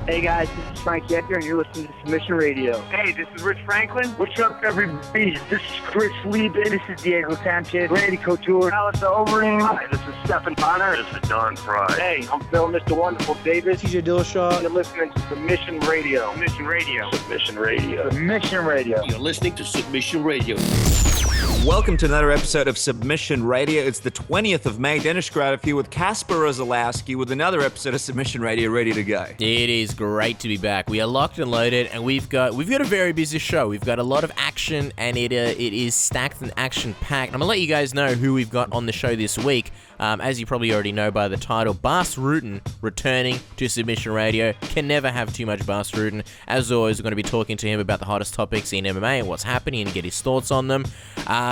Hey guys, this is Frank Yecker, and you're listening to Submission Radio. Hey, this is Rich Franklin. What's up, everybody? This is Chris Lieben. This is Diego Sanchez. Randy Couture. Alistair Overeem. Hi, this is Stephen Connor. This is Don Fry. Hey, I'm Phil, Mr. Wonderful Davis. TJ Dillashaw. You're listening to Submission Radio. Submission Radio. Submission Radio. Submission Radio. You're listening to Submission Radio. Welcome to another episode of Submission Radio. It's the 20th of May. Dennis Gradiff here with Kasper Rosalowski with another episode of Submission Radio ready to go. It is great to be back. We are locked and loaded, and we've got a very busy show. We've got a lot of action, and it is stacked and action-packed. I'm going to let you guys know who we've got on the show this week. As you probably already know by the title, Bas Rutten returning to Submission Radio. Can never have too much Bas Rutten. As always, we're going to be talking to him about the hottest topics in MMA and what's happening and get his thoughts on them.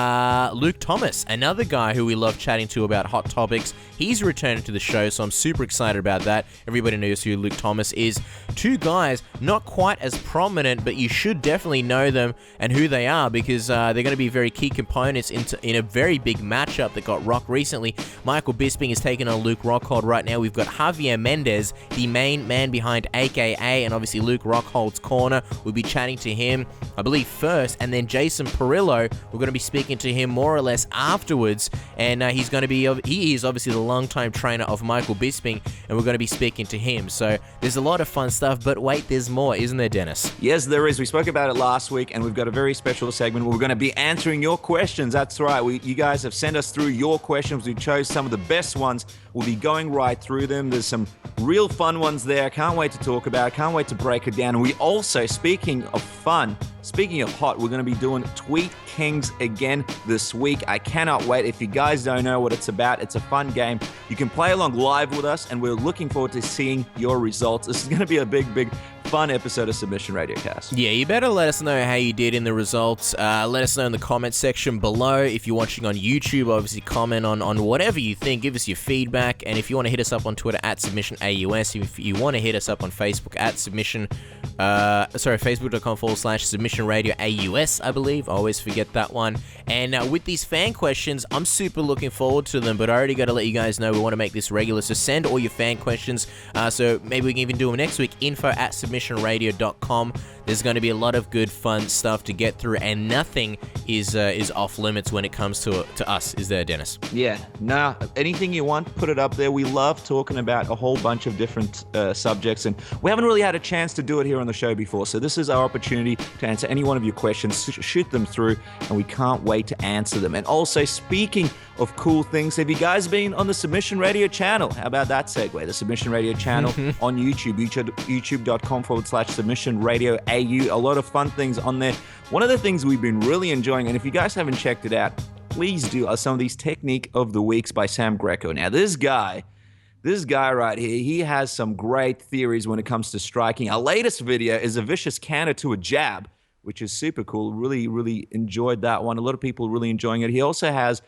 Luke Thomnas, another guy who we love chatting to about hot topics. He's returning to the show, so I'm super excited about that. Everybody knows who Luke Thomnas is. Two guys, not quite as prominent, but you should definitely know them and who they are because they're going to be very key components in a very big matchup that got rocked recently. Michael Bisping is taking on Luke Rockhold right now. We've got Javier Mendez, the main man behind AKA, and obviously Luke Rockhold's corner. We'll be chatting to him, I believe, first, and then Jason Parillo, we're going to be speaking to him more or less afterwards, and he is obviously the longtime trainer of Michael Bisping, and we're going to be speaking to him. So there's a lot of fun stuff, but wait, there's more, isn't there, Dennis? Yes, there is. We spoke about it last week, and we've got a very special segment where we're going to be answering your questions. That's right. You guys have sent us through your questions. We chose some of the best ones. We'll be going right through them. There's some real fun ones there. Can't wait to talk about it. Can't wait to break it down. And we also, speaking of fun, speaking of hot, we're going to be doing Tweet Kingz again this week. I cannot wait. If you guys don't know what it's about, it's a fun game. You can play along live with us, and we're looking forward to seeing your results. This is going to be a big, fun episode of Submission Radio Cast. Yeah, you better let us know how you did in the results. Let us know in the comment section below. If you're watching on YouTube, obviously comment on whatever you think. Give us your feedback. And if you want to hit us up on Twitter at SubmissionAUS, if you want to hit us up on Facebook at Facebook.com/Submission Radio AUS, I believe. I always forget that one. And with these fan questions, I'm super looking forward to them, but I already got to let you guys know we want to make this regular. So send all your fan questions. So maybe we can even do them next week. info@submissionradio.com. There's going to be a lot of good, fun stuff to get through, and nothing is off limits when it comes to us, is there, Dennis? Yeah, nah, anything you want, put it up there. We love talking about a whole bunch of different subjects, and we haven't really had a chance to do it here on the show before, so this is our opportunity to answer any one of your questions. Shoot them through, and we can't wait to answer them. And also, speaking of cool things, have you guys been on the Submission Radio channel? How about that segue? The Submission Radio channel on YouTube, youtube.com/Submission Radio AU. A lot of fun things on there. One of the things we've been really enjoying, and if you guys haven't checked it out, please do, are some of these Technique of the Weeks by Sam Greco. Now, this guy right here, he has some great theories when it comes to striking. Our latest video is a vicious counter to a jab, which is super cool. Really, really enjoyed that one. A lot of people really enjoying it. He also has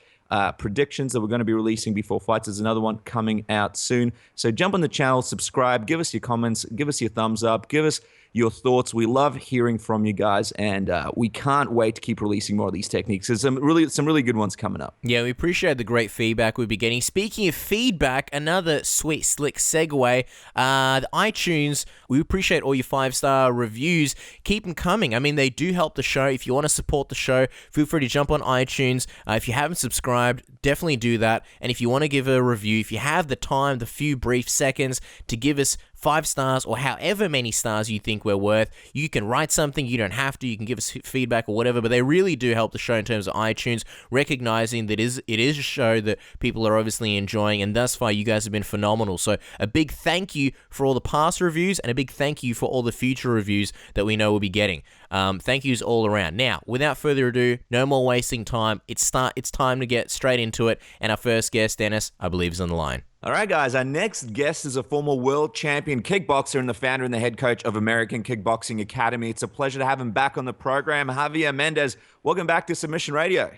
predictions that we're going to be releasing before fights. There's another one coming out soon. So jump on the channel, subscribe, give us your comments, give us your thumbs up, give us your thoughts. We love hearing from you guys, and we can't wait to keep releasing more of these techniques. There's some really good ones coming up. Yeah, we appreciate the great feedback we've been getting. Speaking of feedback, another sweet, slick segue. The iTunes, we appreciate all your 5-star reviews. Keep them coming. I mean, they do help the show. If you want to support the show, feel free to jump on iTunes. If you haven't subscribed, definitely do that. And if you want to give a review, if you have the time, the few brief seconds to give us 5 stars or however many stars you think we're worth, you can write something. You don't have to. You can give us feedback or whatever, but they really do help the show in terms of iTunes, recognizing that it is a show that people are obviously enjoying, and thus far you guys have been phenomenal. So a big thank you for all the past reviews, and a big thank you for all the future reviews that we know we'll be getting. Thank yous all around. Now, without further ado, no more wasting time. It's time to get straight into it, and our first guest, Dennis, I believe, is on the line. All right, guys, our next guest is a former world champion kickboxer and the founder and the head coach of American Kickboxing Academy. It's a pleasure to have him back on the program. Javier Mendez, welcome back to Submission Radio.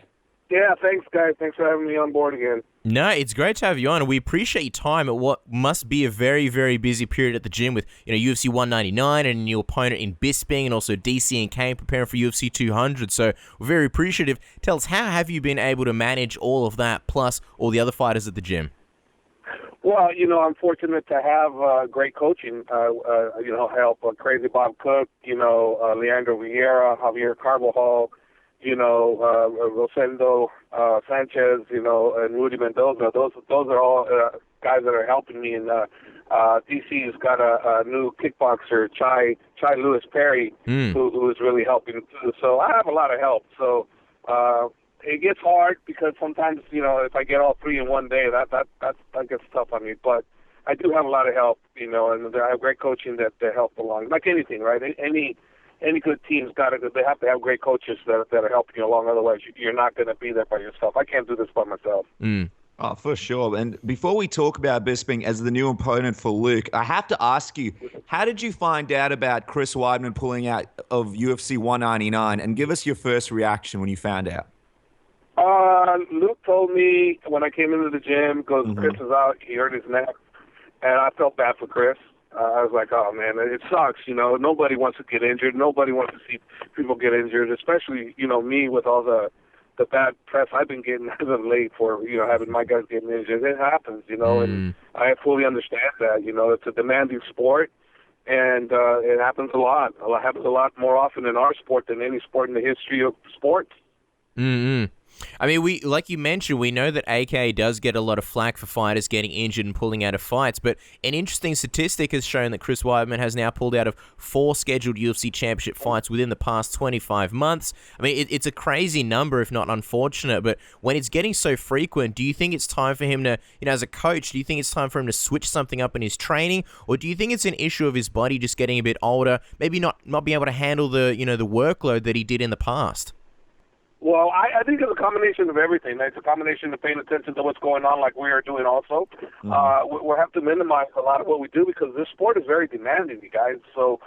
Yeah, thanks, guys. Thanks for having me on board again. No, it's great to have you on, and we appreciate your time at what must be a very, very busy period at the gym with, UFC 199 and your opponent in Bisping, and also DC and Kane preparing for UFC 200. So we're very appreciative. Tell us, how have you been able to manage all of that, plus all the other fighters at the gym? Well, I'm fortunate to have great coaching, help Crazy Bob Cook, Leandro Vieira, Javier Carvajal, Rosendo Sanchez, and Rudy Mendoza. Those are all guys that are helping me. And DC's got a new kickboxer, Chai Lewis Perry, who is really helping too. So I have a lot of help. So it gets hard because sometimes, if I get all three in one day, that gets tough on me. But I do have a lot of help, and I have great coaching that help along. Like anything, right? Any good team's they have to have great coaches that are helping you along. Otherwise, you're not going to be there by yourself. I can't do this by myself. Oh, for sure. And before we talk about Bisping as the new opponent for Luke, I have to ask you, how did you find out about Chris Weidman pulling out of UFC 199? And give us your first reaction when you found out. Luke told me when I came into the gym, goes, Chris is out, he hurt his neck, and I felt bad for Chris. I was like, oh, man, it sucks, Nobody wants to get injured. Nobody wants to see people get injured, especially, me with all the bad press I've been getting as of late for, having my guys getting injured. It happens, and I fully understand that, It's a demanding sport, and it happens a lot. It happens a lot more often in our sport than any sport in the history of sports. I mean, like you mentioned, we know that AK does get a lot of flack for fighters getting injured and pulling out of fights, but an interesting statistic has shown that Chris Weidman has now pulled out of 4 scheduled UFC championship fights within the past 25 months. I mean, it's a crazy number, if not unfortunate, but when it's getting so frequent, do you think it's time for him to, as a coach, do you think it's time for him to switch something up in his training, or do you think it's an issue of his body just getting a bit older, maybe not being able to handle the, the workload that he did in the past? Well, I think it's a combination of everything. It's a combination of paying attention to what's going on like we are doing also. We have to minimize a lot of what we do because this sport is very demanding, you guys. So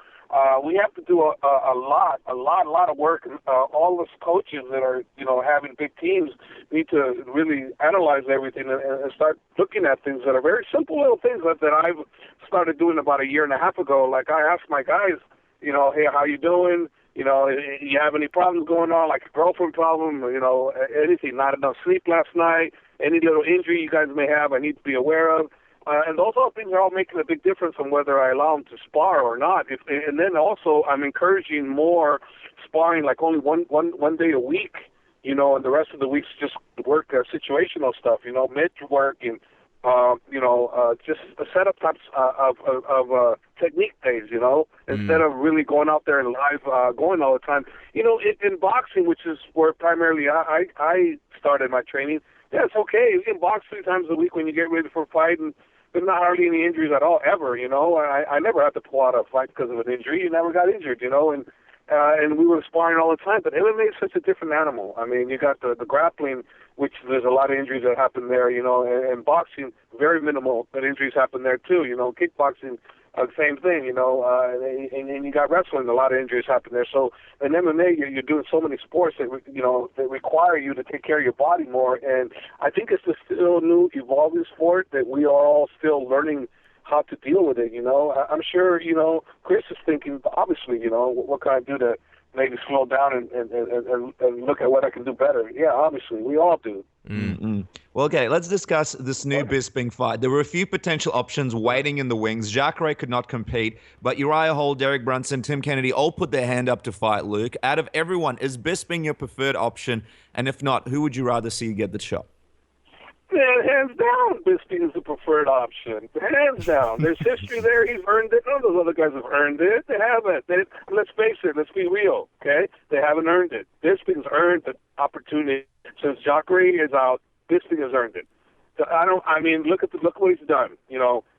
we have to do a lot of work. All us coaches that are, having big teams need to really analyze everything and start looking at things that are very simple little things that I've started doing about a year and a half ago. Like I asked my guys, hey, how you doing? You have any problems going on, like a girlfriend problem, anything, not enough sleep last night, any little injury you guys may have I need to be aware of. And those all things are all making a big difference on whether I allow them to spar or not. And then also I'm encouraging more sparring, like only one day a week, and the rest of the weeks just work situational stuff, mid work and just the setup types of technique days, instead of really going out there and live going all the time. In boxing, which is where primarily I started my training, yeah, it's okay. You can box 3 times a week when you get ready for a fight, and there's not hardly any injuries at all, ever, I never had to pull out a fight because of an injury. You never got injured, and we were sparring all the time. But MMA is such a different animal. I mean, you got the grappling, which there's a lot of injuries that happen there, and boxing, very minimal, but injuries happen there too, kickboxing, same thing, and you got wrestling, a lot of injuries happen there. So in MMA, you're doing so many sports that, that require you to take care of your body more, and I think it's a still new, evolving sport that we are all still learning how to deal with it, I'm sure, Chris is thinking, obviously, what can I do to maybe slow down and look at what I can do better. Yeah, obviously, we all do. Well, okay, let's discuss this new Bisping fight. There were a few potential options waiting in the wings. Jacare could not compete, but Uriah Hall, Derek Brunson, Tim Kennedy all put their hand up to fight Luke. Out of everyone, is Bisping your preferred option? And if not, who would you rather see get the shot? Man, hands down, Bisping is the preferred option. Hands down. There's history there. He's earned it. None of those other guys have earned it. They haven't. Let's face it. Let's be real, okay? They haven't earned it. Bisping's earned the opportunity. Since Jacare is out, Bisping has earned it. So look what he's done.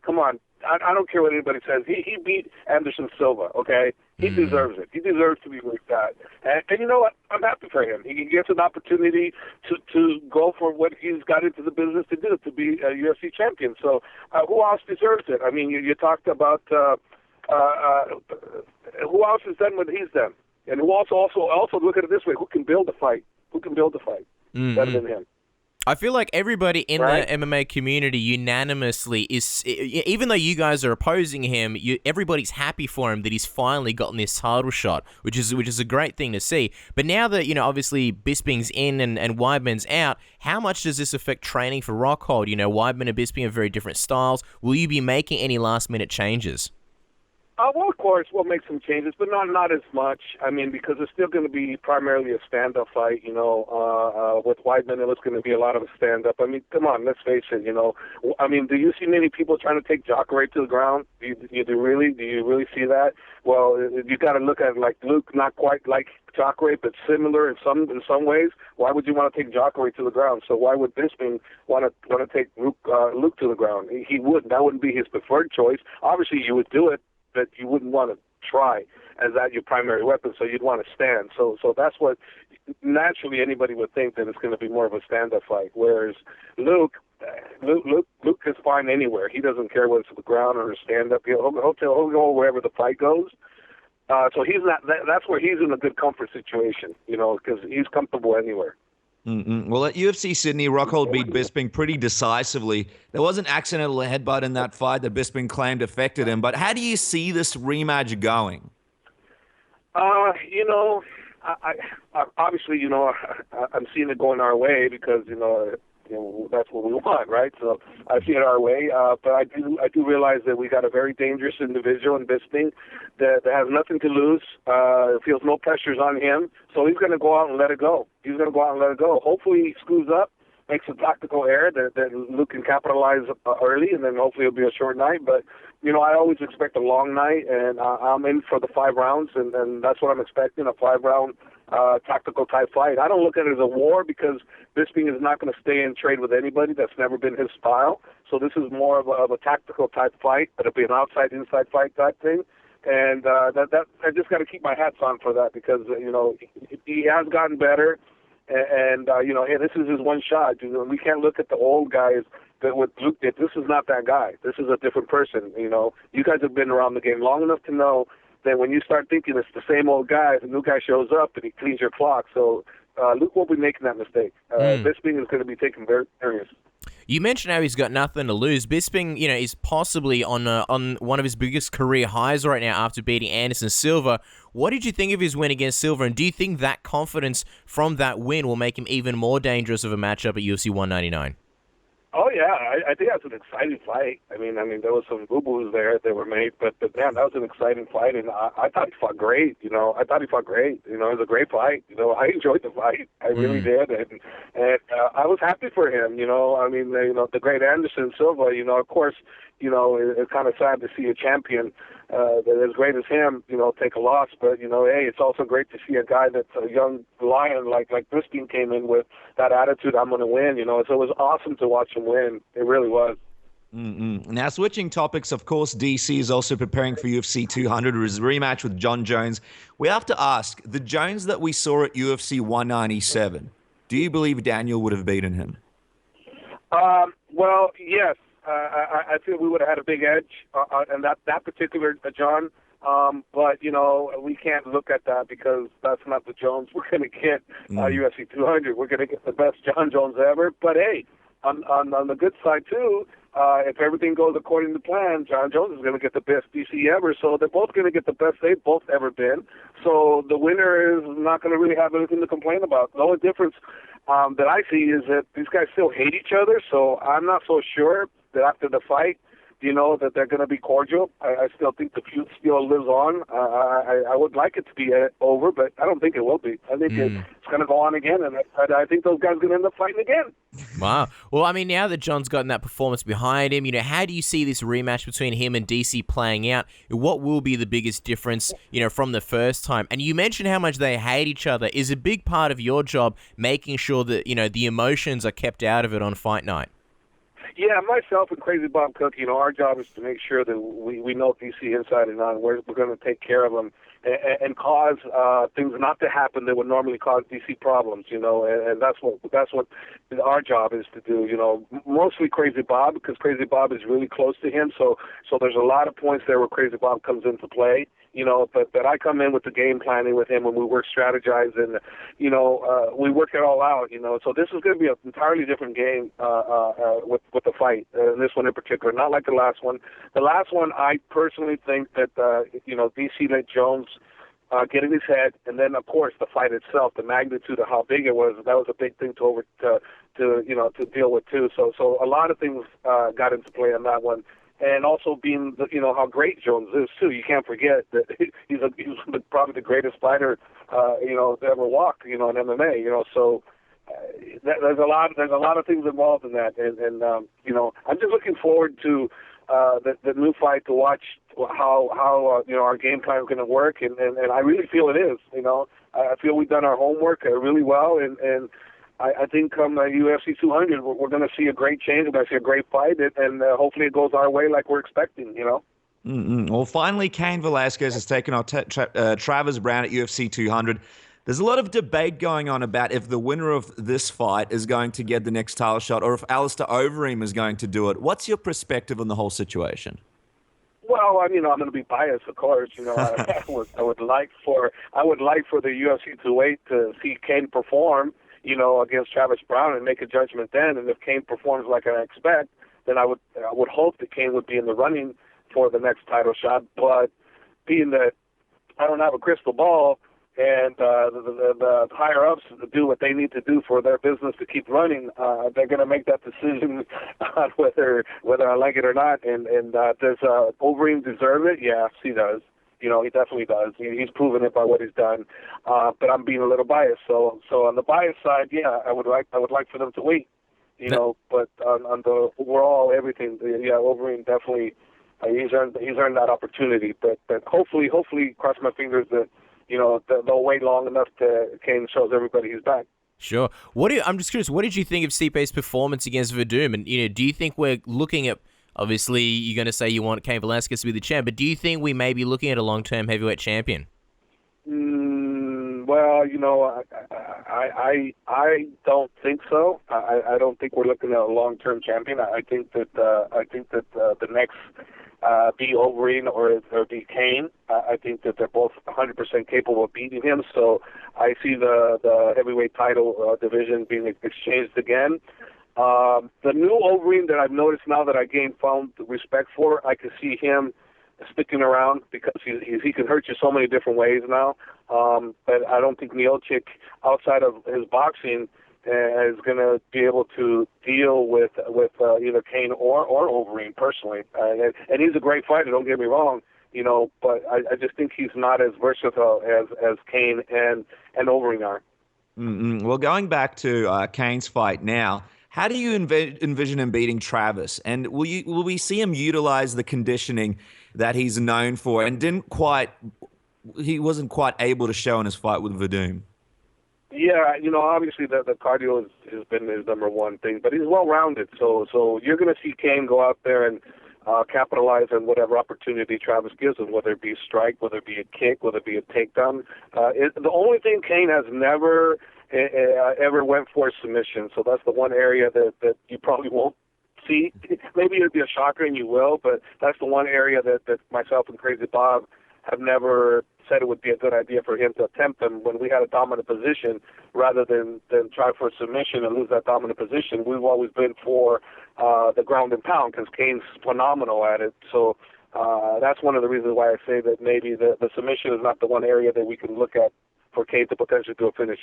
Come on. I don't care what anybody says. He beat Anderson Silva, okay? He deserves it. He deserves to be like that. And you know what? I'm happy for him. He gets an opportunity to go for what he's got into the business to do, to be a UFC champion. So who else deserves it? I mean, you talked about who else has done what he's done? And who also look at it this way, who can build a fight? Who can build a fight better than him? I feel like everybody in the MMA community unanimously is, even though you guys are opposing him, everybody's happy for him that he's finally gotten this title shot, which is a great thing to see. But now that, obviously Bisping's in and Weidman's out, how much does this affect training for Rockhold? Weidman and Bisping have very different styles. Will you be making any last-minute changes? Well, of course, we'll make some changes, but not as much. I mean, because it's still going to be primarily a stand-up fight, with Weidman, it was going to be a lot of a stand-up. I mean, come on, let's face it, I mean, do you see many people trying to take Jacare to the ground? Do you really see that? Well, you got to look at it like Luke, not quite like Jacare, but similar in some ways. Why would you want to take Jacare to the ground? So why would Bisping want to take Luke to the ground? He wouldn't. That wouldn't be his preferred choice. Obviously, you would do it, but you wouldn't want to try as that your primary weapon, so you'd want to stand. So that's what naturally anybody would think, that it's going to be more of a stand-up fight. Whereas Luke is fine anywhere. He doesn't care whether it's the ground or a stand-up. He'll go wherever the fight goes. So he's not. That's where he's in a good comfort situation, because he's comfortable anywhere. Well, at UFC Sydney, Rockhold beat Bisping pretty decisively. There was an accidental headbutt in that fight that Bisping claimed affected him. But how do you see this rematch going? I obviously, I'm seeing it going our way because, that's what we want, right? So I see it our way. But I do realize that we got a very dangerous individual in Bisping that has nothing to lose, feels no pressures on him. So he's going to go out and let it go. Hopefully he screws up, makes a tactical error that Luke can capitalize early, and then hopefully it'll be a short night. But, I always expect a long night, and I'm in for the 5 rounds, and that's what I'm expecting, a 5-round tactical type fight. I don't look at it as a war because Bisping is not going to stay and trade with anybody. That's never been his style. So this is more of a tactical type fight. It'll be an outside-inside fight type thing. And that I just got to keep my hats on for that because, he has gotten better. And hey, this is his one shot. We can't look at the old guys that with Luke did. This is not that guy. This is a different person. You guys have been around the game long enough to know that when you start thinking it's the same old guy, the new guy shows up and he cleans your clock. So Luke won't be making that mistake. Bisping is going to be taken very serious. You mentioned how he's got nothing to lose. Bisping, is possibly on one of his biggest career highs right now after beating Anderson Silva. What did you think of his win against Silva, and do you think that confidence from that win will make him even more dangerous of a matchup at UFC 199? Oh yeah, I think that's an exciting fight. I mean, there was some boo-boos there that were made, but man, that was an exciting fight, and I thought he fought great. It was a great fight. I enjoyed the fight. I really did, and I was happy for him. The great Anderson Silva. Of course, it's kind of sad to see a champion that as great as him, take a loss. But hey, it's also great to see a guy that's a young lion like Bisping came in with that attitude. I'm going to win. So it was awesome to watch him win. It really was. Now, switching topics, of course, DC is also preparing for UFC 200, his rematch with John Jones. We have to ask, the Jones that we saw at UFC 197, do you believe Daniel would have beaten him? Well, yes. I feel we would have had a big edge on that particular John. But, we can't look at that because that's not the Jones we're going to get UFC 200. We're going to get the best John Jones ever. But, hey, on the good side, too, if everything goes according to plan, John Jones is going to get the best DC ever. So they're both going to get the best they've both ever been. So the winner is not going to really have anything to complain about. The only difference that I see is that these guys still hate each other. So I'm not so sure that after the fight, that they're going to be cordial. I still think the feud still lives on. I would like it to be over, but I don't think it will be. I think it's going to go on again, and I think those guys are going to end up fighting again. Wow. Well, now that John's gotten that performance behind him, how do you see this rematch between him and DC playing out? What will be the biggest difference, from the first time? And you mentioned how much they hate each other. Is a big part of your job making sure that, the emotions are kept out of it on fight night? Yeah, myself and Crazy Bob Cook, our job is to make sure that we know DC inside and out. We're going to take care of them and cause things not to happen that would normally cause DC problems, and that's what our job is to do, mostly Crazy Bob, because Crazy Bob is really close to him, so there's a lot of points there where Crazy Bob comes into play. But I come in with the game planning with him, and we work strategize, and we work it all out. So this is going to be an entirely different game with the fight, this one in particular. Not like the last one. The last one, I personally think that DC let Jones get in his head, and then of course the fight itself, the magnitude of how big it was, that was a big thing to deal with too. So a lot of things got into play on that one. And also being, how great Jones is too. You can't forget that he's probably the greatest fighter, to ever walk, in MMA. So there's a lot of things involved in that, and I'm just looking forward to the new fight to watch how our game plan is going to work, and I really feel it is. I feel we've done our homework really well, and I think come UFC 200, we're going to see a great change. We're going to see a great fight, and hopefully it goes our way like we're expecting, Well, finally, Cain Velasquez has taken on Travis Brown at UFC 200. There's a lot of debate going on about if the winner of this fight is going to get the next title shot or if Alistair Overeem is going to do it. What's your perspective on the whole situation? Well, I'm going to be biased, of course. I would like for the UFC 208 to see Cain perform, against Travis Brown and make a judgment then. And if Cain performs like I expect, then I would hope that Cain would be in the running for the next title shot. But being that I don't have a crystal ball, and the higher ups do what they need to do for their business to keep running, they're going to make that decision on whether I like it or not. And does Overeem deserve it? Yes, he does. He definitely does. He's proven it by what he's done. But I'm being a little biased. So on the bias side, yeah, I would like for them to wait. But on the overall everything, yeah, Overeem definitely he's earned that opportunity. But hopefully, cross my fingers that they'll wait long enough to Cain shows everybody he's back. Sure. I'm just curious. What did you think of Stipe's performance against Werdum? And do you think we're looking at? Obviously, you're going to say you want Cain Velasquez to be the champ, but do you think we may be looking at a long-term heavyweight champion? Well, I don't think so. I don't think we're looking at a long-term champion. I think that the next be Overeem or be Cain. I think that they're both 100% capable of beating him. So I see the heavyweight title division being exchanged again. The new Overeem that I've noticed now that I gained found respect for, I can see him sticking around because he can hurt you so many different ways now. But I don't think Miocic, outside of his boxing, is going to be able to deal with either Cain or Overeem personally. And he's a great fighter, don't get me wrong, but I just think he's not as versatile as Cain and Overeem are. Well, going back to Cain's fight now, how do you envision him beating Travis? And will we see him utilize the conditioning that he's known for and he wasn't quite able to show in his fight with Werdum? Yeah, obviously the cardio has been his number one thing, but he's well-rounded. So you're going to see Cain go out there and capitalize on whatever opportunity Travis gives him, whether it be a strike, whether it be a kick, whether it be a takedown. The only thing Cain has never ever went for is submission. So that's the one area that you probably won't see. Maybe it'll be a shocker and you will, but that's the one area that myself and Crazy Bob have never said it would be a good idea for him to attempt them when we had a dominant position rather than try for a submission and lose that dominant position. We've always been for the ground and pound because Cain's phenomenal at it. So that's one of the reasons why I say that maybe the submission is not the one area that we can look at for Cain to potentially do a finish.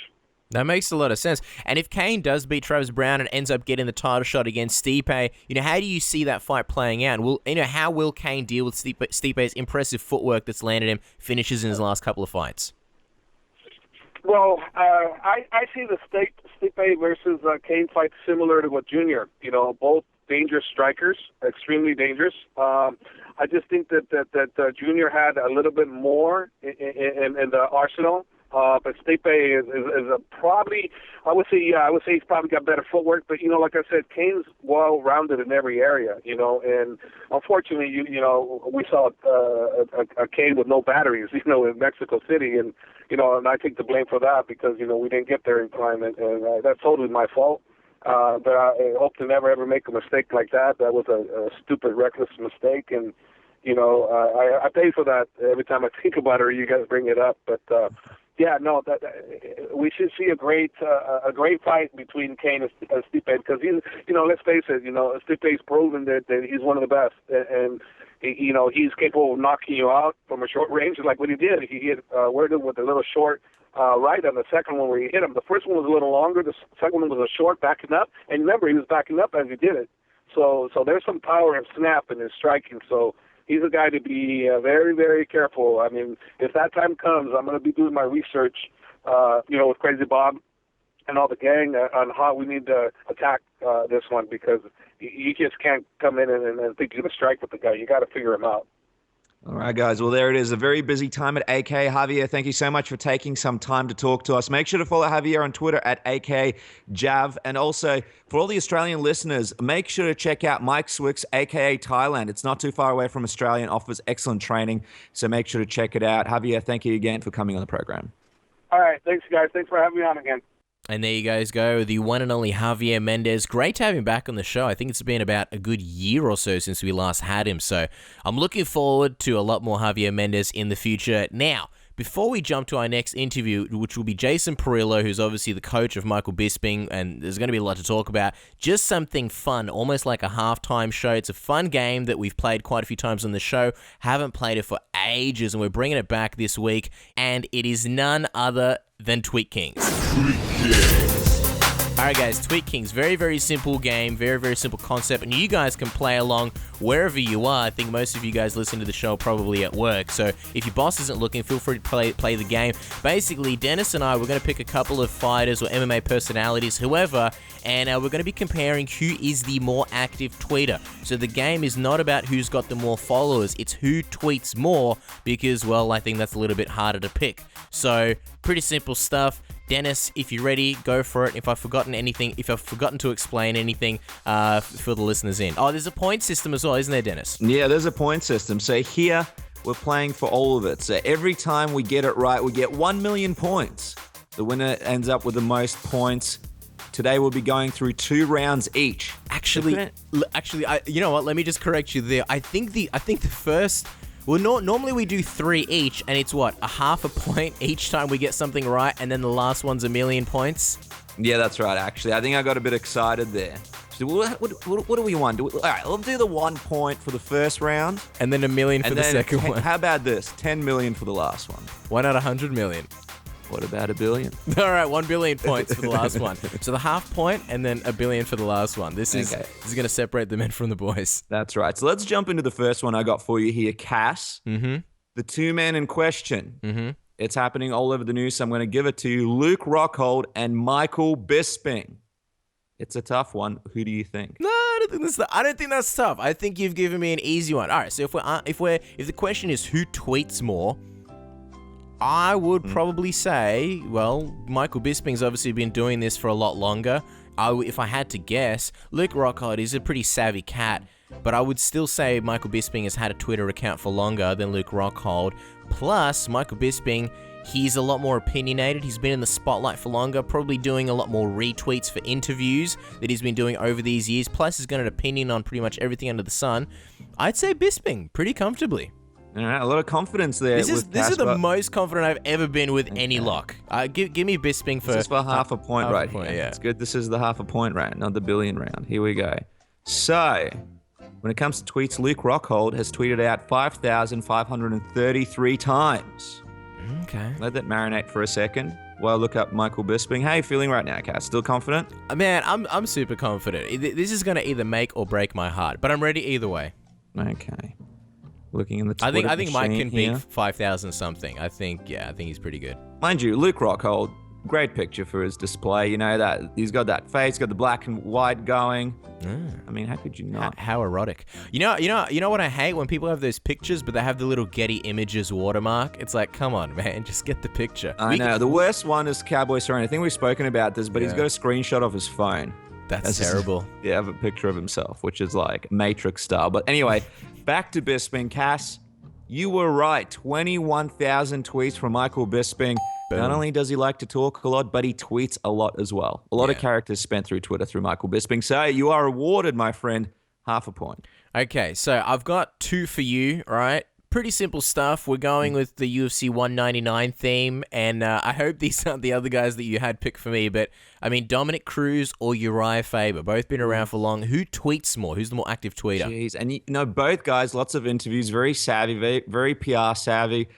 That makes a lot of sense. And if Cain does beat Travis Brown and ends up getting the title shot against Stipe, how do you see that fight playing out? How will Cain deal with Stipe's impressive footwork that's landed him finishes in his last couple of fights? Well, I see the Stipe versus Cain fight similar to what Junior. Both dangerous strikers, extremely dangerous. I just think that Junior had a little bit more in the arsenal. But Stipe is probably, I would say he's probably got better footwork. But like I said, Cain's well-rounded in every area. And unfortunately, we saw a Cain with no batteries, in Mexico City, and I take the blame for that because we didn't get there in time, and that's totally my fault. But I hope to never ever make a mistake like that. That was a stupid, reckless mistake, and I pay for that every time I think about it, or you guys bring it up. But that we should see a great fight between Kane and Stipe, because let's face it, Stipe's proven that he's one of the best, and he's capable of knocking you out from a short range, like what he did. He hit Werdum with a little short right on the second one where he hit him. The first one was a little longer. The second one was a short backing up, and remember, he was backing up as he did it. So there's some power and snap in his striking. So he's a guy to be very, very careful. I mean, if that time comes, I'm going to be doing my research, with Crazy Bob and all the gang on how we need to attack this one, because you just can't come in and think you're going to strike with the guy. You got to figure him out. All right, guys. Well, there it is. A very busy time at AK. Javier, thank you so much for taking some time to talk to us. Make sure to follow Javier on Twitter at AKJav. And also, for all the Australian listeners, make sure to check out Mike Swick's AKA Thailand. It's not too far away from Australia and offers excellent training. So make sure to check it out. Javier, thank you again for coming on the program. All right. Thanks, guys. Thanks for having me on again. And there you guys go, the one and only Javier Mendez. Great to have him back on the show. I think it's been about a good year or so since we last had him. So I'm looking forward to a lot more Javier Mendez in the future. Now, before we jump to our next interview, which will be Jason Parillo, who's obviously the coach of Michael Bisping, and there's going to be a lot to talk about. Just something fun, almost like a halftime show. It's a fun game that we've played quite a few times on the show. Haven't played it for ages, and we're bringing it back this week. And it is none other than Tweet Kingz. Alright guys, Tweet Kingz, very, very simple game, very, very simple concept, and you guys can play along wherever you are. I think most of you guys listen to the show probably at work, so if your boss isn't looking, feel free to play the game. Basically, Dennis and I, we're going to pick a couple of fighters or MMA personalities, whoever, and we're going to be comparing who is the more active tweeter. So the game is not about who's got the more followers, it's who tweets more, because, well, I think that's a little bit harder to pick. So, pretty simple stuff. Dennis, if you're ready, go for it. If I've forgotten to explain anything, fill the listeners in. Oh, there's a point system as well, isn't there, Dennis? Yeah, there's a point system. So here, we're playing for all of it. So every time we get it right, we get 1 million points. The winner ends up with the most points. Today we'll be going through 2 rounds each. Actually, you know what? Let me just correct you there. I think the first... Well, normally we do 3 each, and it's what, a half a point each time we get something right, and then the last one's 1 million points? Yeah, that's right, actually. I think I got a bit excited there. So what do we want? All right, we'll do the 1 point for the first round. And then 1 million for the second one. How about this? 10 million for the last one. Why not 100 million? What about 1 billion? All right, 1 billion points for the last one. So the half point and then 1 billion for the last one. This is going to separate the men from the boys. That's right. So let's jump into the first one I got for you here, Cass. Mm-hmm. The 2 men in question. Mm-hmm. It's happening all over the news, so I'm going to give it to Luke Rockhold and Michael Bisping. It's a tough one. Who do you think? No, I don't think that's tough. I think you've given me an easy one. All right, so if the question is who tweets more, I would probably say, well, Michael Bisping's obviously been doing this for a lot longer. If I had to guess, Luke Rockhold is a pretty savvy cat, but I would still say Michael Bisping has had a Twitter account for longer than Luke Rockhold. Plus, Michael Bisping, he's a lot more opinionated. He's been in the spotlight for longer, probably doing a lot more retweets for interviews that he's been doing over these years. Plus, he's got an opinion on pretty much everything under the sun. I'd say Bisping, pretty comfortably. All right, a lot of confidence there. This is the most confident I've ever been with any lock. Give me Bisping for... This is for half a point right here. Yeah. It's good. This is the half a point round, not the billion round. Here we go. So, when it comes to tweets, Luke Rockhold has tweeted out 5,533 times. Okay. Let that marinate for a second while I look up Michael Bisping. How are you feeling right now, Cass? Still confident? Man, I'm super confident. This is going to either make or break my heart, but I'm ready either way. Okay. Looking in the Twitter I think Mike can here. beat 5,000 something. I think he's pretty good. Mind you, Luke Rockhold, great picture for his display. You know that he's got that face, got the black and white going. I mean, how could you not? How erotic. You know what I hate? When people have those pictures, but they have the little Getty Images watermark. It's like, come on, man, just get the picture. I know. The worst one is Cowboy Cerrone. I think we've spoken about this, but he's got a screenshot of his phone. That's terrible. Yeah, have a picture of himself, which is like Matrix style. But anyway, back to Bisping. Cass, you were right. 21,000 tweets from Michael Bisping. Boom. Not only does he like to talk a lot, but he tweets a lot as well. A lot of characters spent through Twitter through Michael Bisping. So you are awarded, my friend, half a point. Okay, so I've got 2 for you, all right? Pretty simple stuff. We're going with the UFC 199 theme, and I hope these aren't the other guys that you had picked for me, but, I mean, Dominic Cruz or Uriah Faber, both been around for long. Who tweets more? Who's the more active tweeter? Jeez, and you know, both guys, lots of interviews, very savvy, very PR savvy.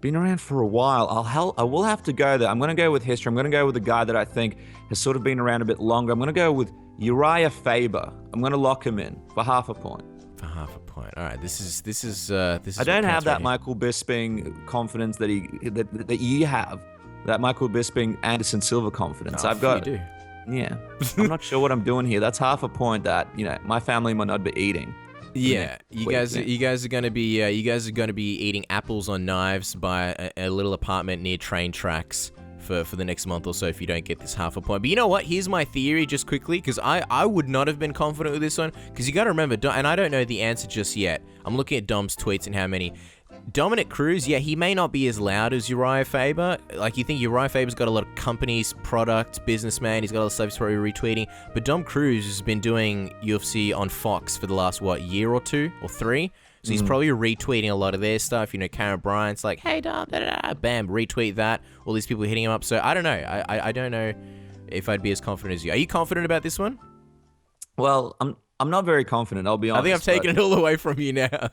Been around for a while. I will have to go there. I'm going to go with history. I'm going to go with the guy that I think has sort of been around a bit longer. I'm going to go with Uriah Faber. I'm going you him in for half a point. For half a point. All right, this is. I don't have that Michael Bisping confidence that you have. That Michael Bisping Anderson Silva confidence. Oh, I've got. You do. Yeah. I'm not sure what I'm doing here. That's half a point that my family might not be eating. Yeah, you guys are gonna be eating apples on knives by a little apartment near train tracks for the next month or so if you don't get this half a point. But you know what? Here's my theory just quickly, because I would not have been confident with this one, because you got to remember, and I don't know the answer just yet. I'm looking at Dom's tweets and how many. Dominic Cruz, yeah, he may not be as loud as Uriah Faber. Like, you think Uriah Faber's got a lot of companies, products, businessman, he's got a lot of stuff he's probably retweeting. But Dom Cruz has been doing UFC on Fox for the last, year or 2 or 3? So he's probably retweeting a lot of their stuff. Karen Bryant's like, hey, Dom, bam, retweet that. All these people hitting him up. So I don't know. I don't know if I'd be as confident as you. Are you confident about this one? Well, I'm not very confident, I'll be honest. I think I've taken it all away from you now.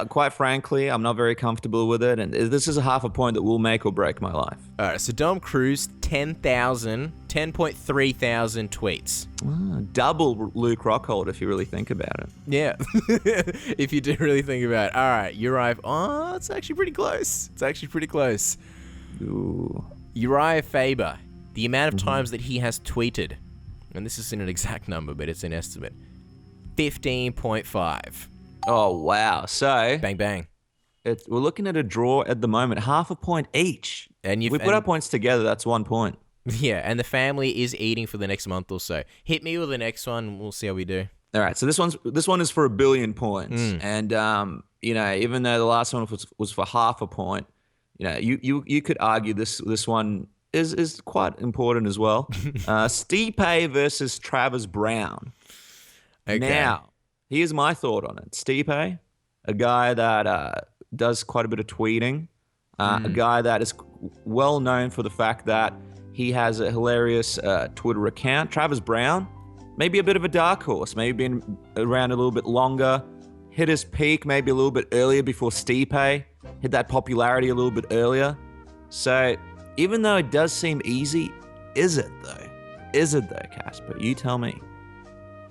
Quite frankly, I'm not very comfortable with it, and this is a half a point that will make or break my life. All right, so Dom Cruz, 10.3 thousand tweets. Double Luke Rockhold if you really think about it. Yeah, if you do really think about it. All right, Uriah. Oh, it's actually pretty close. Ooh. Uriah Faber, the amount of times that he has tweeted, and this isn't an exact number, but it's an estimate, 15.5. Oh, wow. So, Bang, bang. we're looking at a draw at the moment, half a point each. And we put our points together, that's 1 point. Yeah, and the family is eating for the next month or so. Hit me with the next one. We'll see how we do. All right, so this one is for 1 billion points. And, even though the last one was for half a point, you could argue this one is quite important as well. Stipe versus Travis Brown. Okay. Now, here's my thought on it. Stipe, a guy that does quite a bit of tweeting, a guy that is well known for the fact that he has a hilarious Twitter account. Travis Brown, maybe a bit of a dark horse, maybe been around a little bit longer, hit his peak maybe a little bit earlier before Stipe, hit that popularity a little bit earlier. So, even though it does seem easy, is it though? Is it though, Casper? You tell me.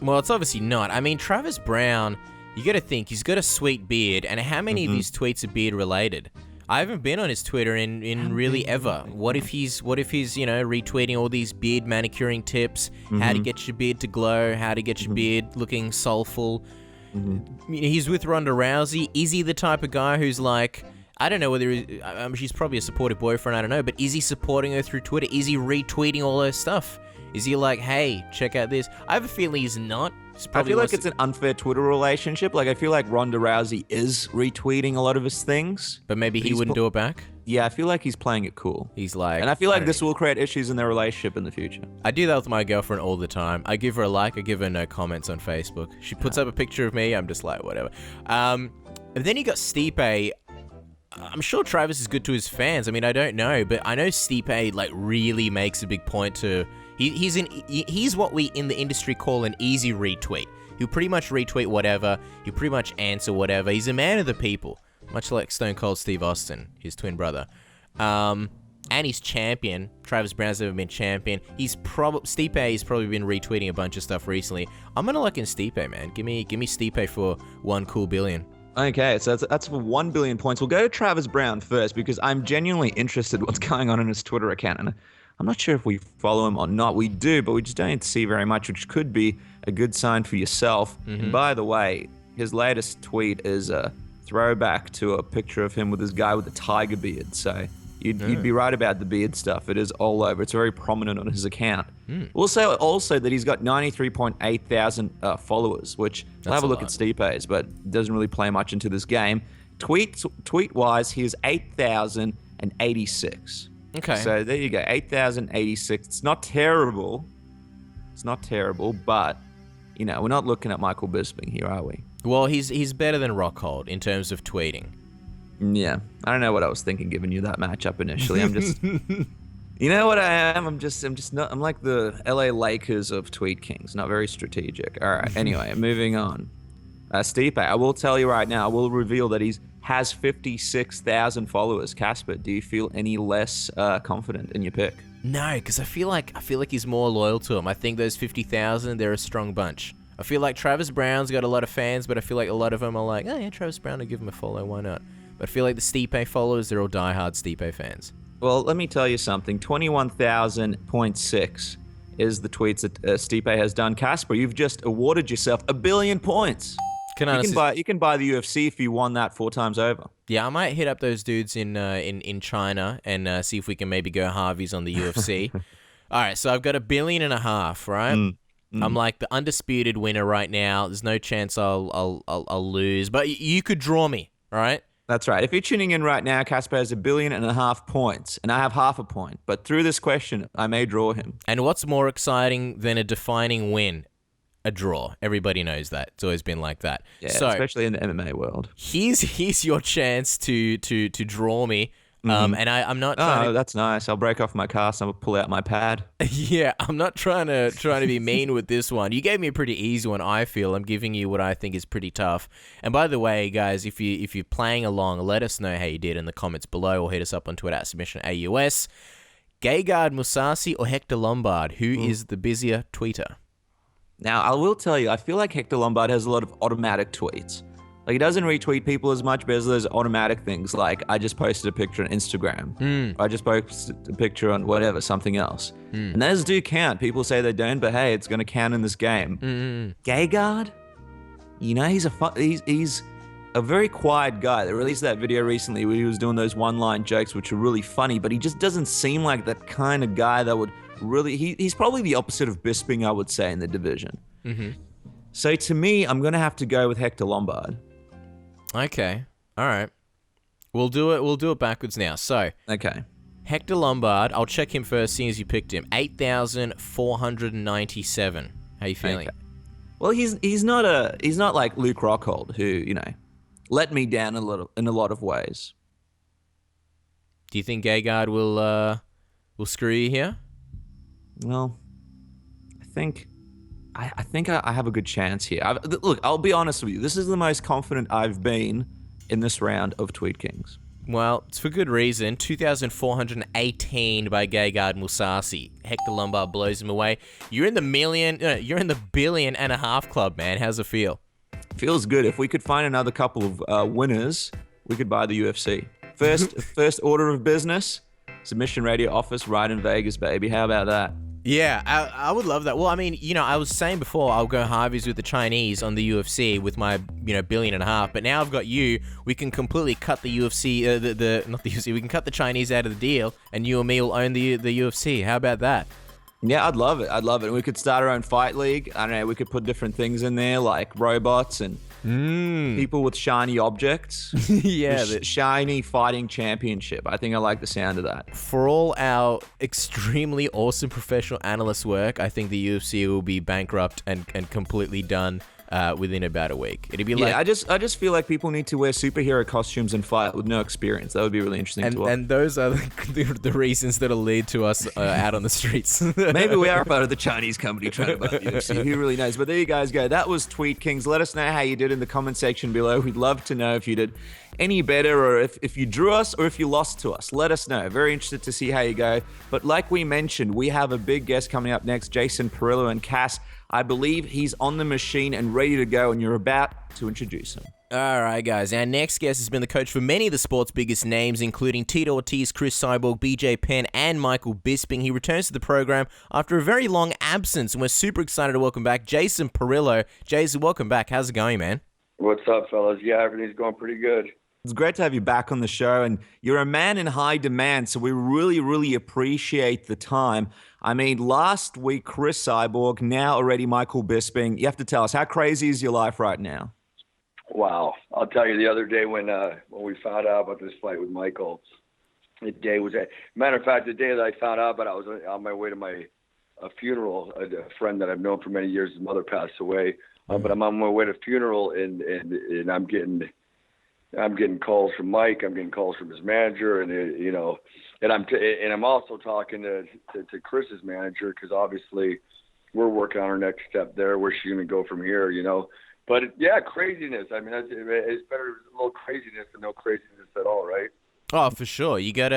Well, it's obviously not. I mean, Travis Brown, you got to think, he's got a sweet beard, and how many of his tweets are beard related? I haven't been on his Twitter in really ever. What if he's retweeting all these beard manicuring tips, how to get your beard to glow, how to get your beard looking soulful. He's with Ronda Rousey. Is he the type of guy who's like, I don't know whether she's probably a supportive boyfriend, I don't know, but is he supporting her through Twitter? Is he retweeting all her stuff? Is he like, hey, check out this? I have a feeling he's not. I feel like it's an unfair Twitter relationship. Like, I feel like Ronda Rousey is retweeting a lot of his things. But maybe he wouldn't do it back? Yeah, I feel like he's playing it cool. He's like... And I feel like this will create issues in their relationship in the future. I do that with my girlfriend all the time. I give her a like, I give her no comments on Facebook. She puts up a picture of me, I'm just like, whatever. And then you got Stipe. I'm sure Travis is good to his fans. I mean, I don't know, but I know Stipe like really makes a big point to... He's what we in the industry call an easy retweet. He'll pretty much retweet whatever. He'll pretty much answer whatever. He's a man of the people, much like Stone Cold Steve Austin, his twin brother. And he's champion. Travis Brown's never been champion. Stipe has probably been retweeting a bunch of stuff recently. I'm gonna lock in Stipe, man. Give me Stipe for 1 cool billion. Okay, so that's for 1 billion points. We'll go to Travis Brown first because I'm genuinely interested in what's going on his Twitter account. And I'm not sure if we follow him or not. We do, but we just don't see very much, which could be a good sign for yourself. And by the way, his latest tweet is a throwback to a picture of him with this guy with a tiger beard. So you'd be right about the beard stuff. It is all over. It's very prominent on his account. We'll say also that he's got 93.8 thousand followers, which we'll have a look at Stipe's, but doesn't really play much into this game. Tweet-wise, he has 8,086. Okay. So there you go, 8,086. It's not terrible, but You know, we're not looking at Michael Bisping here, are we? Well, he's better than Rockhold in terms of tweeting. Yeah, I don't know what I was thinking giving you that matchup initially. I'm just, you know what I am? I'm just not. I'm like the LA Lakers of Tweet Kings, not very strategic. All right. Anyway, moving on. Stipe, I will tell you right now. I will reveal that he has 56,000 followers. Casper, do you feel any less confident in your pick? No, because I feel like he's more loyal to him. I think those 50,000, they're a strong bunch. I feel like Travis Brown's got a lot of fans, but I feel like a lot of them are like, oh yeah, Travis Brown, I'll give him a follow, why not? But I feel like the Stipe followers, they're all diehard Stipe fans. Well, let me tell you something. 21,000.6 is the tweets that Stipe has done. Casper, you've just awarded yourself 1 billion points. You can buy the UFC if you won that 4 times over. Yeah, I might hit up those dudes in China and see if we can maybe go Harveys on the UFC. All right, so I've got 1.5 billion, right? I'm like the undisputed winner right now. There's no chance I'll lose, but you could draw me, all right? That's right. If you're tuning in right now, Casper has 1.5 billion points, and I have half a point. But through this question, I may draw him. And what's more exciting than a defining win? A draw. Everybody knows that. It's always been like that. Yeah, so, especially in the MMA world. Here's your chance to draw me. And I'm not trying to... that's nice. I'll break off my cast and I'll pull out my pad. Yeah, I'm not trying to be mean with this one. You gave me a pretty easy one, I feel. I'm giving you what I think is pretty tough. And by the way, guys, if you're playing along, let us know how you did in the comments below or hit us up on Twitter at @SubmissionAUS. Gegard Mousasi or Hector Lombard? Who is the busier tweeter? Now, I will tell you, I feel like Hector Lombard has a lot of automatic tweets. Like, he doesn't retweet people as much, but there's those automatic things like, I just posted a picture on Instagram. Or I just posted a picture on whatever, something else. And those do count. People say they don't, but hey, it's going to count in this game. Gegard? You know, he's a very quiet guy. They released that video recently where he was doing those one-line jokes, which are really funny, but he just doesn't seem like that kind of guy that would really... He's probably the opposite of Bisping, I would say, in the division. So to me, I'm going to have to go with Hector Lombard. Okay. All right. We'll do it backwards now. So, okay. Hector Lombard, I'll check him first, seeing as you picked him. 8,497. How you feeling? Okay. Well, he's not like Luke Rockhold, who, you know, let me down in a lot of ways. Do you think Gegard will screw you here? Well, I think I have a good chance here. Look, I'll be honest with you. This is the most confident I've been in this round of Tweet Kings. Well, it's for good reason. 2,418 by Gegard Mousasi. Hector Lombard blows him away. You're in the 1.5 billion club, man. How's it feel? Feels good. If we could find another couple of winners, we could buy the UFC. First order of business, Submission Radio office right in Vegas, baby. How about that? Yeah, I would love that. Well, I mean, you know, I was saying before I'll go Harveys with the Chinese on the UFC with my, 1.5 billion, but now I've got you. We can completely cut the UFC, not the UFC, we can cut the Chinese out of the deal, and you and me will own the UFC. How about that? Yeah, I'd love it. We could start our own fight league. I don't know, we could put different things in there, like robots and people with shiny objects. Yeah. Shiny fighting championship. I think I like the sound of that. For all our extremely awesome professional analyst work, I think the UFC will be bankrupt and completely done within about a week. It'd be like... I just feel like people need to wear superhero costumes and fight with no experience. That would be really interesting to watch. And those are the reasons that'll lead to us out on the streets. Maybe we are part of the Chinese company trying to buy the UFC. Who really knows? But there you guys go. That was Tweet Kings. Let us know how you did in the comment section below. We'd love to know if you did any better, or if you drew us, or if you lost to us. Let us know. Very interested to see how you go. But like we mentioned, we have a big guest coming up next, Jason Parillo and Cass. I believe he's on the machine and ready to go, and you're about to introduce him. All right, guys. Our next guest has been the coach for many of the sport's biggest names, including Tito Ortiz, Chris Cyborg, BJ Penn, and Michael Bisping. He returns to the program after a very long absence, and we're super excited to welcome back Jason Parillo. Jason, welcome back. How's it going, man? What's up, fellas? Yeah, everything's going pretty good. It's great to have you back on the show, and you're a man in high demand, so we really, really appreciate the time. I mean, last week, Chris Cyborg, now already Michael Bisping. You have to tell us, how crazy is your life right now? Wow. I'll tell you, the other day when we found out about this fight with Michael, the day was matter of fact, the day that I found out about it, I was on my way to my a funeral. A friend that I've known for many years, his mother passed away. But I'm on my way to funeral, and I'm getting calls from Mike. I'm getting calls from his manager, and and I'm also talking to Chris's manager, because obviously we're working on our next step there, where she's going to go from here. But yeah, craziness. I mean, it's better a little craziness than no craziness at all, right? Oh, for sure. You got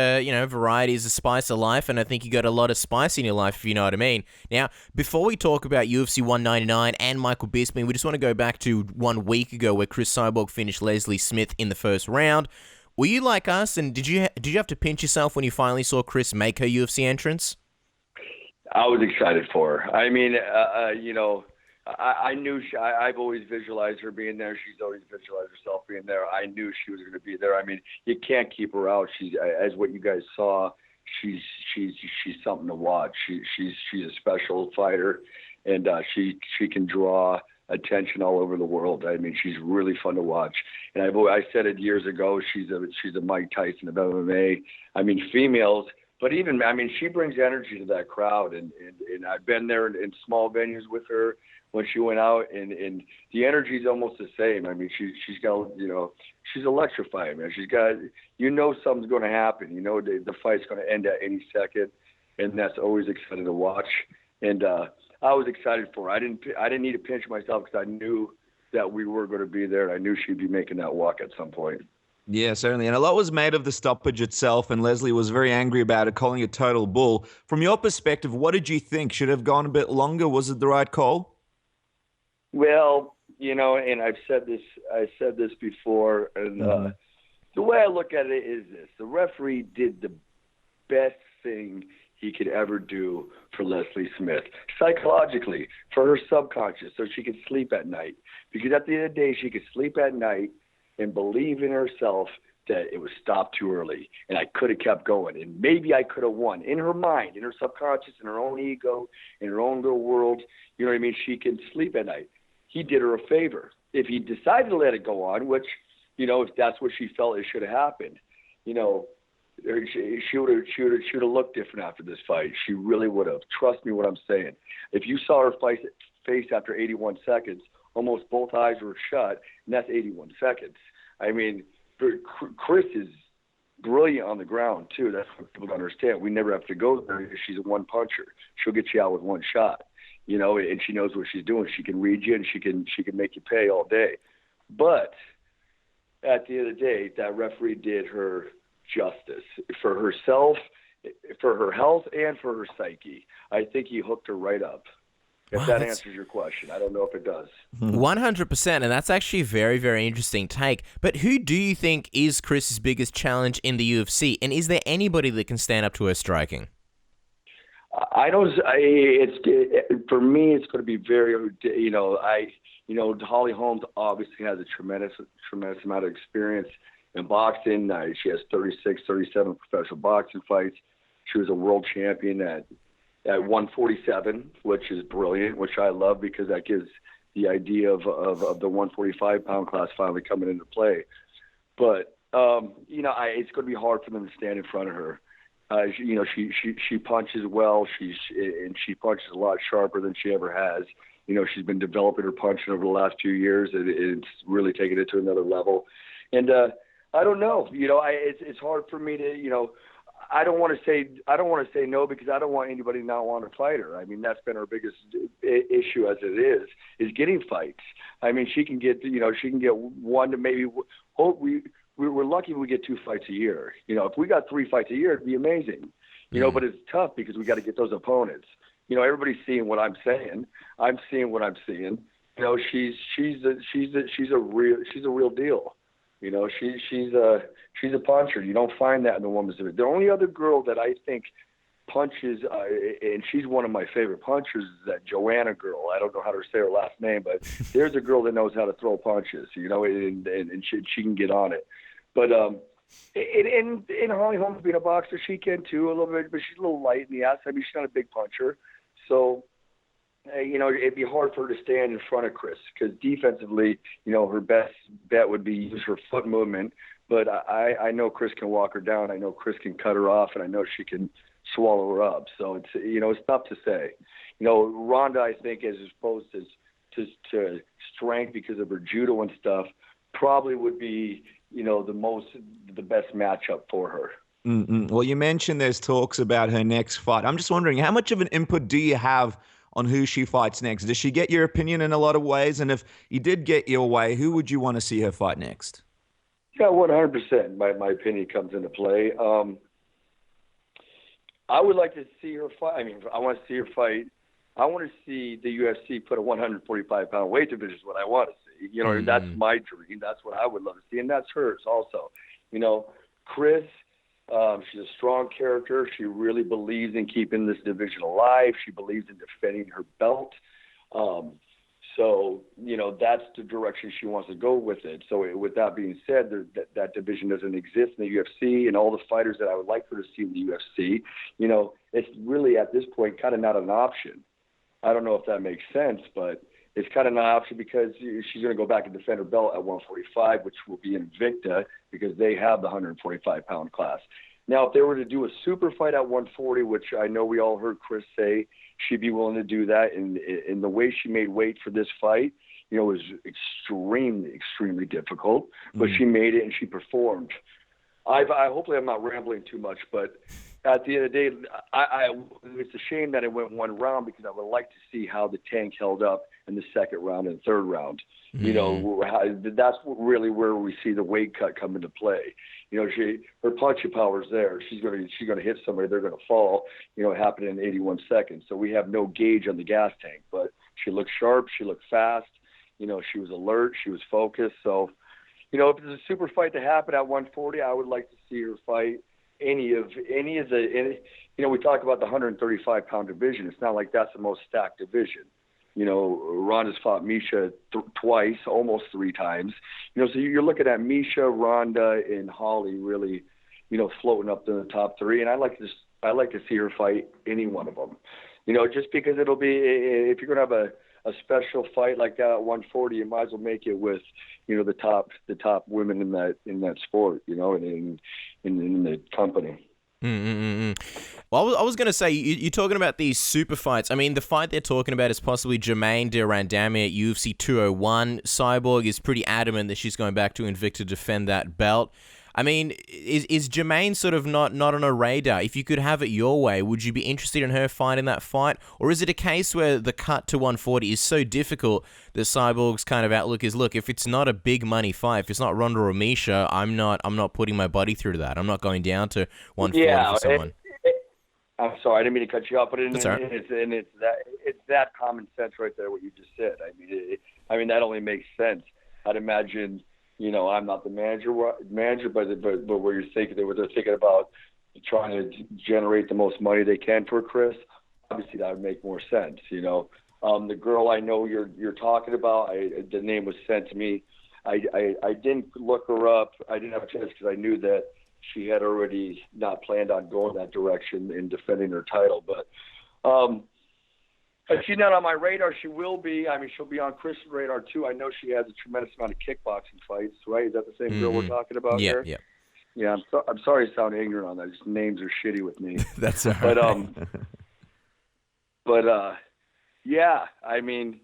variety is the spice of life, and I think you got a lot of spice in your life, if you know what I mean. Now, before we talk about UFC 199 and Michael Bisping, we just want to go back to 1 week ago where Chris Cyborg finished Leslie Smith in the first round. Were you like us, and did you have to pinch yourself when you finally saw Chris make her UFC entrance? I was excited for her. I mean, I knew I've always visualized her being there. She's always visualized herself being there. I knew she was going to be there. I mean, you can't keep her out. She's, as what you guys saw, she's something to watch. She's a special fighter, and she can draw attention all over the world. I mean, she's really fun to watch. And I said it years ago. She's a Mike Tyson of MMA. I mean, females. But even, I mean, she brings energy to that crowd, and I've been there in small venues with her when she went out, and the energy is almost the same. I mean, she's got, she's electrifying, man. She's got, something's going to happen. The fight's going to end at any second, and that's always exciting to watch. And I was excited for her. I didn't need to pinch myself, because I knew that we were going to be there. I knew she'd be making that walk at some point. Yeah, certainly. And a lot was made of the stoppage itself, and Leslie was very angry about it, calling it total bull. From your perspective, what did you think? Should it have gone a bit longer? Was it the right call? Well, and I said this before, and the way I look at it is this. The referee did the best thing he could ever do for Leslie Smith, psychologically, for her subconscious, so she could sleep at night. Because at the end of the day, she could sleep at night and believe in herself that it was stopped too early, and I could have kept going, and maybe I could have won. In her mind, in her subconscious, in her own ego, in her own little world, you know what I mean? She can sleep at night. He did her a favor. If he decided to let it go on, which, if that's what she felt it should have happened, she would have looked different after this fight. She really would have. Trust me what I'm saying. If you saw her face after 81 seconds, almost both eyes were shut, and that's 81 seconds. I mean, Chris is brilliant on the ground, too. That's what people don't understand. We never have to go there because she's a one-puncher. She'll get you out with one shot, and she knows what she's doing. She can read you, and she can make you pay all day. But at the end of the day, that referee did her justice for herself, for her health, and for her psyche. I think he hooked her right up. If that answers your question. I don't know if it does. 100%, and that's actually a very, very interesting take. But who do you think is Chris's biggest challenge in the UFC? And is there anybody that can stand up to her striking? For me, it's going to be very, Holly Holmes obviously has a tremendous amount of experience in boxing. She has 36, 37 professional boxing fights. She was a world champion at 147, which is brilliant, which I love, because that gives the idea of the 145-pound class finally coming into play. But, it's going to be hard for them to stand in front of her. She punches well. She punches a lot sharper than she ever has. She's been developing her punching over the last few years, and it's really taken it to another level. And I don't know. It's hard for me to, I don't want to say no, because I don't want anybody to not want to fight her. I mean, that's been her biggest issue as it is getting fights. I mean, she can get one to maybe. We're lucky if we get 2 fights a year. If we got 3 fights a year, it'd be amazing. But it's tough because we got to get those opponents. Everybody's seeing what I'm saying. I'm seeing what I'm seeing. She's a real deal. She's a puncher. You don't find that in the women's division. The only other girl that I think punches, and she's one of my favorite punchers, is that Joanna girl. I don't know how to say her last name, but there's a girl that knows how to throw punches, and she can get on it. But in Holly Holmes being a boxer, she can too a little bit, but she's a little light in the ass. I mean, she's not a big puncher. So, it'd be hard for her to stand in front of Chris, because defensively, her best bet would be use her foot movement. But I know Chris can walk her down. I know Chris can cut her off, and I know she can swallow her up. So it's tough to say. Ronda, I think, as opposed to strength because of her judo and stuff, probably would be the best matchup for her. Mm-mm. Well, you mentioned there's talks about her next fight. I'm just wondering, how much of an input do you have on who she fights next? Does she get your opinion in a lot of ways? And if you did get your way, who would you want to see her fight next? Yeah, 100%. My opinion comes into play. I would like to see her fight. I mean, I want to see her fight. I want to see the UFC put a 145-pound weight division is what I want to see. That's my dream. That's what I would love to see, and that's hers also. Chris, she's a strong character. She really believes in keeping this division alive. She believes in defending her belt. So that's the direction she wants to go with it. So with that being said, that division doesn't exist in the UFC, and all the fighters that I would like her to see in the UFC, it's really at this point kind of not an option. I don't know if that makes sense, but it's kind of not an option because she's going to go back and defend her belt at 145, which will be Invicta because they have the 145-pound class. Now, if they were to do a super fight at 140, which I know we all heard Chris say she'd be willing to do that, and the way she made weight for this fight, was extremely, extremely difficult, but she made it and she performed. Hopefully I'm not rambling too much, but at the end of the day, it's a shame that it went one round because I would like to see how the tank held up in the second round and third round. That's really where we see the weight cut come into play. Her punching power's there. She's gonna hit somebody, they're gonna fall. It happened in 81 seconds. So we have no gauge on the gas tank, but she looked sharp, she looked fast. She was alert, she was focused. So, if there's a super fight to happen at 140, I would like to see her fight any of the. We talk about the 135-pound division. It's not like that's the most stacked division. Ronda's fought Miocic twice, almost three times. So you're looking at Miocic, Ronda, and Holly really, floating up to the top three. And I like to see her fight any one of them. Just because it'll be, if you're going to have a special fight like that at 140, you might as well make it with, the top women in that sport, and in the company. Well, I was going to say, you're talking about these super fights. I mean, the fight they're talking about is possibly Germaine de Randamie at UFC 201. Cyborg is pretty adamant that she's going back to Invicta to defend that belt. I mean, is Germaine sort of not on a radar? If you could have it your way, would you be interested in her fighting that fight? Or is it a case where the cut to 140 is so difficult that Cyborg's kind of outlook is, look, if it's not a big money fight, if it's not Ronda or Miocic, I'm not putting my body through that. I'm not going down to 140 for someone. I'm sorry, I didn't mean to cut you off, but That's all right. it's that common sense right there, what you just said. I mean that only makes sense. I'd imagine, I'm not the manager, but where you're thinking, what they're thinking about trying to generate the most money they can for Chris, obviously that would make more sense. The girl I know you're talking about, the name was sent to me. I didn't look her up. I didn't have a chance because I knew that she had already not planned on going that direction in defending her title. But she's not on my radar. She will be. I mean, she'll be on Chris's radar too. I know she has a tremendous amount of kickboxing fights, right? Is that the same girl we're talking about here? Yeah. Yeah, I'm sorry to sound ignorant on that. Just names are shitty with me. That's all right. But yeah, I mean,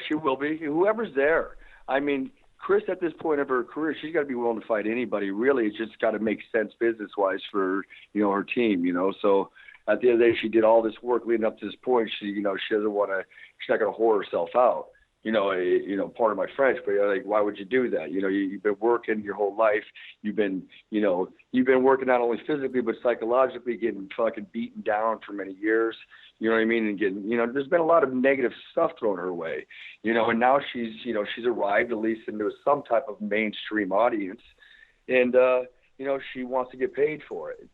she will be. Whoever's there. I mean, Chris, at this point of her career, she's got to be willing to fight anybody. Really, it's just got to make sense business-wise for, her team, So at the end of the day, she did all this work leading up to this point. She doesn't want to, she's not going to whore herself out. Part of my French, but why would you do that? You've been working your whole life. You've been working not only physically, but psychologically, getting fucking beaten down for many years. You know what I mean? And getting, there's been a lot of negative stuff thrown her way, and now she's arrived at least into some type of mainstream audience. And, she wants to get paid for it,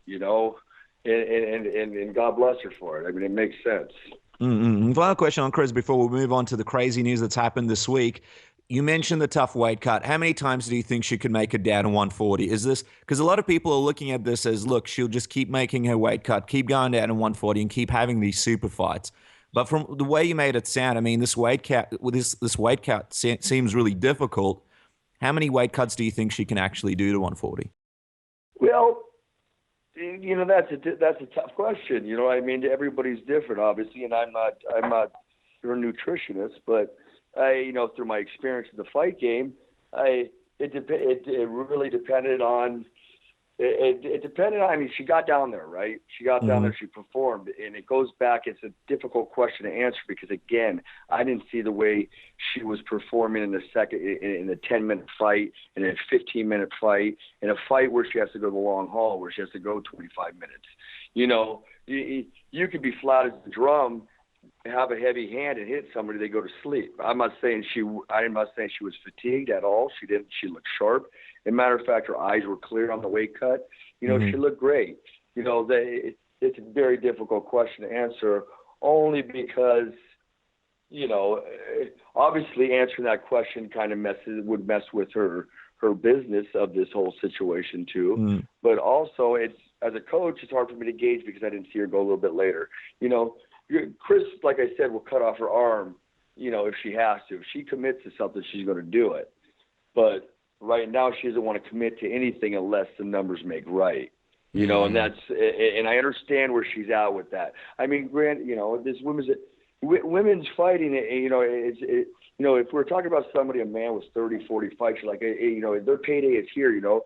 and God bless her for it. I mean, it makes sense. Final question on Chris before we move on to the crazy news that's happened this week. You mentioned the tough weight cut. How many times do you think she could make it down to 140? Is this because a lot of people are looking at this as, look, she'll just keep making her weight cut, keep going down to 140, and keep having these super fights. But from the way you made it sound, I mean, this weight cut seems really difficult. How many weight cuts do you think she can actually do to 140? Well, You know, that's a tough question. You know, I mean, everybody's different, obviously, and I'm not your nutritionist, but you know, through my experience in the fight game, it really depended on. It depended on, I mean, she got down there, right? She got down there, she performed, and it goes back, it's a difficult question to answer because, again, I didn't see the way she was performing in the 10-minute fight, in a 15-minute fight, in a fight where she has to go the long haul, where she has to go 25 minutes. You know, you could be flat as a drum, have a heavy hand and hit somebody, they go to sleep. I'm not saying she was fatigued at all. She didn't. She looked sharp. As a matter of fact, her eyes were clear on the weight cut. You know, she looked great. You know, it's a very difficult question to answer, only because, you know, obviously answering that question kind of would mess with her business of this whole situation too. But also, it's, as a coach, it's hard for me to gauge because I didn't see her go a little bit later. You know, Chris, like I said, will cut off her arm, you know, if she has to. If she commits to something, she's going to do it. But right now, she doesn't want to commit to anything unless the numbers make right. You know, and I understand where she's at with that. I mean, you know, this women's fighting, you know, you know, if we're talking about somebody, a man with 30, 40 fights, like, you know, their payday is here, you know.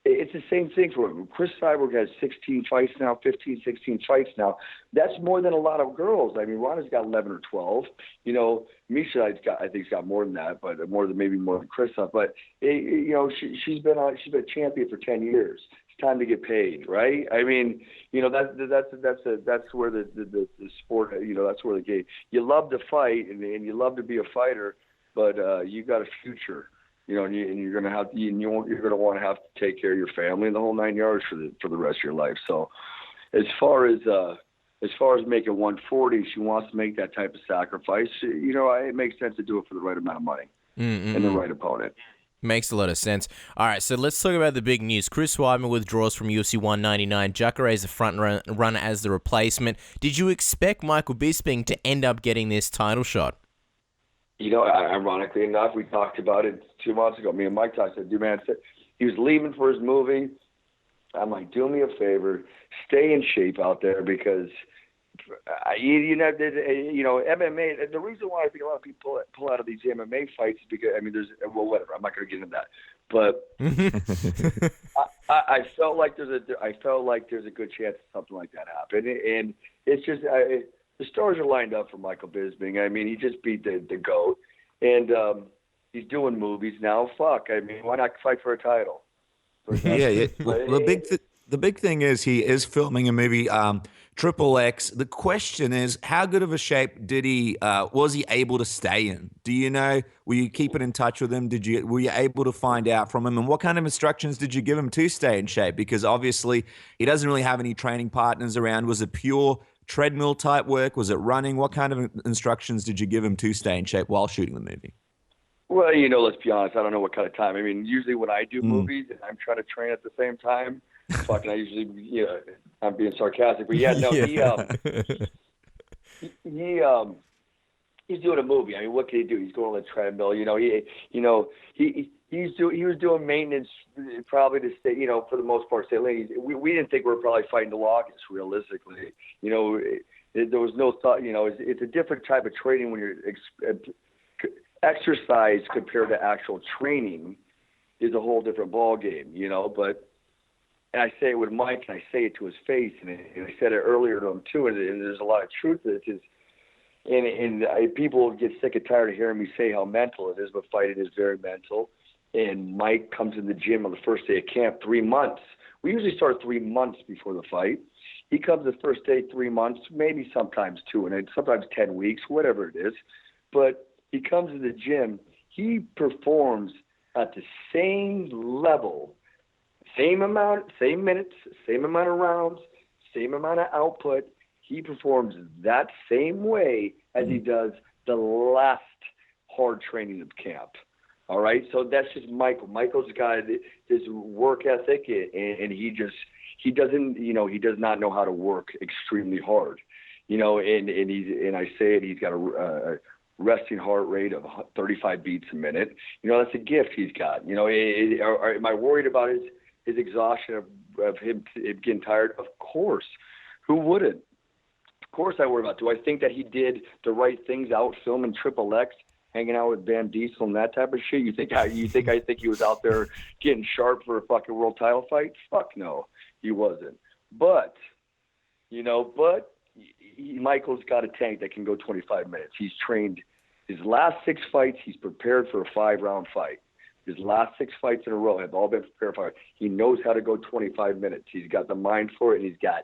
It's the same thing for him. Chris Cyborg has 16 fights now, 15, 16 fights now. That's more than a lot of girls. I mean, Ronda's got 11 or 12. You know, Misha, I think, has got more than that, but more than Chris. But you know, she's been a champion for 10 years. It's time to get paid, right? I mean, you know, that's where the sport. You know, that's where the game. You love to fight and you love to be a fighter, but you got a future. You know, and you're gonna have you're gonna want to have to take care of your family and the whole 9 yards for the rest of your life. So, as far as making 140, she wants to make that type of sacrifice. You know, it makes sense to do it for the right amount of money and the right opponent. Makes a lot of sense. All right, so let's talk about the big news. Chris Weidman withdraws from UFC 199. Jacare is the front runner as the replacement. Did you expect Michael Bisping to end up getting this title shot? You know, ironically enough, we talked about it 2 months ago. Me and Mike talked. I said, dude, man, he was leaving for his movie. I'm like, do me a favor, stay in shape out there because, you know, MMA. The reason why I think a lot of people pull out of these MMA fights is because, I mean, whatever. I'm not going to get into that, but I felt like there's a good chance something like that happened, and it's just. The stars are lined up for Michael Bisping. I mean, he just beat the GOAT, and he's doing movies now. Fuck, I mean, why not fight for a title? Yeah. Well, the big thing is he is filming a movie, Triple X. The question is, how good of a shape was he able to stay in? Do you know? Were you keeping in touch with him? Were you able to find out from him? And what kind of instructions did you give him to stay in shape? Because obviously he doesn't really have any training partners around. Was it pure treadmill type work? Was it running? What kind of instructions did you give him to stay in shape while shooting the movie? Well, you know, let's be honest. I don't know what kind of time. I mean, usually when I do movies and I'm trying to train at the same time, fucking, I usually, you know, I'm being sarcastic, but he's doing a movie. I mean, what can he do? He's going on the treadmill. You know, he was doing maintenance probably to stay, you know, for the most part, stay lean. We didn't think we were probably fighting to August, realistically. You know, there was no thought, you know, it's a different type of training when you're exercise compared to actual training is a whole different ball game, you know, but, and I say it with Mike and I say it to his face and I said it earlier to him too, and there's a lot of truth to this. And people get sick and tired of hearing me say how mental it is, but fighting is very mental. And Mike comes in the gym on the first day of camp, 3 months. We usually start 3 months before the fight. He comes the first day, 3 months, maybe sometimes 2, and sometimes 10 weeks, whatever it is. But he comes to the gym. He performs at the same level, same amount, same minutes, same amount of rounds, same amount of output. He performs that same way as he does the last hard training of camp. All right, so that's just Michael. Michael's got this work ethic, and he does not know how to work extremely hard, you know. And I say it, he's got a resting heart rate of 35 beats a minute. You know, that's a gift he's got. You know, am I worried about his exhaustion of him getting tired? Of course. Who wouldn't? Of course I worry about it. Do I think that he did the right things out filming Triple X, hanging out with Van Diesel and that type of shit? You think I think he was out there getting sharp for a fucking world title fight? Fuck no, he wasn't. But Michael's got a tank that can go 25 minutes. He's trained his last 6 fights. He's prepared for a 5-round fight. His last 6 fights in a row have all been prepared for it. He knows how to go 25 minutes. He's got the mind for it, and he's got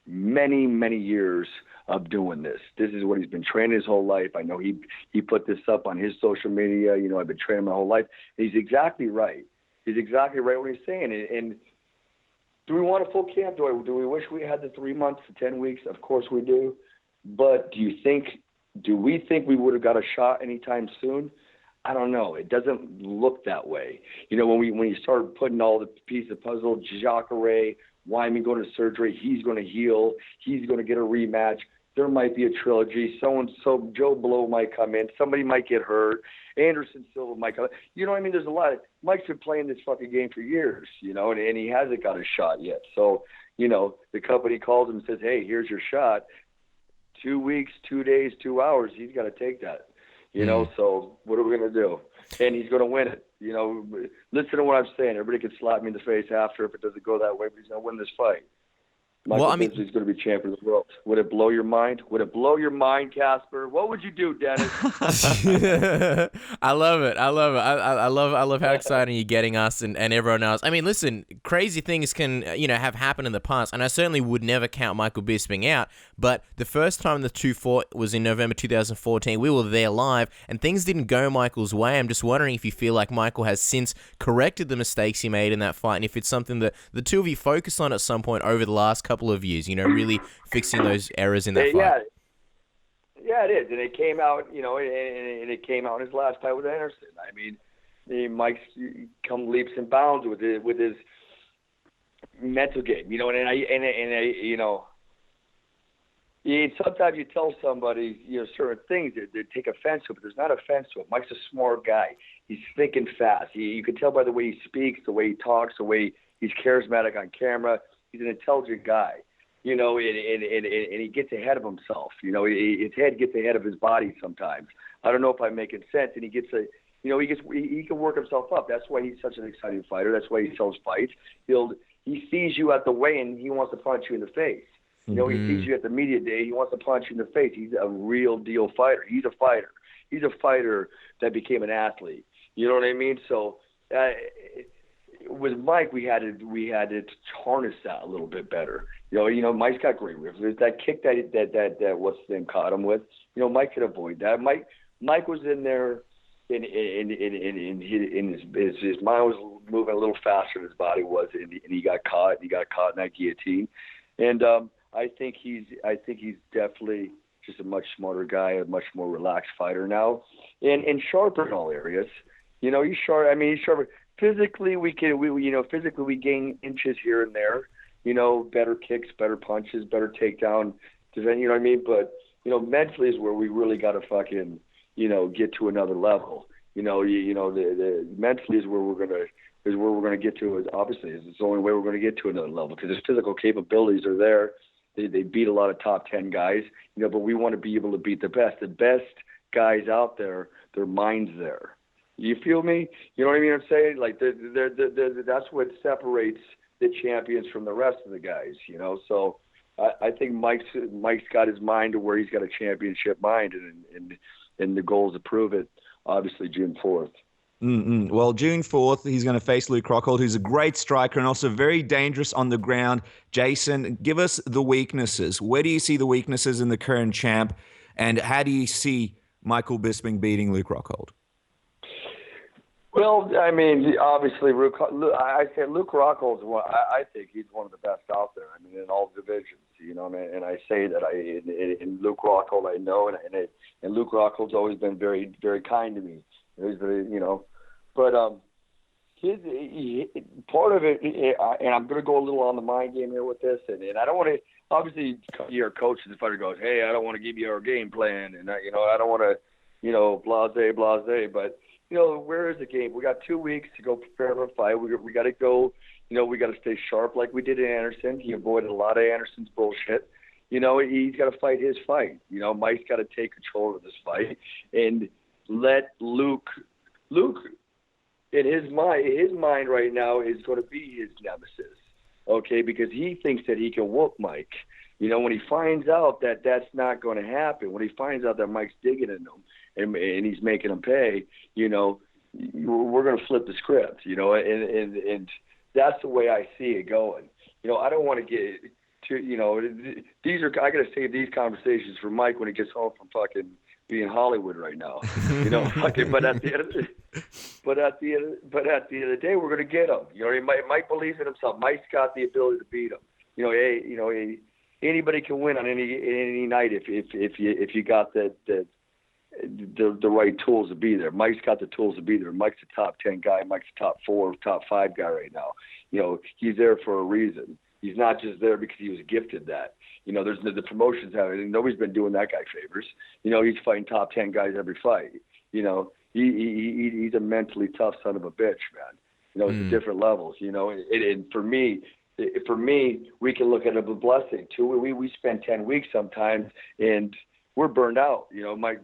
many, many years of doing this. This is what he's been training his whole life. I know he put this up on his social media. I've been training my whole life. And he's exactly right. He's exactly right what he's saying. And do we want a full camp? Do we wish we had the 3 months to 10 weeks? Of course we do. But do we think we would have got a shot anytime soon? I don't know. It doesn't look that way. When you start putting all the pieces of the puzzle, Jacare, Weidman going to surgery, he's going to heal, he's going to get a rematch. There might be a trilogy. So Joe Blow might come in. Somebody might get hurt. Anderson Silva might come in. There's a lot. Mike's been playing this fucking game for years, and he hasn't got a shot yet. So, the company calls him and says, hey, here's your shot. 2 weeks, 2 days, 2 hours. He's got to take that, So what are we going to do? And he's going to win it. Listen to what I'm saying. Everybody can slap me in the face after if it doesn't go that way, but he's going to win this fight. Michael Bisping's going to be champion of the world. Would it blow your mind? Would it blow your mind, Casper? What would you do, Dennis? I love it. I love how exciting you're getting us and everyone else. Listen, crazy things can have happened in the past, and I certainly would never count Michael Bisping out. But the first time the two fought was in November 2014. We were there live, and things didn't go Michael's way. I'm just wondering if you feel like Michael has since corrected the mistakes he made in that fight, and if it's something that the two of you focus on at some point over the last couple of years, really fixing those errors in that fight. Yeah, it is, and it came out, and it came out in his last fight with Anderson. Mike's come leaps and bounds with his mental game, and sometimes you tell somebody, certain things that they take offense to, but there's not offense to it. Mike's a smart guy. He's thinking fast. You can tell by the way he speaks, the way he talks, the way he's charismatic on camera. He's an intelligent guy, and he gets ahead of himself. His head gets ahead of his body sometimes. I don't know if I'm making sense. And he can work himself up. That's why he's such an exciting fighter. That's why he sells fights. He sees you at the weigh-in, he wants to punch you in the face. He sees you at the media day, he wants to punch you in the face. He's a real deal fighter. He's a fighter. He's a fighter that became an athlete. You know what I mean? So, with Mike, we had to harness that a little bit better. Mike's got great riffs. There's that kick that what's his name caught him with. Mike could avoid that. Mike was in there, and his mind was moving a little faster than his body was, and he got caught. He got caught in that guillotine, and I think he's definitely just a much smarter guy, a much more relaxed fighter now, and sharper in all areas. He's sharp. He's sharper. Physically, we gain inches here and there. Better kicks, better punches, better takedown. You know what I mean? But mentally is where we really got to fucking get to another level. The mentally is where we're gonna get to. Obviously, it's the only way we're gonna get to another level because his physical capabilities are there. They beat a lot of top 10 guys. But we want to be able to beat the best. The best guys out there, their mind's there. You feel me? You know what I mean? I'm saying that's what separates the champions from the rest of the guys. So I think Mike's got his mind to where he's got a championship mind, and the goal is to prove it. Obviously, June 4th. Well, June 4th, he's going to face Luke Rockhold, who's a great striker and also very dangerous on the ground. Jason, give us the weaknesses. Where do you see the weaknesses in the current champ, and how do you see Michael Bisping beating Luke Rockhold? Well, obviously, I say Luke Rockhold's one. I think he's one of the best out there. In all divisions, and I say that in Luke Rockhold, I know, and Luke Rockhold's always been very, very kind to me. He's very, but his part of it, and I'm going to go a little on the mind game here with this, and I don't want to. Obviously, your coach and the fighter goes, "Hey, I don't want to give you our game plan," and I don't want to, blase, but. Where is the game? We got 2 weeks to go prepare for a fight. We got to go, We got to stay sharp like we did in Anderson. He avoided a lot of Anderson's bullshit. He's got to fight his fight. Mike's got to take control of this fight and let Luke, in his mind right now is going to be his nemesis, okay? Because he thinks that he can whoop Mike. When he finds out that that's not going to happen, when he finds out that Mike's digging in him and he's making him pay, we're going to flip the script, and that's the way I see it going. I don't want to get to, I got to save these conversations for Mike when he gets home from fucking being Hollywood right now, but at the end of the day, we're going to get him. Mike believes in himself. Mike's got the ability to beat him. Anybody can win on any night if you got the right tools to be there. Mike's got the tools to be there. Mike's a top 10 guy. Mike's a top 4, top 5 guy right now. He's there for a reason. He's not just there because he was gifted that. There's the promotions have it. Nobody's been doing that guy favors. He's fighting top 10 guys every fight. He's a mentally tough son of a bitch, man. It's different levels. And for me, we can look at it as a blessing too. We spend 10 weeks sometimes, and we're burned out.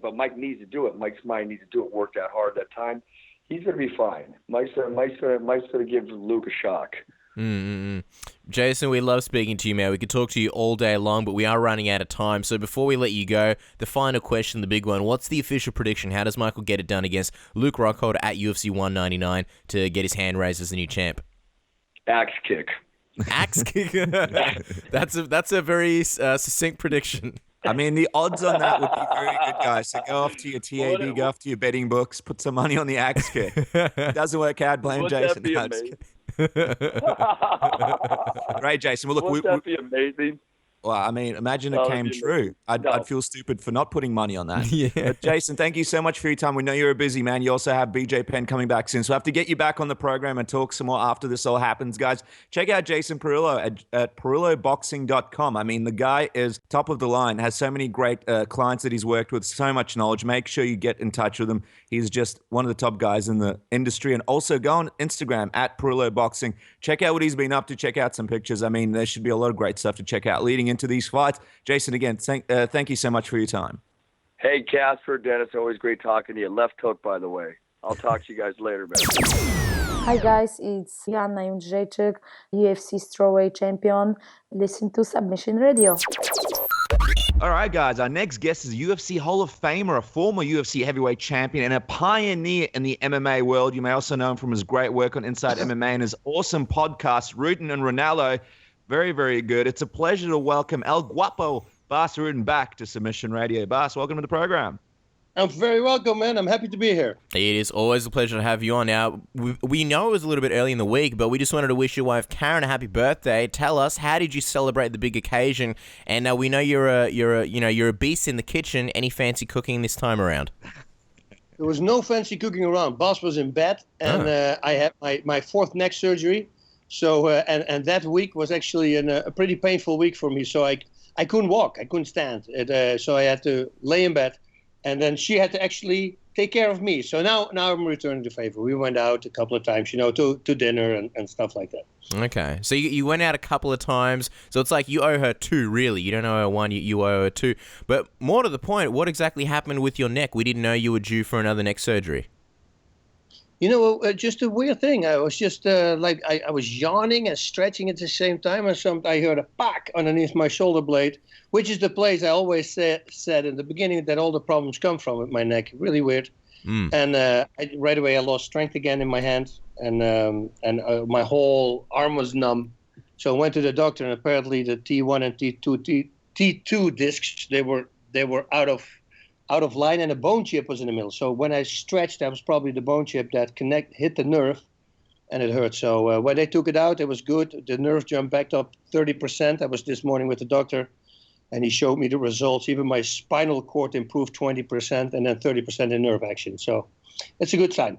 But Mike needs to do it. Mike's mind needs to do it. Work that hard that time. He's gonna be fine. Mike's gonna give Luke a shock. Jason, we love speaking to you, man. We could talk to you all day long, but we are running out of time. So before we let you go, the final question, the big one, what's the official prediction? How does Michael get it done against Luke Rockhold at UFC 199 to get his hand raised as the new champ? Axe kick. Axe kick? That's a very succinct prediction. I mean, the odds on that would be very good, guys. So go off to your TAB, go off to your betting books, put some money on the axe kick. Doesn't work out, blame Jason. That be amazing? Great, Jason. Well, look, wouldn't that be amazing? Well, I mean, imagine it came true. I'd feel stupid for not putting money on that. Yeah. But Jason, thank you so much for your time. We know you're a busy man. You also have BJ Penn coming back soon. So I have to get you back on the program and talk some more after this all happens. Guys, check out Jason Parillo at ParilloBoxing.com. I mean, the guy is top of the line, has so many great clients that he's worked with, so much knowledge. Make sure you get in touch with him. He's just one of the top guys in the industry. And also go on Instagram at Parillo Boxing. Check out what he's been up to. Check out some pictures. I mean, there should be a lot of great stuff to check out leading into these fights. Jason, again, thank you so much for your time. Hey, Casper, Dennis, always great talking to you. Left hook, by the way. I'll talk to you guys later, man. Hi guys, it's Joanna Jędrzejczyk, UFC strawweight champion. Listen to Submission Radio. All right, guys, our next guest is a UFC Hall of Famer, a former UFC heavyweight champion, and a pioneer in the MMA world. You may also know him from his great work on Inside MMA and his awesome podcast, Rutten and Ronaldo. Very, very good. It's a pleasure to welcome El Guapo Bas Rutten back to Submission Radio. Bas, welcome to the program. I'm very welcome, man. I'm happy to be here. It is always a pleasure to have you on. Now, we know it was a little bit early in the week, but we just wanted to wish your wife Karen a happy birthday. Tell us, how did you celebrate the big occasion? And we know you're a beast in the kitchen. Any fancy cooking this time around? There was no fancy cooking around. Boss was in bed, and I had my fourth neck surgery. So and that week was actually a pretty painful week for me. So I couldn't walk, I couldn't stand. So I had to lay in bed, and then she had to actually take care of me. So now I'm returning the favor. We went out a couple of times, to dinner and stuff like that. Okay, so you went out a couple of times. So it's like you owe her two, really. You don't owe her one, you owe her two. But more to the point, what exactly happened with your neck? We didn't know you were due for another neck surgery. Just a weird thing. I was just I was yawning and stretching at the same time, and I heard a pack underneath my shoulder blade, which is the place I always said in the beginning that all the problems come from with my neck. Really weird. And right away I lost strength again in my hand, and my whole arm was numb. So I went to the doctor, and apparently the T1 and T2 discs they were out of line, and a bone chip was in the middle. So when I stretched, that was probably the bone chip that hit the nerve, and it hurt. So when they took it out, it was good. The nerve jumped back up 30%. I was this morning with the doctor, and he showed me the results. Even my spinal cord improved 20%, and then 30% in nerve action. So it's a good sign.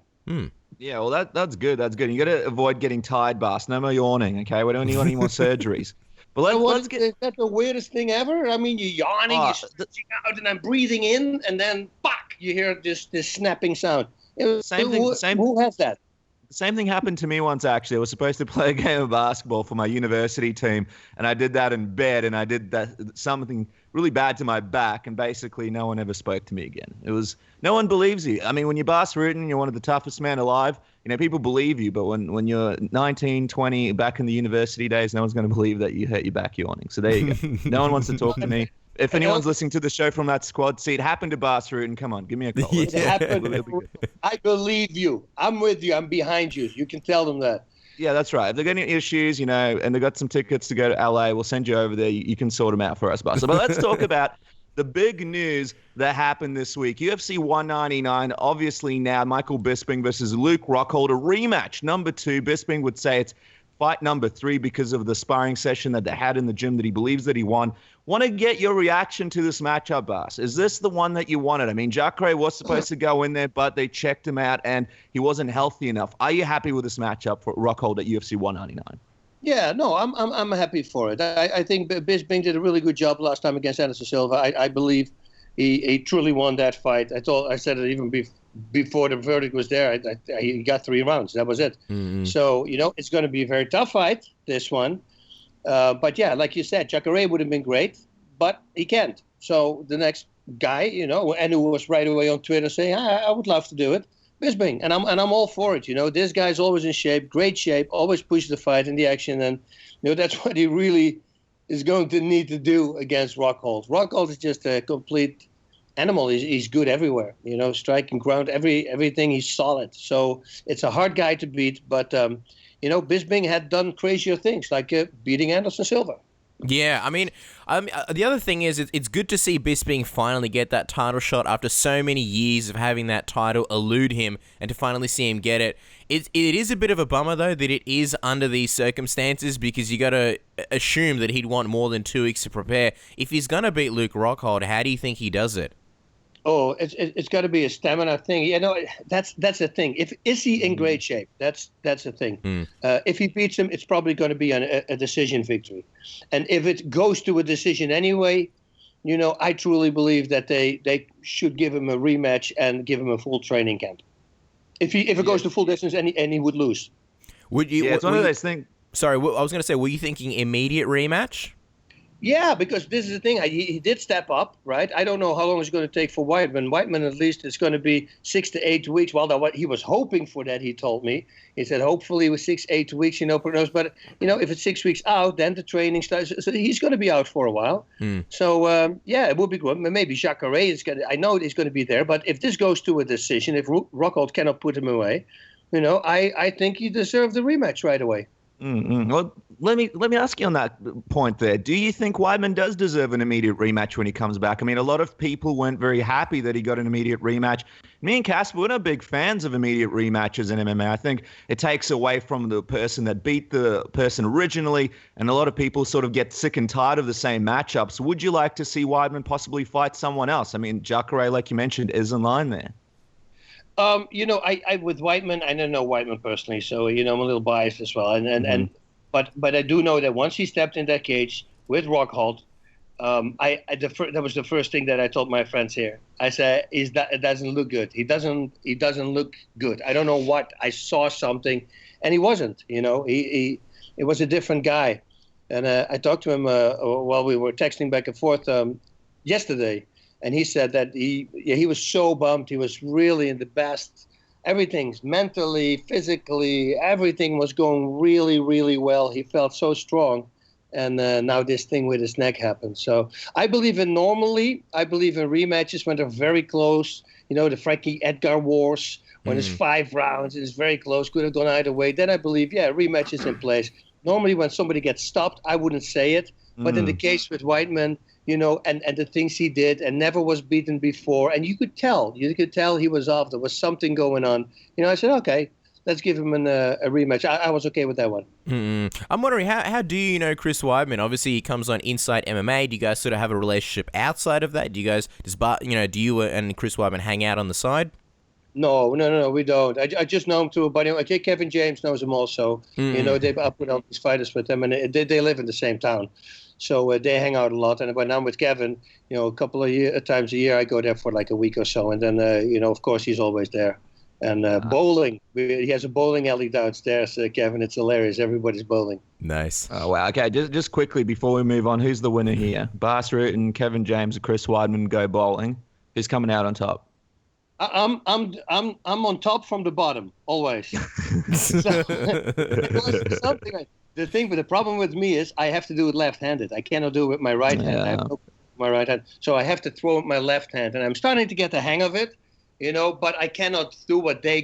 Yeah, well, that's good. That's good. You got to avoid getting tired, Bas. No more yawning, okay? We don't need any more surgeries. But let's get... Is that the weirdest thing ever? I mean, you're yawning, you're stretching out, and I'm breathing in, and then, you hear this snapping sound. Same thing. Who has that? Same thing happened to me once, actually. I was supposed to play a game of basketball for my university team, and I did that in bed, and I did something really bad to my back, and basically no one ever spoke to me again. No one believes you. I mean, when you're Bas Rutten, you're one of the toughest men alive. People believe you, but when you're 19, 20, back in the university days, no one's going to believe that you hurt your back yawning. So there you go. No one wants to talk to me. If anyone's listening to the show from that squad seat, happened to Bas Rutten, come on, give me a call. It happened. I believe you. I'm with you. I'm behind you. You can tell them that. Yeah, that's right. If they've got any issues, and they've got some tickets to go to LA, we'll send you over there. You can sort them out for us, Bas. But let's talk about the big news that happened this week. UFC 199, obviously now Michael Bisping versus Luke Rockhold, a rematch. Number 2, Bisping would say it's fight number 3 because of the sparring session that they had in the gym that he believes that he won. Want to get your reaction to this matchup, Bas. Is this the one that you wanted? I mean, Jacare was supposed to go in there, but they checked him out, and he wasn't healthy enough. Are you happy with this matchup for Rockhold at UFC 199? Yeah, no, I'm happy for it. I think Bisping did a really good job last time against Anderson Silva. I believe he truly won that fight. I said it even before the verdict was there. He got 3 rounds. That was it. Mm-hmm. So, it's going to be a very tough fight, this one. But yeah, like you said, Jacare would have been great, but he can't. So the next guy, and who was right away on Twitter saying, I would love to do it, Bisping, and I'm all for it. This guy's always in shape, great shape, always pushes the fight and the action, and that's what he really is going to need to do against Rockhold. Rockhold is just a complete animal. He's good everywhere, striking ground, everything. He's solid. So it's a hard guy to beat, but Bisping had done crazier things, like beating Anderson Silva. Yeah, I mean, the other thing is it's good to see Bisping finally get that title shot after so many years of having that title elude him, and to finally see him get it. It is a bit of a bummer, though, that it is under these circumstances, because you got to assume that he'd want more than 2 weeks to prepare. If he's going to beat Luke Rockhold, how do you think he does it? Oh, it's got to be a stamina thing. That's the thing. Is he in great shape? That's the thing. If he beats him, it's probably going to be a decision victory. And if it goes to a decision anyway, I truly believe that they should give him a rematch and give him a full training camp. If it goes to full distance and he would lose. Would you? Yeah, it's one of those things. Sorry, I was going to say, were you thinking immediate rematch? Yeah, because this is the thing. He did step up, right? I don't know how long it's going to take for Weidman. Weidman, at least, it's going to be 6 to 8 weeks. Well, what he was hoping for that, he told me. He said, hopefully, with 6, 8 weeks, but if it's 6 weeks out, then the training starts. So he's going to be out for a while. So, it would be good. Maybe Jacare is going to, I know he's going to be there, but if this goes to a decision, if Rockhold cannot put him away, I think he deserved the rematch right away. Well, let me ask you on that point there. Do you think Weidman does deserve an immediate rematch when he comes back? I mean, a lot of people weren't very happy that he got an immediate rematch. Me and Casper, we're not big fans of immediate rematches in MMA. I think it takes away from the person that beat the person originally, and a lot of people sort of get sick and tired of the same matchups. Would you like to see Weidman possibly fight someone else? I mean, Jacare, like you mentioned, is in line there. I with Weidman, I don't know Weidman personally, so I'm a little biased as well. But I do know that once he stepped in that cage with Rockhold, that was the first thing that I told my friends here. I said, it doesn't look good. He doesn't look good. I don't know what. I saw something, and he wasn't. He was a different guy. And I talked to him while we were texting back and forth yesterday. And he said that he was so bummed. He was really in the best. Everything, mentally, physically, everything was going really, really well. He felt so strong. And now this thing with his neck happened. So I believe in rematches when they're very close. The Frankie Edgar wars, when it's 5 rounds, it's very close, could have gone either way. Then I believe, rematch is in place. Normally when somebody gets stopped, I wouldn't say it. But in the case with Weidman, and the things he did and never was beaten before. And you could tell he was off. There was something going on. I said, okay, let's give him a rematch. I was okay with that one. I'm wondering, how do you know Chris Weidman? Obviously, he comes on Inside MMA. Do you guys sort of have a relationship outside of that? Do you guys, do you and Chris Weidman hang out on the side? No, we don't. I just know him through a buddy. Okay, Kevin James knows him also. They put on these fighters with him, and they live in the same town. So they hang out a lot. And when I'm with Kevin, a couple of times a year, I go there for like a week or so. And then, of course, he's always there. And bowling. He has a bowling alley downstairs, Kevin. It's hilarious. Everybody's bowling. Nice. Oh, wow. Okay, just quickly before we move on, who's the winner here? Bas Rutten, Kevin James, and Chris Weidman go bowling. Who's coming out on top? I'm on top from the bottom always. The thing, but the problem with me is I have to do it left-handed. I cannot do it with my right hand. I have my right hand, so I have to throw with my left hand, and I'm starting to get the hang of it, But I cannot do what they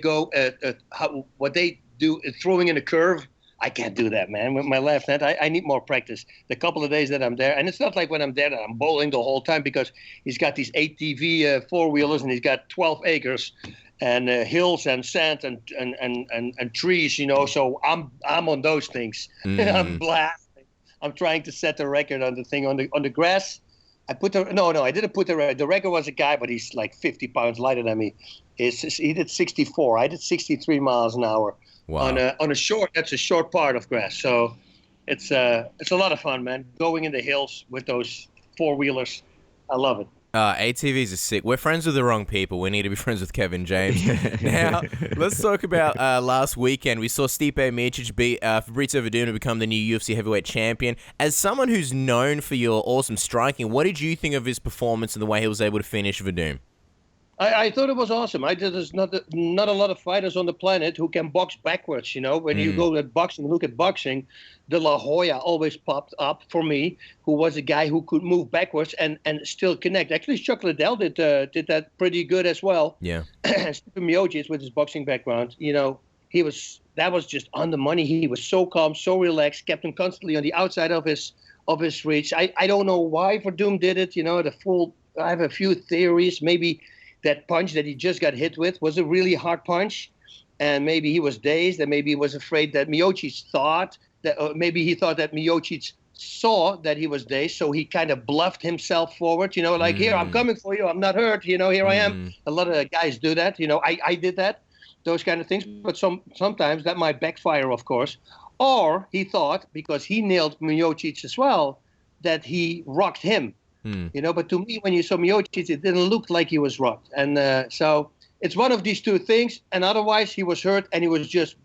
what they do, throwing in a curve. I can't do that, man. With my left hand, I need more practice. The couple of days that I'm there, and it's not like when I'm there that I'm bowling the whole time because he's got these ATV four-wheelers and he's got 12 acres and hills and sand and trees, So I'm on those things. I'm blasting. I'm trying to set the record on the thing on the grass. I didn't put the record. The record was a guy, but he's like 50 pounds lighter than me. He did 64. I did 63 miles an hour. Wow. On a short, that's a short part of grass. So it's a lot of fun, man. Going in the hills with those four-wheelers. I love it. ATVs are sick. We're friends with the wrong people. We need to be friends with Kevin James. Now, let's talk about last weekend. We saw Stipe Miocic beat Fabrizio Werdum to become the new UFC heavyweight champion. As someone who's known for your awesome striking, what did you think of his performance and the way he was able to finish Werdum? I thought it was awesome. There's not a lot of fighters on the planet who can box backwards. When you go at boxing, look at boxing, De La Hoya always popped up for me, who was a guy who could move backwards and still connect. Actually, Chuck Liddell did that pretty good as well. Yeah. Stipe Miocic with his boxing background, that was just on the money. He was so calm, so relaxed, kept him constantly on the outside of his reach. I don't know why Werdum did it. I have a few theories. Maybe that punch that he just got hit with was a really hard punch, and maybe he was dazed, and maybe he was afraid that Miocic thought that, maybe he thought that Miocic saw that he was dazed, so he kind of bluffed himself forward, here, I'm coming for you, I'm not hurt, here I am. A lot of guys do that, I did that, those kind of things, but sometimes that might backfire, of course. Or he thought, because he nailed Miocic as well, that he rocked him. But to me, when you saw Miocic, it didn't look like he was rocked. And so it's one of these two things. And otherwise, he was hurt and he was just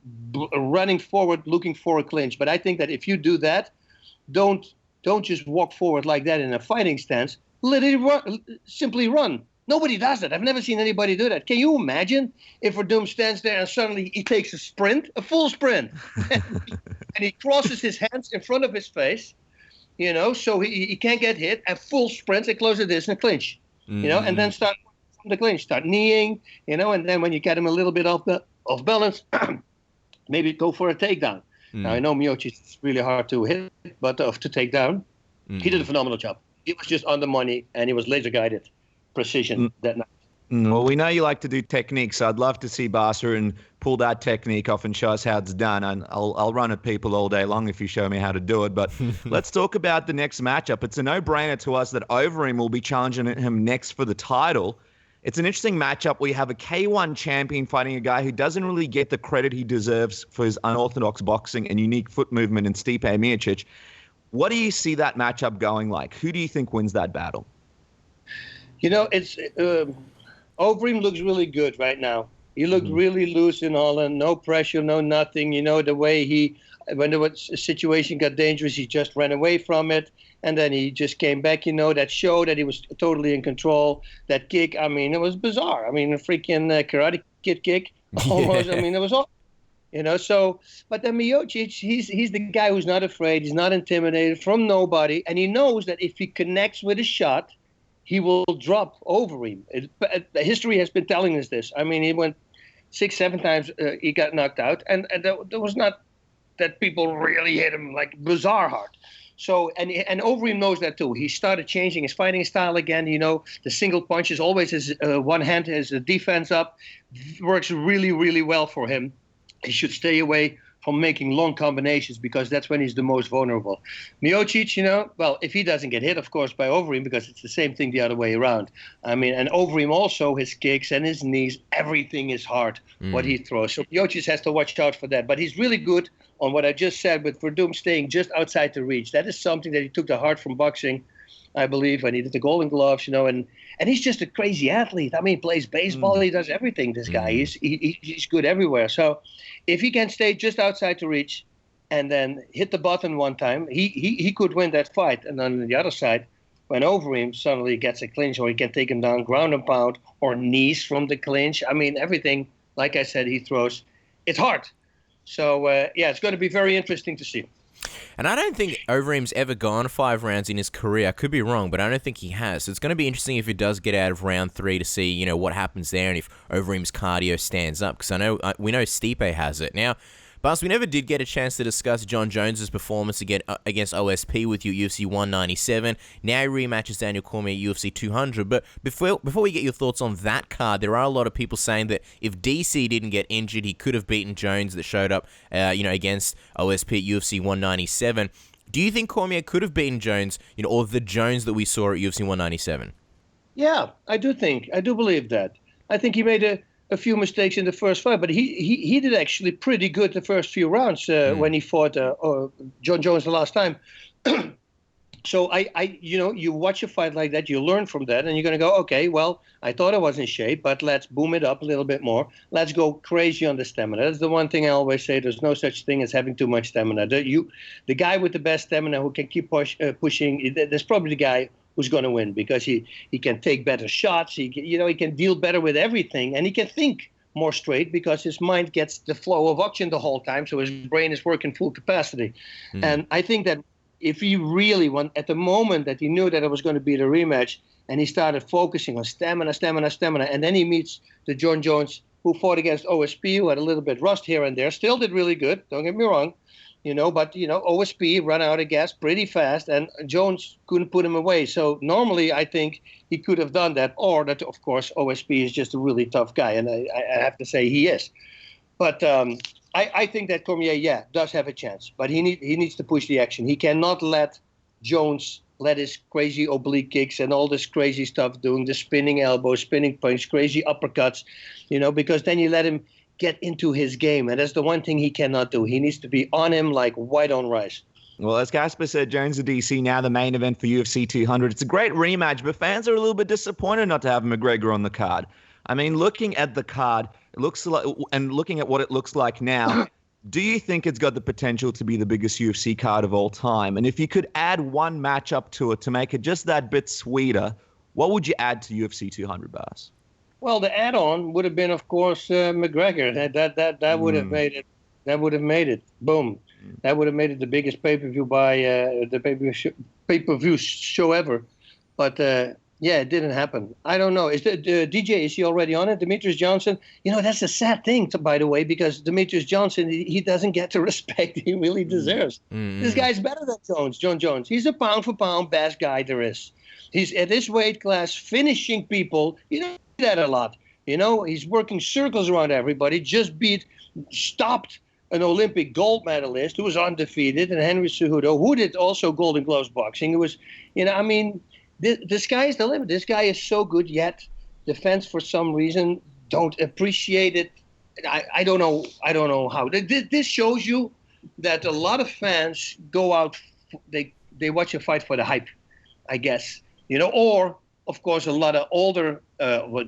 running forward, looking for a clinch. But I think that if you do that, don't just walk forward like that in a fighting stance. Let it run, simply run. Nobody does that. I've never seen anybody do that. Can you imagine if Werdum stands there and suddenly he takes a full sprint, and he crosses his hands in front of his face, so he can't get hit, and full sprints and close the distance and clinch, and then start from the clinch, start kneeing, and then when you get him a little bit off balance, maybe go for a takedown. Now, I know Miocic is really hard to hit, but to take down, he did a phenomenal job. He was just on the money, and he was laser-guided precision that night. Well, we know you like to do techniques, so I'd love to see Bas Rutten pull that technique off and show us how it's done. And I'll run at people all day long if you show me how to do it. But let's talk about the next matchup. It's a no-brainer to us that Overeem will be challenging him next for the title. It's an interesting matchup where you have a K1 champion fighting a guy who doesn't really get the credit he deserves for his unorthodox boxing and unique foot movement in Stipe Miocic. What do you see that matchup going like? Who do you think wins that battle? It's Overeem looks really good right now. He looked really loose in Holland, no pressure, no nothing. The way when the situation got dangerous, he just ran away from it. And then he just came back, that showed that he was totally in control. That kick, it was bizarre. A freaking Karate Kid kick. Almost, it was all, so, but then Miocic, he's the guy who's not afraid. He's not intimidated from nobody. And he knows that if he connects with a shot, he will drop Overeem. History has been telling us this. He went 6-7 times, he got knocked out, and there was not that people really hit him like bizarre hard. So, and Overeem knows that too. He started changing his fighting style again. The single punch is always his one hand, his defense up, works really, really well for him. He should stay away from making long combinations because that's when he's the most vulnerable. Miocic, if he doesn't get hit, of course, by Overeem, because it's the same thing the other way around. And Overeem also, his kicks and his knees, everything is hard, what he throws. So Miocic has to watch out for that. But he's really good on what I just said with Werdum staying just outside the reach. That is something that he took to heart from boxing. I believe, and he did the Golden Gloves, and he's just a crazy athlete. I mean, he plays baseball, he does everything. This guy, he's good everywhere. So, if he can stay just outside the reach, and then hit the button one time, he could win that fight. And then on the other side, when Overeem suddenly gets a clinch, or he can take him down ground and pound, or knees from the clinch. I mean, everything. Like I said, he throws. It's hard. So it's going to be very interesting to see. And I don't think Overeem's ever gone 5 rounds in his career. I could be wrong, but I don't think he has. So it's going to be interesting if he does get out of round 3 to see, what happens there and if Overeem's cardio stands up. Because we know Stipe has it. Now, Bas, we never did get a chance to discuss John Jones's performance against OSP with you at UFC 197. Now he rematches Daniel Cormier at UFC 200. But before we get your thoughts on that card, there are a lot of people saying that if DC didn't get injured, he could have beaten Jones that showed up, against OSP at UFC 197. Do you think Cormier could have beaten Jones, or the Jones that we saw at UFC 197? Yeah, I do believe that. I think he made a few mistakes in the first fight, but he did actually pretty good the first few rounds when he fought John Jones the last time. So you watch a fight like that, you learn from that, and you're going to go, okay, well, I thought I was in shape, but let's boom it up a little bit more. Let's go crazy on the stamina. That's the one thing I always say. There's no such thing as having too much stamina. The guy with the best stamina who can keep pushing, that's probably the guy who's going to win, because he can take better shots. He can deal better with everything, and he can think more straight because his mind gets the flow of oxygen the whole time, so his brain is working full capacity. And I think that if he really at the moment that he knew that it was going to be the rematch, and he started focusing on stamina, and then he meets the John Jones who fought against OSP, who had a little bit rust here and there, still did really good, don't get me wrong, but OSP ran out of gas pretty fast, and Jones couldn't put him away. So normally I think he could have done that, or that, of course, OSP is just a really tough guy, and I have to say he is. But I think that Cormier, does have a chance, but he needs to push the action. He cannot let Jones let his crazy oblique kicks and all this crazy stuff, doing the spinning elbows, spinning punch, crazy uppercuts, because then you let him get into his game, and that's the one thing he cannot do. He needs to be on him like white on rice. Well, as Casper said, Jones to DC, now the main event for UFC 200. It's a great rematch, but fans are a little bit disappointed not to have McGregor on the card. I mean, looking at the card, it looks like, and looking at what it looks like now, do you think it's got the potential to be the biggest UFC card of all time? And if you could add one matchup to it to make it just that bit sweeter, what would you add to UFC 200, Bas? Well, the add-on would have been, of course, McGregor. That would have made it. That would have made it. Boom. That would have made it the biggest pay-per-view pay-per-view show ever. But it didn't happen. I don't know. Is DJ? Is he already on it? Demetrius Johnson. That's a sad thing, by the way, because Demetrius Johnson, he doesn't get the respect he really deserves. This guy's better than John Jones. He's a pound-for-pound best guy there is. He's at this weight class finishing people. That a lot. He's working circles around everybody. Just stopped an Olympic gold medalist who was undefeated, and Henry Cejudo, who did also Golden Gloves boxing. It was, the sky is the limit. This guy is so good, yet the fans, for some reason, don't appreciate it. I don't know how. This shows you that a lot of fans go out, they watch a fight for the hype, I guess. Or, of course, a lot of older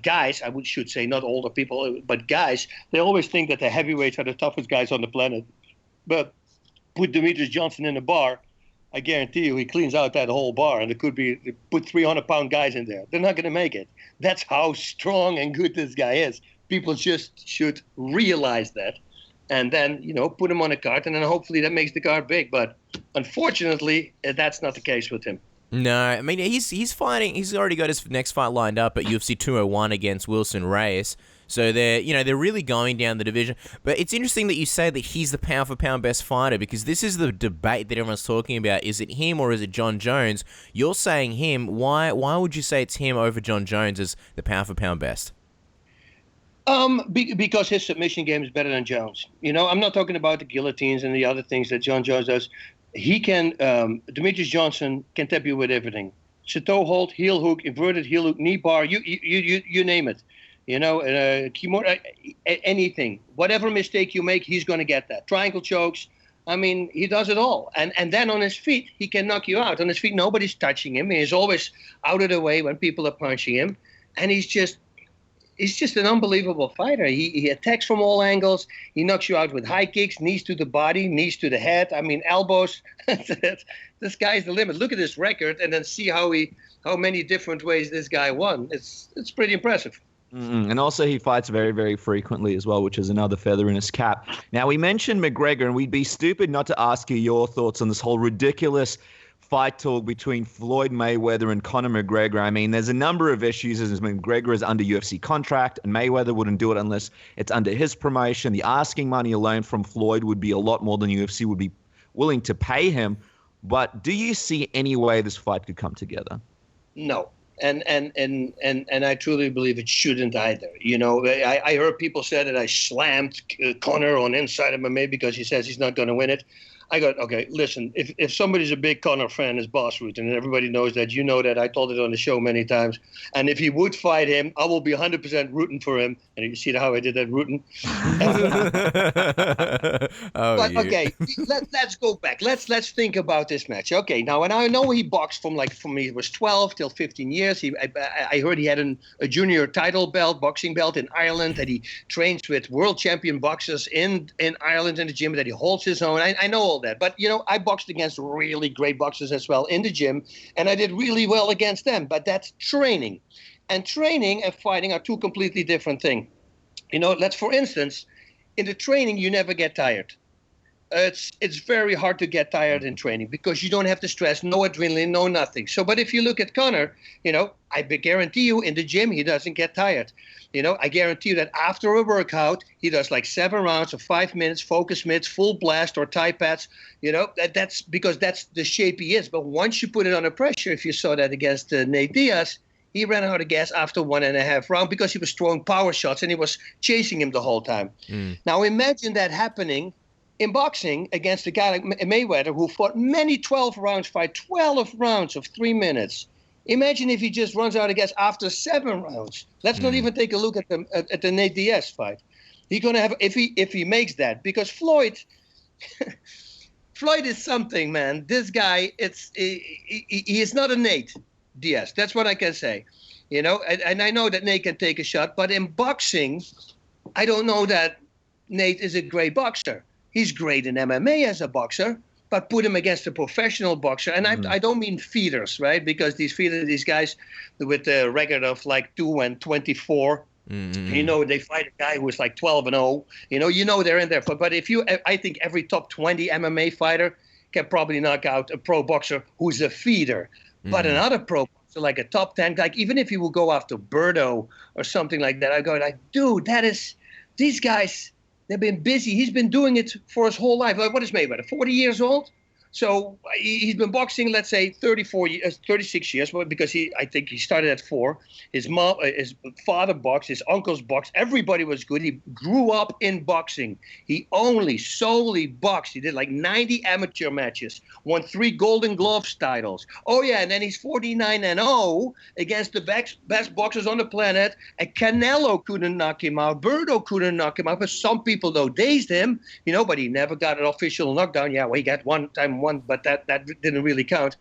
guys, I should say not older people, but guys, they always think that the heavyweights are the toughest guys on the planet. But put Demetrius Johnson in a bar, I guarantee you he cleans out that whole bar, and put 300-pound guys in there. They're not going to make it. That's how strong and good this guy is. People just should realize that, and then, put him on a card, and then hopefully that makes the card big. But unfortunately, that's not the case with him. No, I mean, he's fighting. He's already got his next fight lined up at UFC 201 against Wilson Reyes. So they're really going down the division. But it's interesting that you say that he's the pound for pound best fighter, because this is the debate that everyone's talking about. Is it him or is it John Jones? You're saying him. Why would you say it's him over John Jones as the pound for pound best? Because his submission game is better than Jones. I'm not talking about the guillotines and the other things that John Jones does. He can, Demetrius Johnson can tap you with everything. Chateau hold, heel hook, inverted heel hook, knee bar, you name it. Kimura, anything. Whatever mistake you make, he's going to get that. Triangle chokes, I mean, he does it all. And then on his feet, he can knock you out. On his feet, nobody's touching him. He's always out of the way when people are punching him. And he's just an unbelievable fighter. He attacks from all angles. He knocks you out with high kicks, knees to the body, knees to the head. I mean, elbows. This guy's the limit. Look at his record and then see how many different ways this guy won. It's pretty impressive. And also he fights very, very frequently as well, which is another feather in his cap. Now, we mentioned McGregor, and we'd be stupid not to ask you your thoughts on this whole ridiculous fight talk between Floyd Mayweather and Conor McGregor. I mean, there's a number of issues. As McGregor is under UFC contract, and Mayweather wouldn't do it unless it's under his promotion. The asking money alone from Floyd would be a lot more than UFC would be willing to pay him. But do you see any way this fight could come together? No. And I truly believe it shouldn't either. You know, I heard people say that I slammed Conor on Inside MMA because he says he's not going to win it. I go, okay, listen, if somebody's a big Conor fan is Bas Rutten, and everybody knows that, you know that, I told it on the show many times, and if he would fight him, I will be 100% rooting for him. And you see how I did that rooting? Okay, let's go back. Let's think about this match. Okay, now, and I know he boxed from he was 12 till 15 years. I heard he had a junior title belt, boxing belt in Ireland, that he trains with world champion boxers in Ireland in the gym, that he holds his own. I know all that. But, you know, I boxed against really great boxers as well in the gym, and I did really well against them. But that's training. And training and fighting are two completely different things. You know, for instance, in the training, you never get tired. It's very hard to get tired in training because you don't have the stress, no adrenaline, no nothing. So, but if you look at Conor, you know, I guarantee you in the gym, he doesn't get tired. You know, I guarantee you that after a workout, he does like 7 rounds of 5 minutes, focus mitts, full blast or Thai pads. You know, that's because that's the shape he is. But once you put it under pressure, if you saw that against Nate Diaz, he ran out of gas after 1.5 rounds because he was throwing power shots and he was chasing him the whole time. Now imagine that happening in boxing against a guy like Mayweather, who fought many 12 rounds of 3 minutes. Imagine if he just runs out of gas after 7 rounds. Let's not even take a look at the Nate Diaz fight. He's gonna have if he makes that, because Floyd is something, man. This guy, he is not a Nate Diaz. That's what I can say. You know, and I know that Nate can take a shot, but in boxing, I don't know that Nate is a great boxer. He's great in MMA as a boxer, but put him against a professional boxer. And I don't mean feeders, right? Because these guys with a record of like 2-24, you know, they fight a guy who's like 12-0. You know they're in there. But I think every top 20 MMA fighter can probably knock out a pro boxer who's a feeder. But another pro boxer, like a top 10, like even if he will go after Werdum or something like that, I go like, dude, these guys. They've been busy. He's been doing it for his whole life. Like, what is Mayweather, 40 years old? So he's been boxing, let's say, 36 years, because I think he started at 4. His father boxed, his uncles boxed. Everybody was good. He grew up in boxing. He solely boxed. He did like 90 amateur matches, won 3 Golden Gloves titles. Oh, yeah, and then he's 49-0 against the best boxers on the planet. And Canelo couldn't knock him out. Werdum couldn't knock him out. But some people, though, dazed him, but he never got an official knockdown. Yeah, well, he got one, but that didn't really count.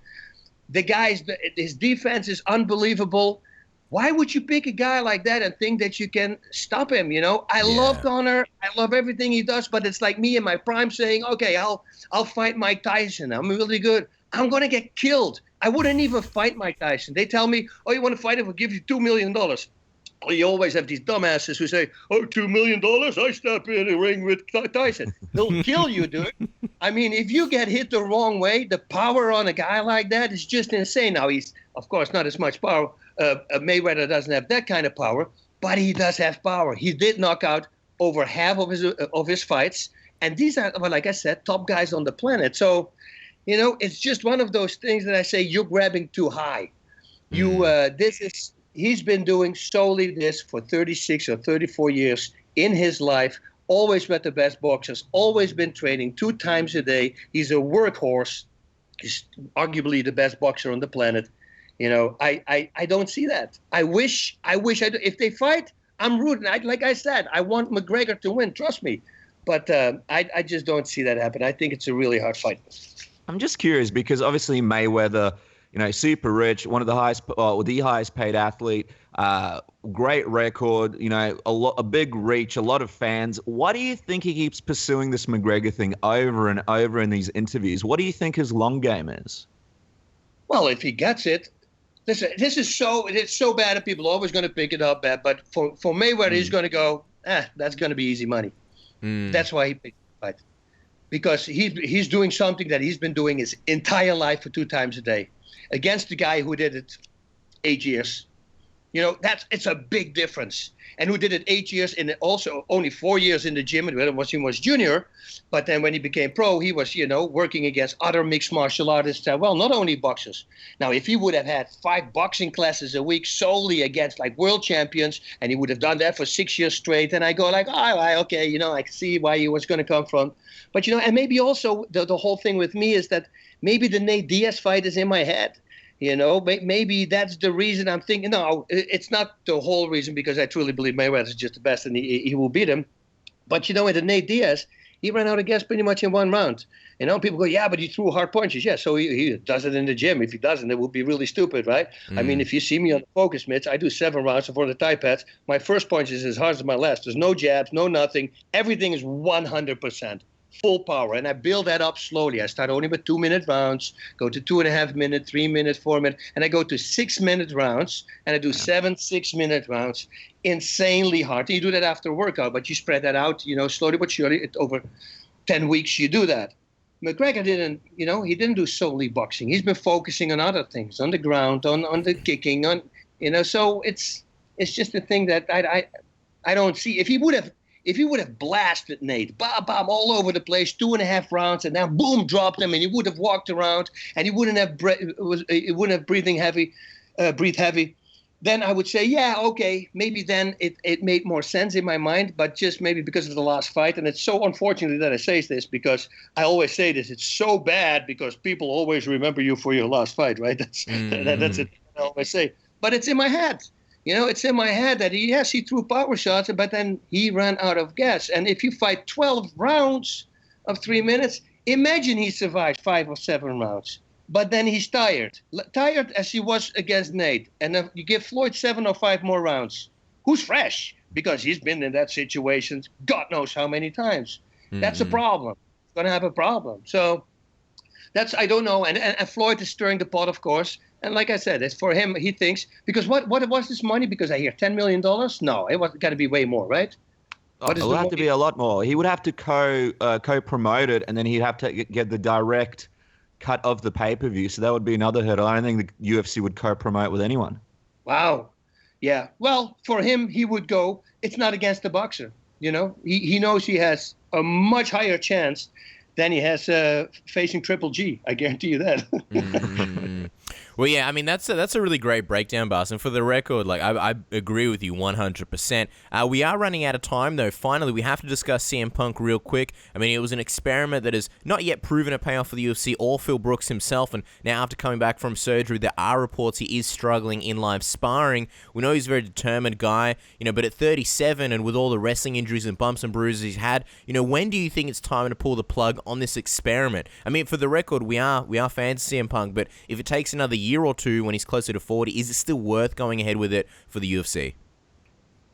His defense is unbelievable. Why would you pick a guy like that and think that you can stop him? I love Conor. I love everything he does, but it's like me in my prime saying, okay, I'll fight Mike Tyson. I'm really good. I'm going to get killed. I wouldn't even fight Mike Tyson. They tell me, oh, you want to fight him? We'll give you $2 million. You always have these dumbasses who say, oh, $2 million, I step in a ring with Tyson. He'll kill you, dude. I mean, if you get hit the wrong way, the power on a guy like that is just insane. Now, he's, of course, not as much power. Mayweather doesn't have that kind of power, but he does have power. He did knock out over half of his fights. And these are, well, like I said, top guys on the planet. So, it's just one of those things that I say you're grabbing too high. He's been doing solely this for 36 or 34 years in his life, always with the best boxers, always been training 2 times a day. He's a workhorse. He's arguably the best boxer on the planet. I don't see that. I wish if they fight, I'm rooting. Like I said, I want McGregor to win. Trust me. But I just don't see that happen. I think it's a really hard fight. I'm just curious because obviously Mayweather, super rich, one of the highest, the highest paid athlete, great record, a big reach, a lot of fans. Why do you think he keeps pursuing this McGregor thing over and over in these interviews? What do you think his long game is? Well, if he gets it, listen, it's so bad that people are always going to pick it up bad. But for Mayweather, he's going to go, that's going to be easy money. That's why he picked the fight. Because he's doing something that he's been doing his entire life for 2 times a day against the guy who did it 8 years. It's a big difference. And who did it 8 years and also only 4 years in the gym when he was junior. But then when he became pro, he was, working against other mixed martial artists. Not only boxers. Now, if he would have had 5 boxing classes a week solely against like world champions, and he would have done that for 6 years straight, and I go like, okay, I see why he was going to come from. But, and maybe also the whole thing with me is that maybe the Nate Diaz fight is in my head. Maybe that's the reason I'm thinking. No, it's not the whole reason because I truly believe Mayweather is just the best and he will beat him. But, in the Nate Diaz, he ran out of gas pretty much in 1 round. People go, yeah, but he threw hard punches. Yeah, so he does it in the gym. If he doesn't, it would be really stupid, right? I mean, if you see me on the focus mitts, I do 7 rounds before the Thai pads. My first punch is as hard as my last. There's no jabs, no nothing. Everything is 100%. Full power, and I build that up slowly. I start only with 2-minute rounds, go to 2.5 minute, 3 minute, 4 minute, and I go to 6-minute rounds, and I do 7 6-minute rounds, insanely hard. And you do that after a workout, but you spread that out, slowly but surely. Over 10 weeks, you do that. McGregor didn't, he didn't do solely boxing. He's been focusing on other things, on the ground, on the kicking, So it's just a thing that I don't see. If he would have blasted Nate, bam, all over the place, 2.5 rounds, and then boom, dropped him, and he would have walked around, and he wouldn't have breathe heavy, then I would say, yeah, okay, maybe then it made more sense in my mind, but just maybe because of the last fight, and it's so unfortunate that I say this because I always say this, it's so bad because people always remember you for your last fight, right? That's it. I always say, but it's in my head. It's in my head that he threw power shots, but then he ran out of gas. And if you fight 12 rounds of 3 minutes, imagine he survived 5 or 7 rounds. But then he's tired as he was against Nate. And if you give Floyd 7 or 5 more rounds, who's fresh? Because he's been in that situation God knows how many times. That's a problem. He's going to have a problem. So I don't know. And Floyd is stirring the pot, of course. And like I said, it's for him, he thinks, because what was this money? Because I hear $10 million? No, it was got to be way more, right? It will have to be a lot more. He would have to co-promote it, and then he'd have to get the direct cut of the pay-per-view. So that would be another hurdle. I don't think the UFC would co-promote with anyone. Wow. Yeah. Well, for him, he would go, it's not against the boxer. He knows he has a much higher chance than he has facing Triple G. I guarantee you that. Well, yeah, I mean, that's a really great breakdown, Bas. And for the record, I agree with you 100%. We are running out of time, though. Finally, we have to discuss CM Punk real quick. I mean, it was an experiment that has not yet proven a payoff for the UFC or Phil Brooks himself. And now, after coming back from surgery, there are reports he is struggling in live sparring. We know he's a very determined guy, but at 37 and with all the wrestling injuries and bumps and bruises he's had, when do you think it's time to pull the plug on this experiment? I mean, for the record, we are fans of CM Punk, but if it takes another year or two when he's closer to 40, is it still worth going ahead with it for the UFC?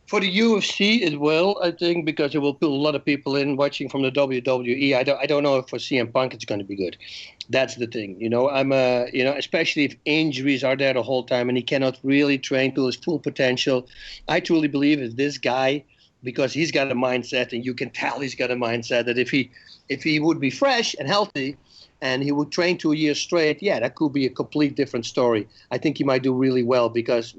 For the UFC, it will, I think, because it will pull a lot of people in watching from the WWE. I don't know if for CM Punk it's going to be good. That's the thing. I'm especially if injuries are there the whole time and he cannot really train to his full potential. I truly believe that this guy, because he's got a mindset, and you can tell he's got a mindset, that if he would be fresh and healthy, and he would train 2 years straight, yeah, that could be a complete different story. I think he might do really well because,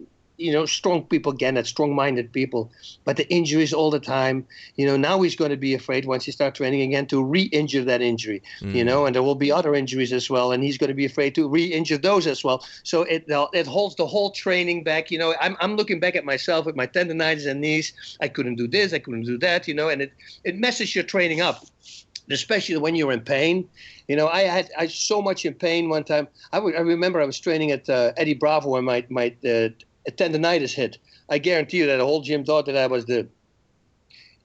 strong people, again, that's strong-minded people. But the injuries all the time, now he's going to be afraid once he starts training again to re-injure that injury, and there will be other injuries as well, and he's going to be afraid to re-injure those as well. So it holds the whole training back. I'm looking back at myself with my tendonitis and knees. I couldn't do this, I couldn't do that, and it messes your training up. Especially when you're in pain. I was so much in pain one time. I remember I was training at Eddie Bravo and my tendonitis hit. I guarantee you that the whole gym thought that I was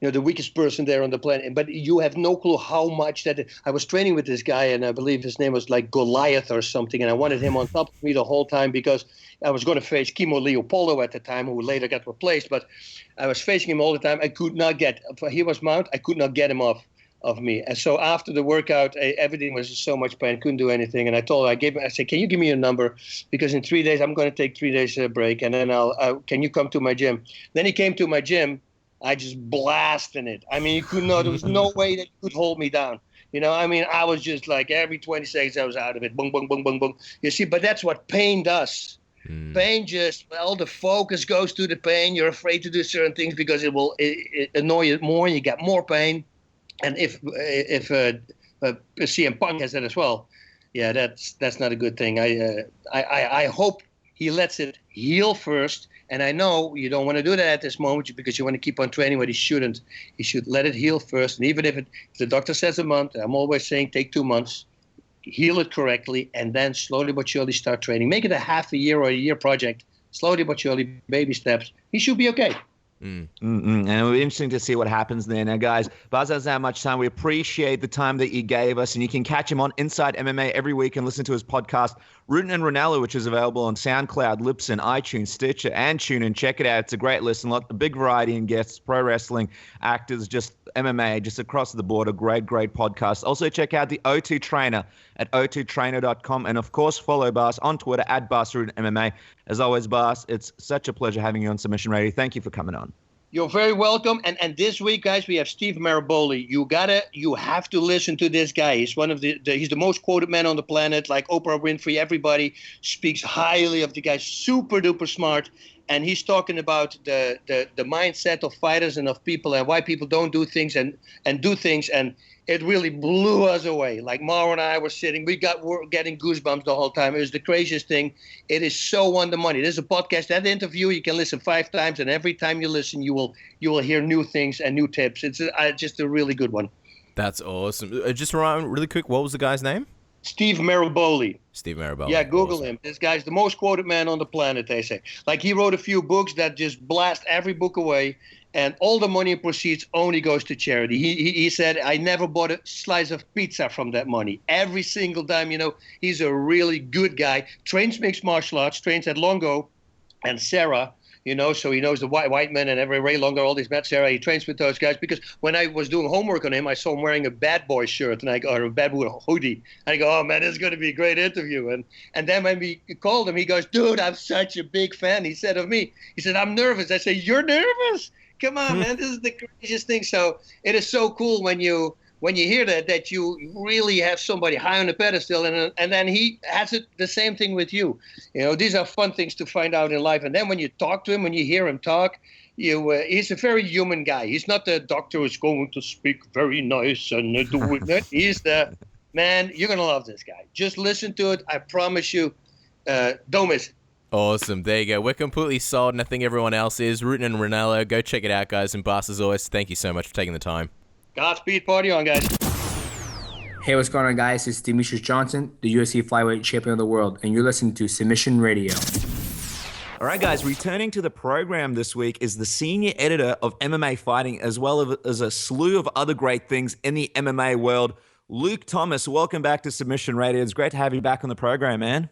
the weakest person there on the planet. But you have no clue how much that. I was training with this guy, and I believe his name was like Goliath or something, and I wanted him on top of me the whole time because I was going to face Kimo Leopoldo at the time, who later got replaced. But I was facing him all the time. I could not get. He was mount. I could not get him off of me. And so after the workout, everything was so much pain, couldn't do anything. And I told her, I said, can you give me your number? Because in 3 days, I'm going to take 3 days break. And then can you come to my gym? Then he came to my gym. I just blasted it. I mean, there was no way that you could hold me down. I was just like every 20 seconds I was out of it. Boom, boom, boom, boom, boom. You see, but that's what pain does. Pain the focus goes to the pain. You're afraid to do certain things because it will annoy you more. You get more pain. And if CM Punk has that as well, yeah, that's not a good thing. I hope he lets it heal first. And I know you don't want to do that at this moment because you want to keep on training, but he shouldn't. He should let it heal first. And even if the doctor says a month, I'm always saying take 2 months, heal it correctly, and then slowly but surely start training. Make it a half a year or a year project. Slowly but surely, baby steps. He should be okay. And it'll be interesting to see what happens there. Now, guys, Bas doesn't have much time. We appreciate the time that you gave us, and you can catch him on Inside MMA every week and listen to his podcast, Rutten and Ranella, which is available on SoundCloud, Libsyn, iTunes, Stitcher, and TuneIn. Check it out. It's a great listen. A big variety in guests, pro wrestling, actors, just MMA, just across the board. A great podcast. Also, check out the O2 Trainer at o2trainer.com. And, of course, follow Bas on Twitter at Bas Rutten MMA. As always, Bas, it's such a pleasure having you on Submission Radio. Thank you for coming on. You're very welcome. And this week, guys, we have Steve Maraboli. You have to listen to this guy. He's one of he's the most quoted man on the planet. Like Oprah Winfrey, everybody speaks highly of the guy. Super duper smart. And he's talking about the mindset of fighters and of people and why people don't do things and do things. And it really blew us away. Like Mauro and I were sitting, we're getting goosebumps the whole time. It was the craziest thing. It is so on the money. There's a podcast, that interview, you can listen 5 times, and every time you listen, you will hear new things and new tips. It's just a really good one. That's awesome. Just remind really quick, what was the guy's name? Steve Maraboli. Steve Maraboli. Yeah, Google him. This guy's the most quoted man on the planet, they say. Like, he wrote a few books that just blast every book away, and all the money and proceeds only goes to charity. He said, I never bought a slice of pizza from that money. Every single time, he's a really good guy. Trains mixed martial arts, trains at Longo and Sarah, so he knows the Weidman and Ray Longo, all these Matt Sarah. He trains with those guys because when I was doing homework on him, I saw him wearing a Bad Boy shirt or a Bad Boy hoodie. And I go, oh man, this is going to be a great interview. And then when we called him, he goes, dude, I'm such a big fan. He said of me. He said, I'm nervous. I said, you're nervous? Come on, man, this is the craziest thing. So it is so cool when you hear that you really have somebody high on the pedestal, and then he has it the same thing with you. These are fun things to find out in life. And then when you talk to him, when you hear him talk, he's a very human guy. He's not the doctor who's going to speak very nice and do it. He's the man. You're gonna love this guy. Just listen to it. I promise you. Don't miss it. Awesome. There you go. We're completely sold, and I think everyone else is. Rutten and Ranella. Go check it out, guys. And Bas, as always, thank you so much for taking the time. Godspeed. Party on, guys. Hey, what's going on, guys? It's Demetrius Johnson, the UFC flyweight champion of the world, and you're listening to Submission Radio. All right, guys, returning to the program this week is the senior editor of MMA Fighting, as well as a slew of other great things in the MMA world, Luke Thomnas. Welcome back to Submission Radio. It's great to have you back on the program, man.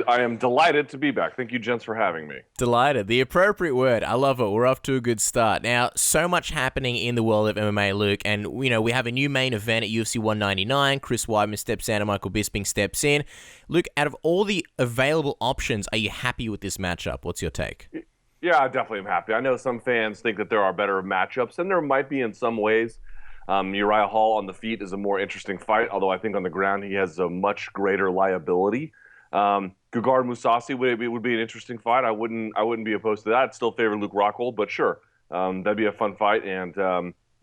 I am delighted to be back. Thank you, gents, for having me. Delighted. The appropriate word. I love it. We're off to a good start. Now, so much happening in the world of MMA, Luke, and we have a new main event at UFC 199. Chris Weidman steps out and Michael Bisping steps in. Luke, out of all the available options, are you happy with this matchup? What's your take? Yeah, I definitely am happy. I know some fans think that there are better matchups, and there might be in some ways. Uriah Hall on the feet is a more interesting fight, although I think on the ground he has a much greater liability. Gegard Mousasi would be an interesting fight. I wouldn't be opposed to that. I'd still favor Luke Rockhold, but sure, that'd be a fun fight. And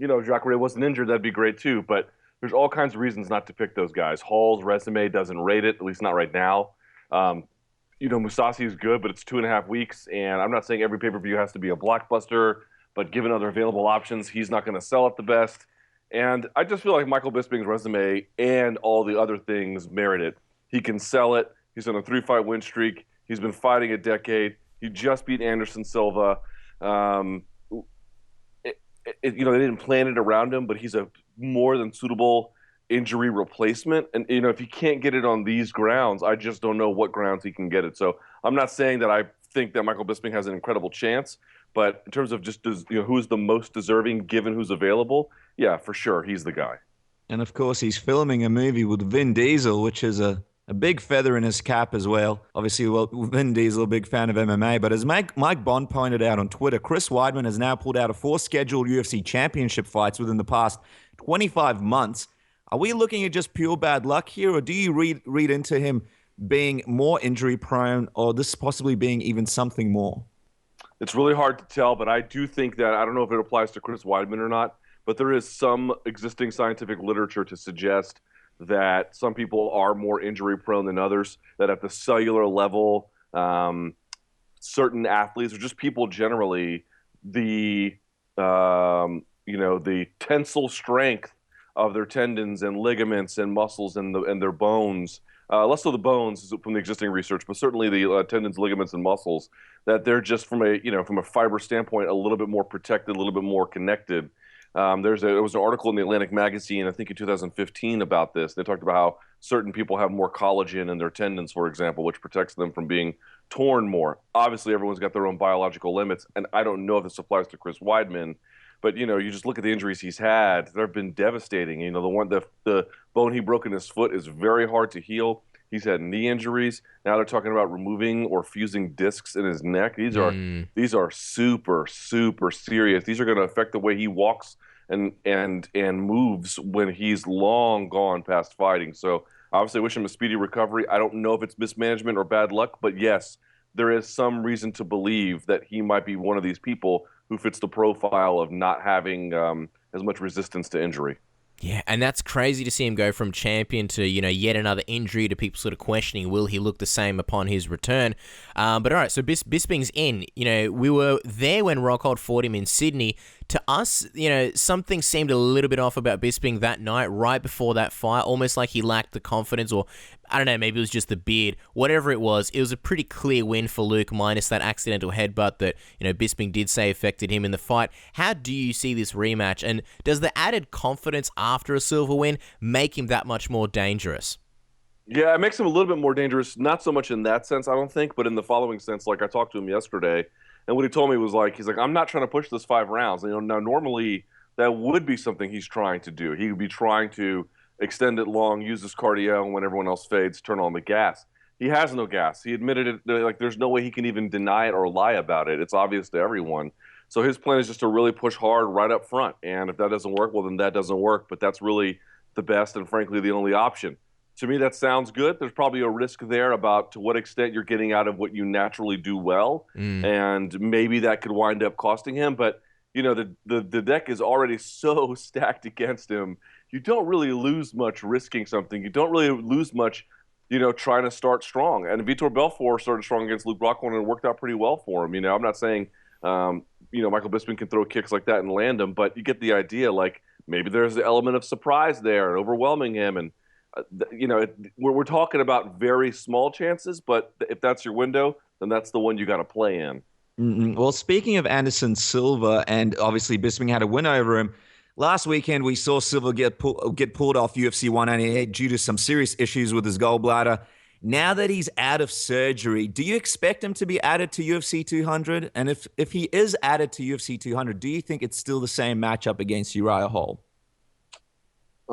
Jacare wasn't injured, that'd be great too. But there's all kinds of reasons not to pick those guys. Hall's resume doesn't rate it, at least not right now. Mousasi is good, but it's 2.5 weeks, and I'm not saying every pay-per-view has to be a blockbuster, but given other available options, he's not going to sell it the best. And I just feel like Michael Bisping's resume and all the other things merit it. He can sell it. He's on a 3-fight win streak. He's been fighting a decade. He just beat Anderson Silva. they didn't plan it around him, but he's a more than suitable injury replacement. And, if he can't get it on these grounds, I just don't know what grounds he can get it. So I'm not saying that I think that Michael Bisping has an incredible chance, but in terms of just, who's the most deserving given who's available, yeah, for sure, he's the guy. And of course, he's filming a movie with Vin Diesel, which is a big feather in his cap as well. Obviously, Vin Diesel, a big fan of MMA. But as Mike Bond pointed out on Twitter, Chris Weidman has now pulled out of 4 scheduled UFC championship fights within the past 25 months. Are we looking at just pure bad luck here, or do you read into him being more injury prone, or this possibly being even something more? It's really hard to tell, but I do think that, I don't know if it applies to Chris Weidman or not, but there is some existing scientific literature to suggest that some people are more injury prone than others, that at the cellular level, certain athletes or just people generally, the tensile strength of their tendons and ligaments and muscles and their bones, less so the bones from the existing research, but certainly the tendons, ligaments, and muscles, that they're just from a fiber standpoint a little bit more protected, a little bit more connected. There was an article in the Atlantic magazine, I think in 2015, about this. They talked about how certain people have more collagen in their tendons, for example, which protects them from being torn more. Obviously, everyone's got their own biological limits, and I don't know if this applies to Chris Weidman, but you just look at the injuries he's had; they've been devastating. The bone he broke in his foot is very hard to heal. He's had knee injuries. Now they're talking about removing or fusing discs in his neck. These are super, super serious. These are going to affect the way he walks and moves when he's long gone past fighting. So obviously I wish him a speedy recovery. I don't know if it's mismanagement or bad luck, but yes, there is some reason to believe that he might be one of these people who fits the profile of not having as much resistance to injury. Yeah, and that's crazy to see him go from champion to, yet another injury, to people sort of questioning, will he look the same upon his return? But all right, so Bisping's in. We were there when Rockhold fought him in Sydney. To us, something seemed a little bit off about Bisping that night, right before that fight, almost like he lacked the confidence, or I don't know, maybe it was just the beard. Whatever it was a pretty clear win for Luke, minus that accidental headbutt that, Bisping did say affected him in the fight. How do you see this rematch? And does the added confidence after a silver win make him that much more dangerous? Yeah, it makes him a little bit more dangerous, not so much in that sense, I don't think, but in the following sense. Like, I talked to him yesterday, and what he told me was he's like, I'm not trying to push this 5 rounds. Now normally that would be something he's trying to do. He would be trying to extend it long, use his cardio, and when everyone else fades, turn on the gas. He has no gas. He admitted it. There's no way he can even deny it or lie about it. It's obvious to everyone. So his plan is just to really push hard right up front. And if that doesn't work, well, then that doesn't work. But that's really the best and, frankly, the only option. To me, that sounds good. There's probably a risk there about to what extent you're getting out of what you naturally do well. And maybe that could wind up costing him. But, the deck is already so stacked against him. You don't really lose much risking something. You don't really lose much, trying to start strong. And Vitor Belfort started strong against Luke Rockhold, and it worked out pretty well for him. I'm not saying, Michael Bisping can throw kicks like that and land them, but you get the idea. Like, maybe there's the element of surprise there and overwhelming him. And, we're talking about very small chances, but if that's your window, then that's the one you got to play in. Well, speaking of Anderson Silva, and obviously Bisping had a win over him, last weekend we saw Silva get pulled off UFC 198 due to some serious issues with his gallbladder. Now that he's out of surgery, do you expect him to be added to UFC 200? And if he is added to UFC 200, do you think it's still the same matchup against Uriah Hall?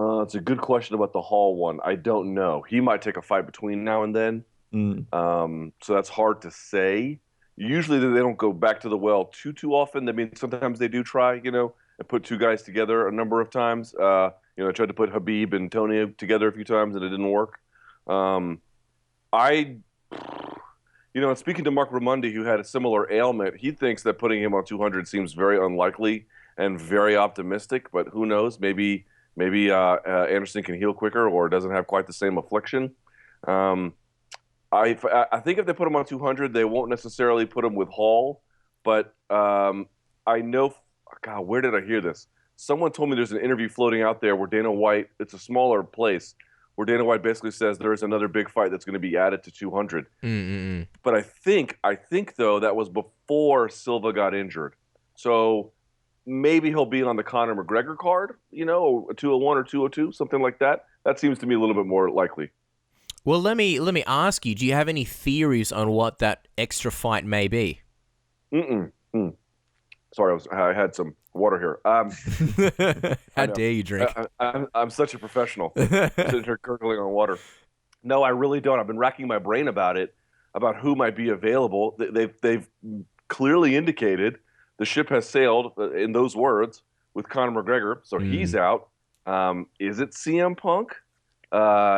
It's a good question about the Hall one. I don't know. He might take a fight between now and then. So that's hard to say. Usually they don't go back to the well too often. I mean, sometimes they do try, and put 2 guys together a number of times. I tried to put Khabib and Tony together a few times, and it didn't work. Speaking to Mark Raimondi, who had a similar ailment, he thinks that putting him on 200 seems very unlikely and very optimistic, but who knows? Maybe Anderson can heal quicker or doesn't have quite the same affliction. I think if they put him on 200, they won't necessarily put him with Hall. But I know, God, where did I hear this? Someone told me there's an interview floating out there where Dana White, it's a smaller place, where Dana White basically says there is another big fight that's going to be added to 200. But I think though, that was before Silva got injured. So maybe he'll be on the Conor McGregor card, a 201 or 202, something like that. That seems to me a little bit more likely. Well, let me ask you, do you have any theories on what that extra fight may be? Sorry, I had some water here. How dare you drink? I'm such a professional, sitting here gurgling on water. No, I really don't. I've been racking my brain about it, about who might be available. They've clearly indicated the ship has sailed, in those words, with Conor McGregor, so he's out. Is it CM Punk?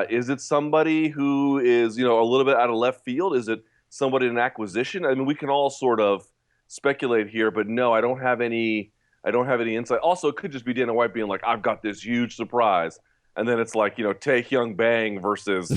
Is it somebody who is, a little bit out of left field? Is it somebody in acquisition? I mean, we can all sort of speculate here, but no, I don't have any insight. Also, it could just be Dana White being like, I've got this huge surprise. And then it's like, Taehyung Bang versus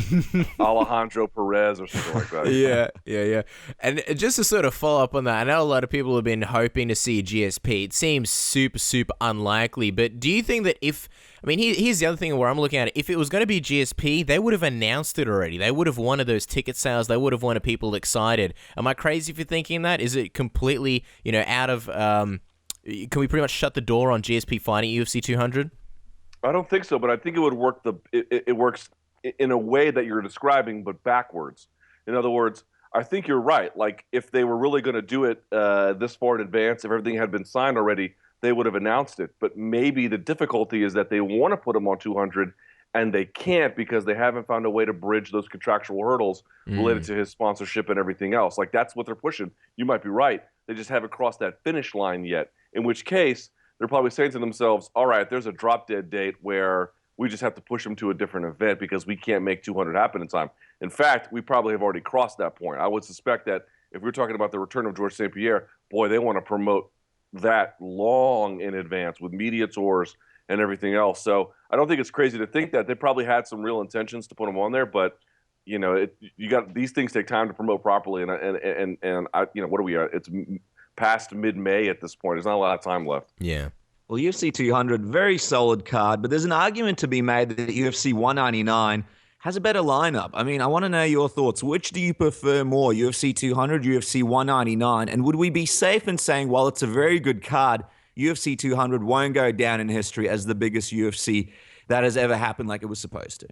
Alejandro Perez or something like that. Yeah. And just to sort of follow up on that, I know a lot of people have been hoping to see GSP. It seems super, super unlikely. But do you think that here's the other thing where I'm looking at it. If it was going to be GSP, they would have announced it already. They would have wanted those ticket sales. They would have wanted people excited. Am I crazy for thinking that? Is it completely, out of... can we pretty much shut the door on GSP fighting UFC 200? I don't think so, but I think it would work. It works in a way that you're describing, but backwards. In other words, I think you're right. Like if they were really going to do it this far in advance, if everything had been signed already, they would have announced it. But maybe the difficulty is that they want to put him on 200, and they can't because they haven't found a way to bridge those contractual hurdles related to his sponsorship and everything else. Like that's what they're pushing. You might be right. They just haven't crossed that finish line yet. In which case, they're probably saying to themselves, all right, there's a drop-dead date where we just have to push them to a different event because we can't make 200 happen in time. In fact, we probably have already crossed that point. I would suspect that if we're talking about the return of Georges St. Pierre, boy, they want to promote that long in advance with media tours and everything else. So I don't think it's crazy to think that. They probably had some real intentions to put him on there, but these things take time to promote properly. And what are we at? It's past mid-May at this point. There's not a lot of time left. Yeah. Well, UFC 200, very solid card, but there's an argument to be made that UFC 199 has a better lineup. I mean, I want to know your thoughts. Which do you prefer more, UFC 200, UFC 199? And would we be safe in saying, while it's a very good card, UFC 200 won't go down in history as the biggest UFC that has ever happened like it was supposed to?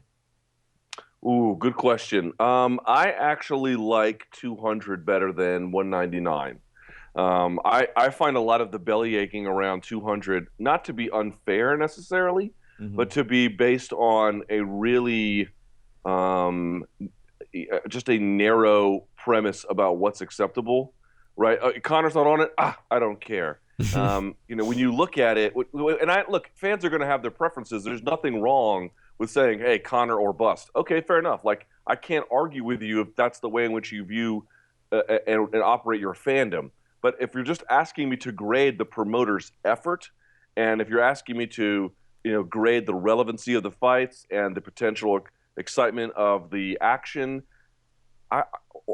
Ooh, good question. I actually like 200 better than 199. I find a lot of the belly aching around 200 not to be unfair necessarily, but to be based on a really just a narrow premise about what's acceptable, right? Conor's not on it. I don't care. When you look at it, and fans are going to have their preferences. There's nothing wrong with saying, hey, Conor or bust. Okay, fair enough. Like I can't argue with you if that's the way in which you view and operate your fandom. But if you're just asking me to grade the promoter's effort, and if you're asking me to, grade the relevancy of the fights and the potential excitement of the action,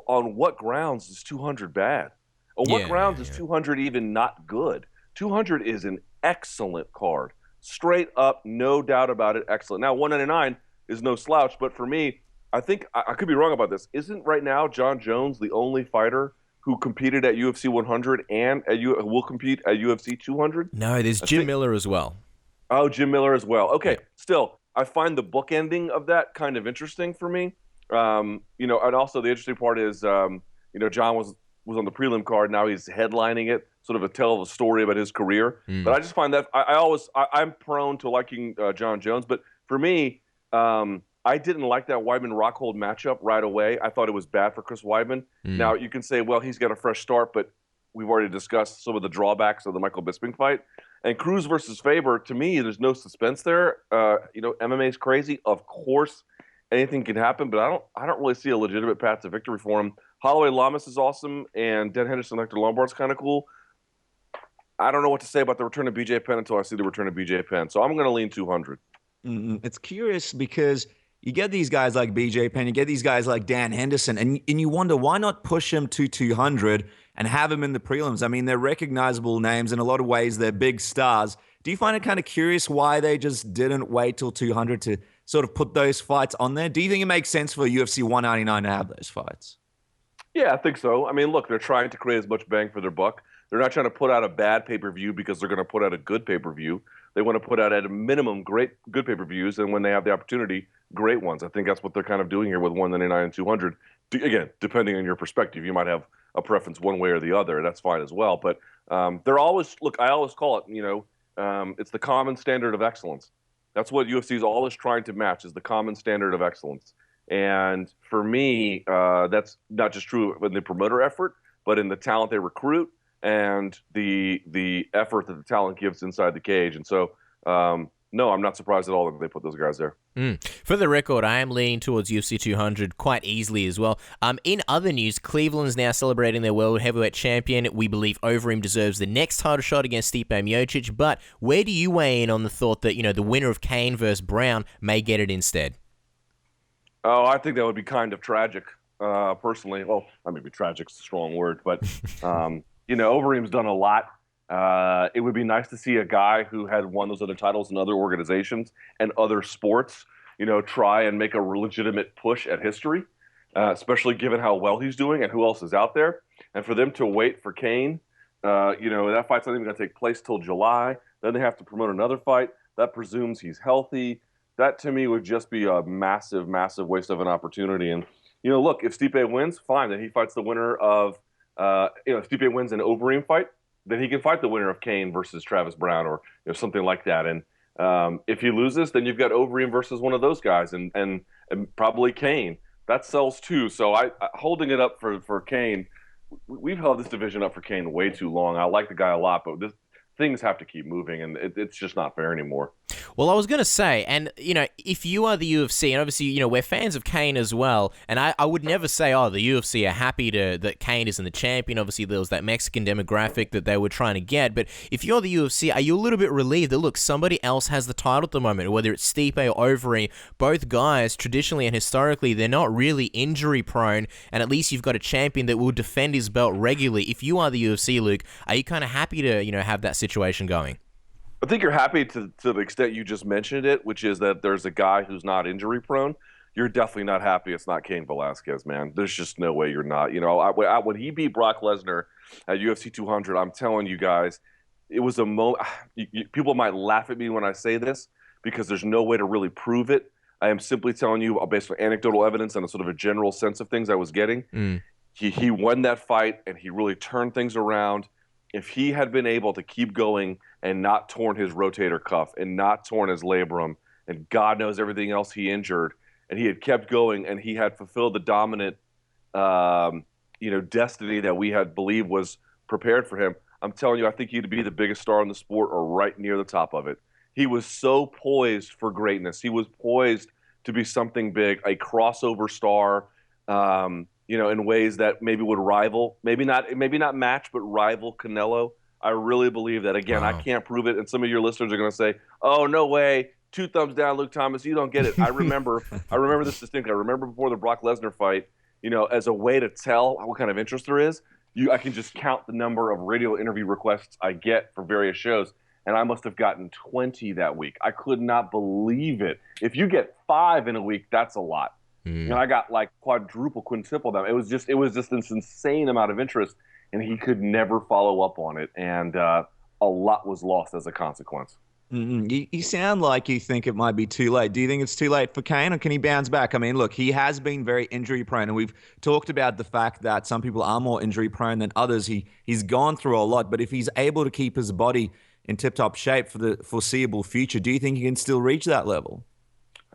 on what grounds is 200 bad? On what grounds is 200 even not good? 200 is an excellent card. Straight up, no doubt about it, excellent. Now, 199 is no slouch, but for me, I think, I could be wrong about this, isn't right now John Jones the only fighter who competed at UFC 100 and will compete at UFC 200? No, there's Jim Miller as well. Oh, Jim Miller as well. Okay, still, I find the bookending of that kind of interesting for me. And also the interesting part is, John was on the prelim card. Now he's headlining it, sort of a tale of a story about his career. But I just find that I'm prone to liking John Jones. But for me, I didn't like that Weidman Rockhold matchup right away. I thought it was bad for Chris Weidman. Now you can say, well, he's got a fresh start, but we've already discussed some of the drawbacks of the Michael Bisping fight. And Cruz versus Faber, to me, there's no suspense there. MMA is crazy. Of course, anything can happen, but I don't really see a legitimate path to victory for him. Holloway Lamas is awesome, and Dan Henderson, Hector Lombard's kind of cool. I don't know what to say about the return of BJ Penn until I see the return of BJ Penn. So I'm going to lean 200. It's curious because you get these guys like BJ Penn, you get these guys like Dan Henderson, and you wonder why not push him to 200 and have him in the prelims. I mean, they're recognizable names. In a lot of ways, they're big stars. Do you find it kind of curious why they just didn't wait till 200 to sort of put those fights on there? Do you think it makes sense for UFC 199 to have those fights? Yeah, I think so. I mean, look, they're trying to create as much bang for their buck. They're not trying to put out a bad pay-per-view because they're going to put out a good pay-per-view. They want to put out at a minimum good pay-per-views, and when they have the opportunity, great ones. I think that's what they're kind of doing here with 199 and 200. Again, depending on your perspective, you might have a preference one way or the other. That's fine as well. But they're always I always call it, it's the common standard of excellence. That's what UFC is always trying to match, is the common standard of excellence. And for me, that's not just true in the promoter effort, but in the talent they recruit and the effort that the talent gives inside the cage. And so, no, I'm not surprised at all that they put those guys there. For the record, I am leaning towards UFC 200 quite easily as well. In other news, Cleveland's now celebrating their world heavyweight champion. We believe Overeem deserves the next title shot against Stipe Miocic. But where do you weigh in on the thought that, the winner of Cain versus Brown may get it instead? Oh, I think that would be kind of tragic, personally. Well, maybe tragic's a strong word, but, Overeem's done a lot. It would be nice to see a guy who had won those other titles in other organizations and other sports, try and make a legitimate push at history, especially given how well he's doing and who else is out there. And for them to wait for Cain, that fight's not even going to take place till July. Then they have to promote another fight. That presumes he's healthy. That, to me, would just be a massive, massive waste of an opportunity. And, look, if Stipe wins, fine. Then he fights the winner of, if Stipe wins an Overeem fight, then he can fight the winner of Cain versus Travis Brown or something like that. And if he loses, then you've got Overeem versus one of those guys and probably Cain. That sells too. So I holding it up for Cain, we've held this division up for Cain way too long. I like the guy a lot, but things have to keep moving, and it's just not fair anymore. Well, I was going to say, and, if you are the UFC, and obviously, we're fans of Cain as well, and I would never say, the UFC are happy that Cain isn't the champion. Obviously, there was that Mexican demographic that they were trying to get, but if you're the UFC, are you a little bit relieved that, look, somebody else has the title at the moment, whether it's Stipe or Overeem? Both guys, traditionally and historically, they're not really injury-prone, and at least you've got a champion that will defend his belt regularly. If you are the UFC, Luke, are you kind of happy to, have that situation going? I think you're happy to the extent you just mentioned it, which is that there's a guy who's not injury prone. You're definitely not happy it's not Cain Velasquez, man. There's just no way you're not. When he beat Brock Lesnar at UFC 200, I'm telling you guys, it was a moment. People might laugh at me when I say this because there's no way to really prove it. I am simply telling you based on anecdotal evidence and a sort of a general sense of things I was getting. He won that fight and he really turned things around. If he had been able to keep going and not torn his rotator cuff and not torn his labrum and God knows everything else he injured, and he had kept going and he had fulfilled the dominant, destiny that we had believed was prepared for him, I'm telling you, I think he'd be the biggest star in the sport or right near the top of it. He was so poised for greatness. He was poised to be something big, a crossover star, in ways that maybe would rival, maybe not match, but rival Canelo. I really believe that. Again, wow. I can't prove it, and some of your listeners are going to say, "Oh, no way! 2 thumbs down, Luke Thomnas. You don't get it." I remember this distinctly. I remember before the Brock Lesnar fight, as a way to tell what kind of interest there is, I can just count the number of radio interview requests I get for various shows, and I must have gotten 20 that week. I could not believe it. If you get 5 in a week, that's a lot. I got like quadruple, quintuple them. It was just this insane amount of interest, and he could never follow up on it, and a lot was lost as a consequence. You sound like you think it might be too late. Do you think it's too late for Cain, or can he bounce back? I mean, look, he has been very injury prone, and we've talked about the fact that some people are more injury prone than others. He's gone through a lot, but if he's able to keep his body in tip-top shape for the foreseeable future, do you think he can still reach that level?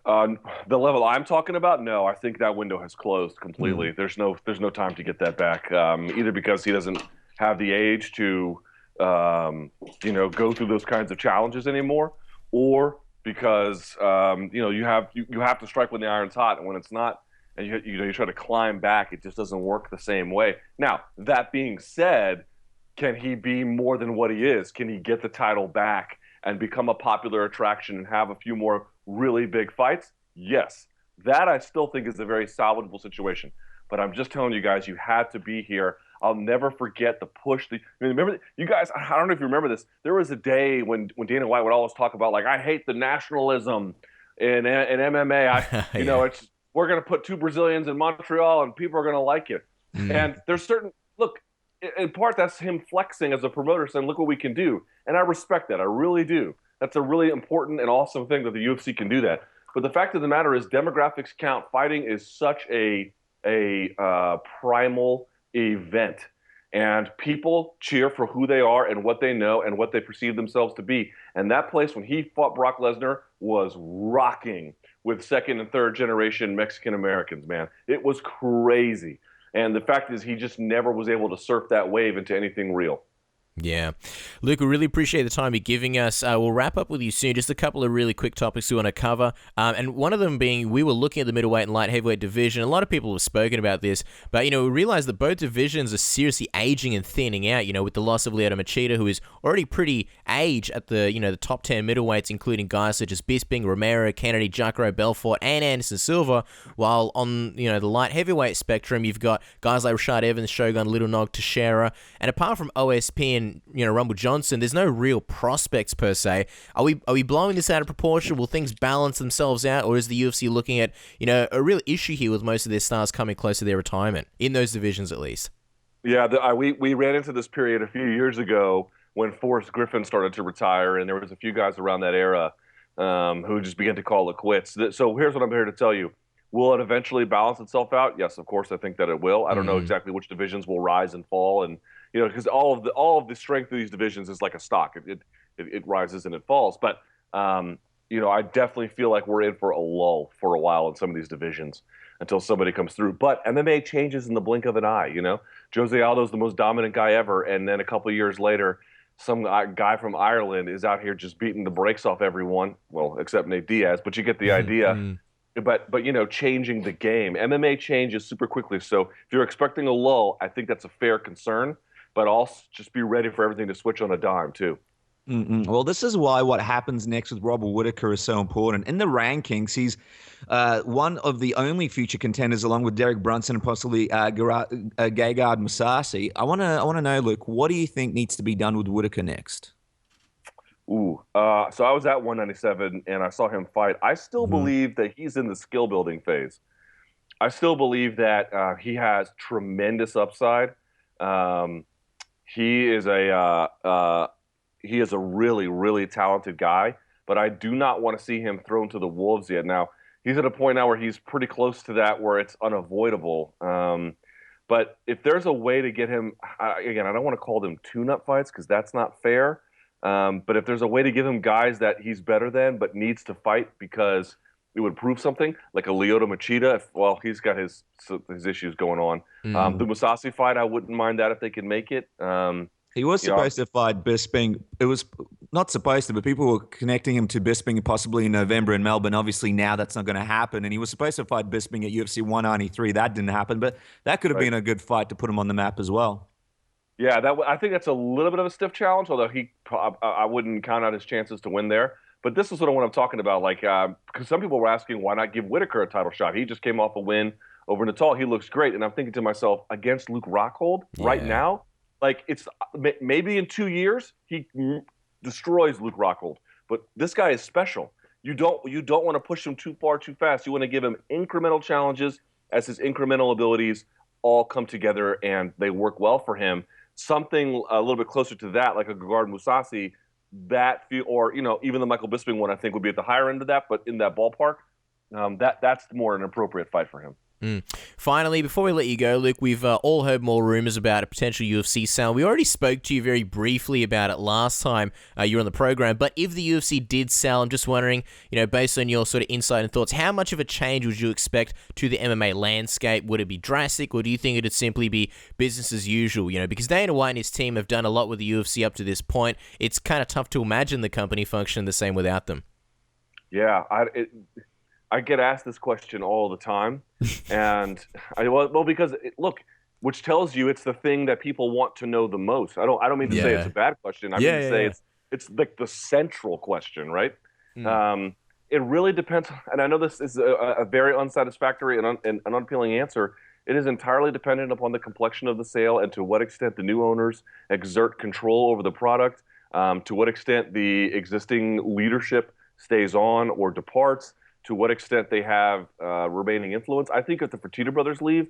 The level I'm talking about, no. I think that window has closed completely. There's no time to get that back. Either because he doesn't have the age to, go through those kinds of challenges anymore, or because you have to strike when the iron's hot, and when it's not, and you try to climb back, it just doesn't work the same way. Now, that being said, can he be more than what he is? Can he get the title back and become a popular attraction and have a few more really big fights? Yes. That I still think is a very salvageable situation. But I'm just telling you guys, you had to be here. I'll never forget the push. Remember, you guys, I don't know if you remember this. There was a day when Dana White would always talk about, like, I hate the nationalism in MMA. We're going to put 2 Brazilians in Montreal and people are going to like it. And there's certain, look, in part, that's him flexing as a promoter, saying, "Look what we can do," and I respect that. I really do. That's a really important and awesome thing that the UFC can do that. But the fact of the matter is, demographics count. Fighting is such a primal event, and people cheer for who they are and what they know and what they perceive themselves to be. And that place, when he fought Brock Lesnar, was rocking with second and third generation Mexican Americans. Man, it was crazy. And the fact is, he just never was able to surf that wave into anything real. Yeah. Luke, we really appreciate the time you're giving us. We'll wrap up with you soon. Just a couple of really quick topics we want to cover. And one of them being, we were looking at the middleweight and light heavyweight division. A lot of people have spoken about this, but, we realized that both divisions are seriously aging and thinning out, with the loss of Lyoto Machida, who is already pretty aged at the, the top 10 middleweights, including guys such as Bisping, Romero, Kennedy, Jacare, Belfort, and Anderson Silva, while on, the light heavyweight spectrum, you've got guys like Rashad Evans, Shogun, Little Nog, Teixeira, and apart from OSP and Rumble Johnson, there's no real prospects per se. Are we blowing this out of proportion? Will things balance themselves out, or is the UFC looking at a real issue here with most of their stars coming close to their retirement in those divisions at least? Yeah, we ran into this period a few years ago when Forrest Griffin started to retire, and there was a few guys around that era who just began to call it quits. So here's what I'm here to tell you. Will it eventually balance itself out? Yes, of course, I think that it will. I don't know exactly which divisions will rise and fall, and because all of the strength of these divisions is like a stock. It rises and it falls. But I definitely feel like we're in for a lull for a while in some of these divisions until somebody comes through. But MMA changes in the blink of an eye. Jose Aldo's the most dominant guy ever, and then a couple of years later, some guy from Ireland is out here just beating the brakes off everyone. Well, except Nate Diaz, but you get the idea. But changing the game. MMA changes super quickly. So if you're expecting a lull, I think that's a fair concern. But also just be ready for everything to switch on a dime too. Well, this is why what happens next with Robert Whittaker is so important. In the rankings, he's one of the only future contenders, along with Derek Brunson and possibly Gegard Mousasi. I want to know, Luke, what do you think needs to be done with Whittaker next? So I was at 197 and I saw him fight. I still believe that he's in the skill building phase. I still believe that he has tremendous upside. He is a really, really talented guy, but I do not want to see him thrown to the wolves yet. Now, he's at a point now where he's pretty close to that where it's unavoidable. But if there's a way to get him, again, I don't want to call them tune-up fights because that's not fair. But if there's a way to give him guys that he's better than but needs to fight because it would prove something, like a Lyoto Machida, he's got his issues going on. The Mousasi fight, I wouldn't mind that if they could make it. He was supposed to fight Bisping. It was not supposed to, but people were connecting him to Bisping possibly in November in Melbourne. Obviously, now that's not going to happen. And he was supposed to fight Bisping at UFC 193. That didn't happen, but that could have been a good fight to put him on the map as well. Yeah, I think that's a little bit of a stiff challenge, although I wouldn't count out his chances to win there. But this is what I'm talking about. Because some people were asking, why not give Whittaker a title shot? He just came off a win over Natal. He looks great. And I'm thinking to myself, against Luke Rockhold right now, it's maybe in 2 years, he destroys Luke Rockhold. But this guy is special. You don't want to push him too far, too fast. You want to give him incremental challenges as his incremental abilities all come together and they work well for him. Something a little bit closer to that, like a Gegard Mousasi, or even the Michael Bisping one, I think would be at the higher end of that, but in that ballpark, that's more an appropriate fight for him. Finally, before we let you go, Luke, we've all heard more rumors about a potential UFC sale. We already spoke to you very briefly about it last time you were on the program, but if the UFC did sell, I'm just wondering, based on your sort of insight and thoughts, how much of a change would you expect to the MMA landscape? Would it be drastic, or do you think it would simply be business as usual? Because Dana White and his team have done a lot with the UFC up to this point. It's kind of tough to imagine the company functioning the same without them. Yeah, I get asked this question all the time, and because which tells you it's the thing that people want to know the most. I don't mean to say it's a bad question. I mean to say it's like the central question, right? It really depends, and I know this is a very unsatisfactory and an unappealing answer. It is entirely dependent upon the complexion of the sale and to what extent the new owners exert control over the product, to what extent the existing leadership stays on or departs, to what extent they have remaining influence. I think if the Fertitta brothers leave,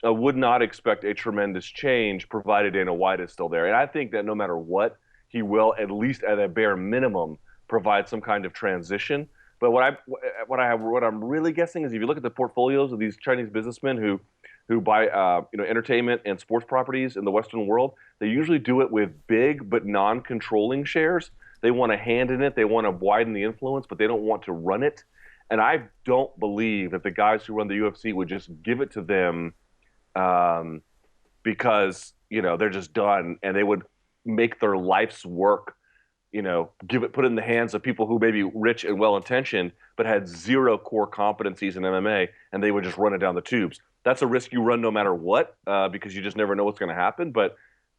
I would not expect a tremendous change provided Dana White is still there. And I think that no matter what, he will, at least at a bare minimum, provide some kind of transition. But what I'm really guessing is if you look at the portfolios of these Chinese businessmen who buy entertainment and sports properties in the Western world, they usually do it with big but non-controlling shares. They want a hand in it. They want to widen the influence, but they don't want to run it. And I don't believe that the guys who run the UFC would just give it to them because they're just done, and they would make their life's work, put it in the hands of people who may be rich and well-intentioned but had zero core competencies in MMA, and they would just run it down the tubes. That's a risk you run no matter what, because you just never know what's going to happen. But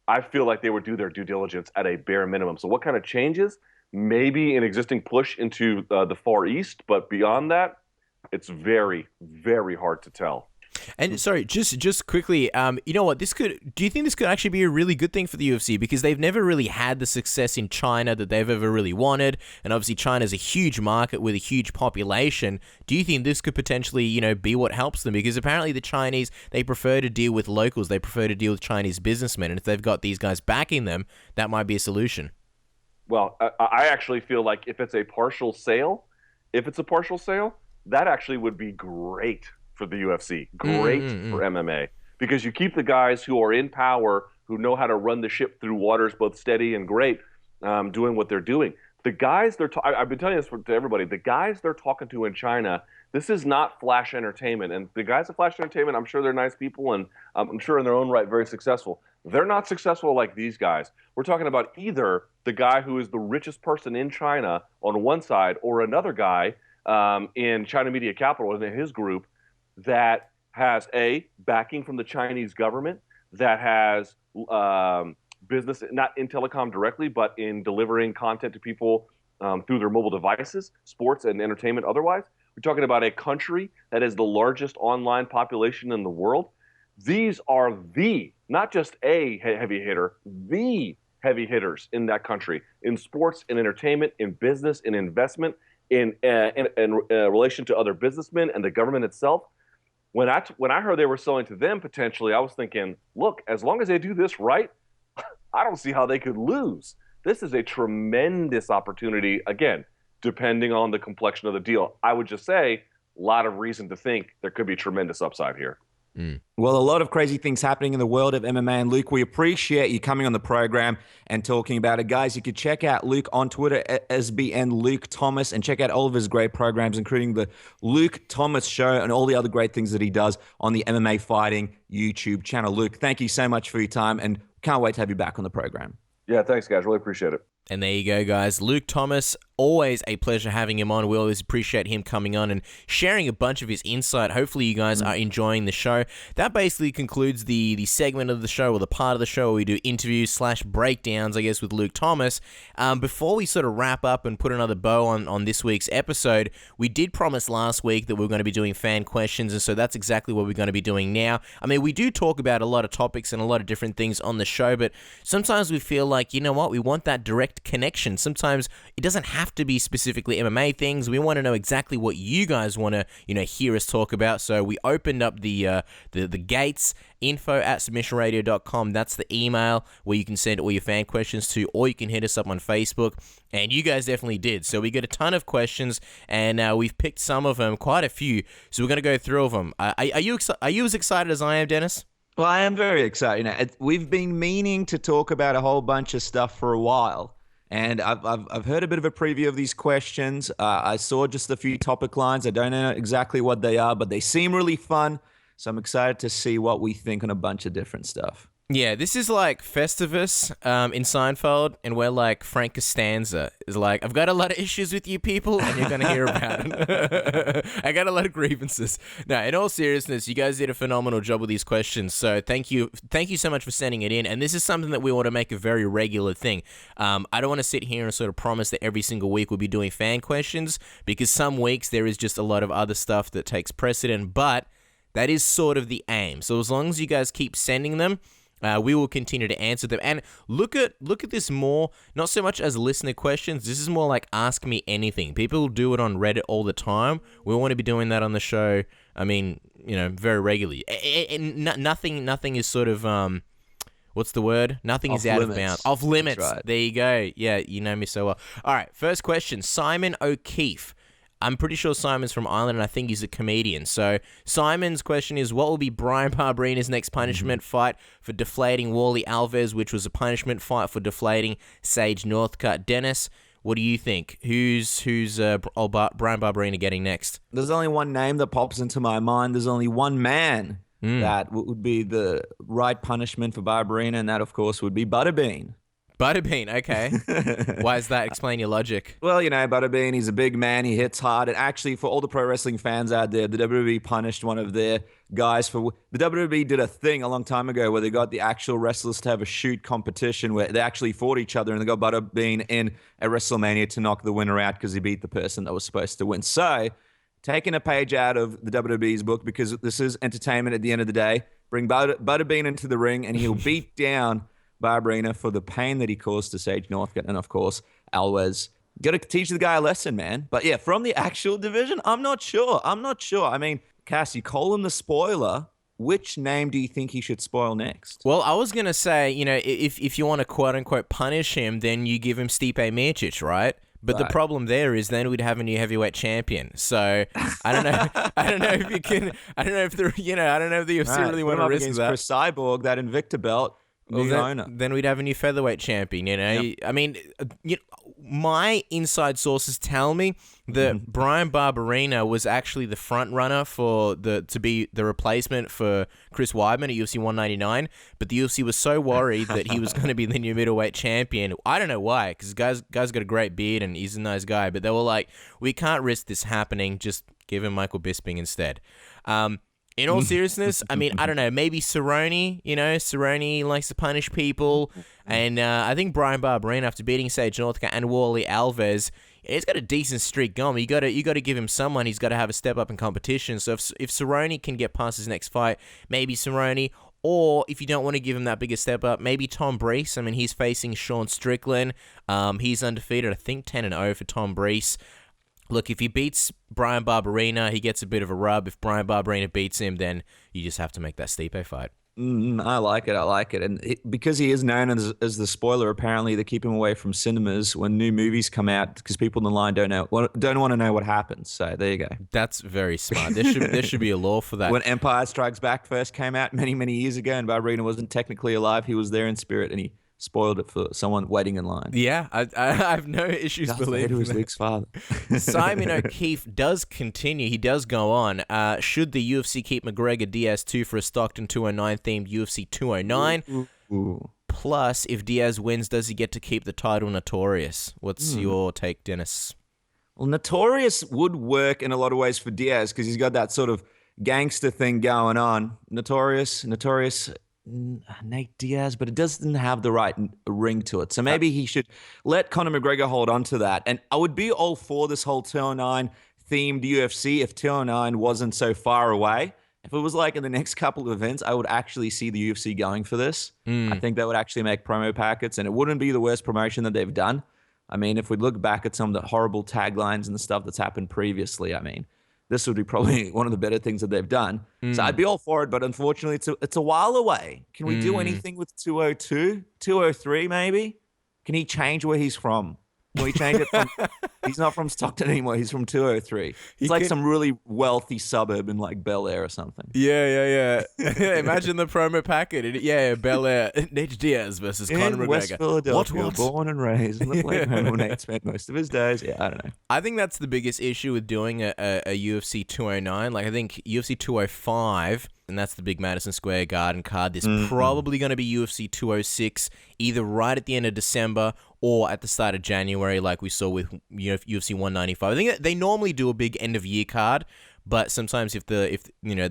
I feel like they would do their due diligence at a bare minimum. So what kind of changes? Maybe an existing push into the Far East, but beyond that, it's very, very hard to tell. And sorry, just quickly, you know what? Do you think this could actually be a really good thing for the UFC? Because they've never really had the success in China that they've ever really wanted, and obviously China's a huge market with a huge population. Do you think this could potentially, be what helps them? Because apparently the Chinese, they prefer to deal with locals, they prefer to deal with Chinese businessmen, and if they've got these guys backing them, that might be a solution. Well, I actually feel like if it's a partial sale, that actually would be great for the UFC, great for MMA, because you keep the guys who are in power, who know how to run the ship through waters both steady and great, doing what they're doing. The guys I've been telling this to everybody, the guys they're talking to in China, this is not flash entertainment. And the guys at Flash Entertainment, I'm sure they're nice people, and I'm sure in their own right very successful. They're not successful like these guys. We're talking about either the guy who is the richest person in China on one side, or another guy in China Media Capital, in his group, that has backing from the Chinese government, that has business, not in telecom directly, but in delivering content to people through their mobile devices, sports and entertainment otherwise. We're talking about a country that is the largest online population in the world. These are not just a heavy hitter, the heavy hitters in that country, in sports, in entertainment, in business, in investment, in relation to other businessmen and the government itself. When I heard they were selling to them potentially, I was thinking, look, as long as they do this right, I don't see how they could lose. This is a tremendous opportunity, again, depending on the complexion of the deal. I would just say, a lot of reason to think there could be tremendous upside here. Well, a lot of crazy things happening in the world of MMA. And Luke, we appreciate you coming on the program and talking about it. Guys, you could check out Luke on Twitter at SBN Luke Thomnas, and check out all of his great programs, including the Luke Thomnas Show and all the other great things that he does on the MMA Fighting YouTube channel. Luke, thank you so much for your time, and can't wait to have you back on the program. Yeah, thanks, guys. Really appreciate it. And there you go, guys. Luke Thomnas, always a pleasure having him on. We always appreciate him coming on and sharing a bunch of his insight. Hopefully you guys are enjoying the show. That basically concludes the segment of the show, or the part of the show where we do interviews / breakdowns, I guess, with Luke Thomnas. Before we sort of wrap up and put another bow on this week's episode, we did promise last week that we were going to be doing fan questions, and so that's exactly what we're going to be doing now. I mean, we do talk about a lot of topics and a lot of different things on the show, but sometimes we feel like, you know what, we want that direct connection. Sometimes it doesn't have to be specifically MMA things. We want to know exactly what you guys want to, hear us talk about. So we opened up the gates, info@submissionradio.com. That's the email where you can send all your fan questions to, or you can hit us up on Facebook. And you guys definitely did. So we got a ton of questions, and we've picked some of them, quite a few. So we're going to go through them. Are you as excited as I am, Dennis? Well, I am very excited. We've been meaning to talk about a whole bunch of stuff for a while. And I've heard a bit of a preview of these questions. I saw just a few topic lines. I don't know exactly what they are, but they seem really fun. So I'm excited to see what we think on a bunch of different stuff. Yeah, this is like Festivus in Seinfeld, and we're like Frank Costanza. Is like, I've got a lot of issues with you people, and you're going to hear about it. I got a lot of grievances. Now, in all seriousness, you guys did a phenomenal job with these questions, so thank you so much for sending it in, and this is something that we want to make a very regular thing. I don't want to sit here and sort of promise that every single week we'll be doing fan questions, because some weeks there is just a lot of other stuff that takes precedent, but that is sort of the aim. So as long as you guys keep sending them, We will continue to answer them. And look at this more, not so much as listener questions. This is more like ask me anything. People do it on Reddit all the time. We want to be doing that on the show. I mean, very regularly. Nothing is sort of what's the word? Nothing is out of bounds. Off limits. Right. There you go. Yeah, you know me so well. All right, first question. Simon O'Keefe. I'm pretty sure Simon's from Ireland, and I think he's a comedian. So Simon's question is, what will be Bryan Barberina's next punishment fight for deflating Wally Alves, which was a punishment fight for deflating Sage Northcutt? Dennis, what do you think? Who's Bryan Barberina getting next? There's only one name that pops into my mind. There's only one man that would be the right punishment for Barberina, and that, of course, would be Butterbean. Butterbean, okay. Why is that? Explain your logic. Well, Butterbean, he's a big man, he hits hard, and actually, for all the pro wrestling fans out there, the WWE punished one of their guys for... The WWE did a thing a long time ago where they got the actual wrestlers to have a shoot competition where they actually fought each other, and they got Butterbean in a WrestleMania to knock the winner out because he beat the person that was supposed to win. So, taking a page out of the WWE's book, because this is entertainment at the end of the day, bring Butterbean into the ring, and he'll beat down Barberina for the pain that he caused to Sage Northcutt and, of course, Alves. Got to teach the guy a lesson, man. But yeah, from the actual division, I'm not sure. I mean, Cass, you call him the spoiler. Which name do you think he should spoil next? Well, I was going to say, if you want to quote-unquote punish him, then you give him Stipe Miocic, right? But the problem there is then we'd have a new heavyweight champion. So I don't know. I don't know if you can. I don't know if the UFC really want to risk that. Chris Cyborg, that Invicta belt. Then we'd have a new featherweight champion, Yep. I mean, my inside sources tell me that Bryan Barberina was actually the front runner to be the replacement for Chris Weidman at UFC 199, but the UFC was so worried that he was going to be the new middleweight champion. I don't know why, because guy's got a great beard and he's a nice guy, but they were like, we can't risk this happening, just give him Michael Bisping instead. In all seriousness, I mean, I don't know, maybe Cerrone, Cerrone likes to punish people, and I think Bryan Barberina, after beating Sage Northcutt and Wally Alves, he's got a decent streak going. You got to give him someone. He's got to have a step up in competition. So if Cerrone can get past his next fight, maybe Cerrone, or if you don't want to give him that bigger step up, maybe Tom Breese. I mean, he's facing Sean Strickland. He's undefeated, I think 10-0 for Tom Breese. Look, if he beats Bryan Barberina, he gets a bit of a rub. If Bryan Barberina beats him, then you just have to make that Stipe fight. I like it. And because he is known as the spoiler, apparently they keep him away from cinemas when new movies come out because people in the line don't want to know what happens. So there you go. That's very smart. There should be a law for that. When Empire Strikes Back first came out many, many years ago and Barberina wasn't technically alive, he was there in spirit and he spoiled it for someone waiting in line. Yeah, I have no issues believing that. Luke's father. Simon O'Keefe does continue. He does go on. Should the UFC keep McGregor Diaz 2 for a Stockton 209 themed UFC 209? Ooh. Plus, if Diaz wins, does he get to keep the title Notorious? What's your take, Dennis? Well, Notorious would work in a lot of ways for Diaz because he's got that sort of gangster thing going on. Notorious. Nate Diaz, but it doesn't have the right ring to it. So maybe he should let Conor McGregor hold on to that. And I would be all for this whole 209 themed UFC if 209 wasn't so far away. If it was like in the next couple of events, I would actually see the UFC going for this. I think that would actually make promo packets, and it wouldn't be the worst promotion that they've done. I mean, if we look back at some of the horrible taglines and the stuff that's happened previously, I mean, this would be probably one of the better things that they've done. So I'd be all for it, but unfortunately, it's a while away. Can we do anything with 202, 203 maybe? Can he change where he's from? Can we change it from... He's not from Stockton anymore. He's from 203. It's like some really wealthy suburb in like Bel Air or something. Yeah. Imagine the promo packet. Bel Air. Nate Diaz versus Conor McGregor. West Philadelphia, born and raised. Looked like home when Nate spent most of his days. Yeah, I don't know. I think that's the biggest issue with doing a UFC 209. Like, I think UFC 205... and that's the big Madison Square Garden card. There's probably going to be UFC 206 either right at the end of December or at the start of January, like we saw with UFC 195. I think they normally do a big end of year card, but sometimes if the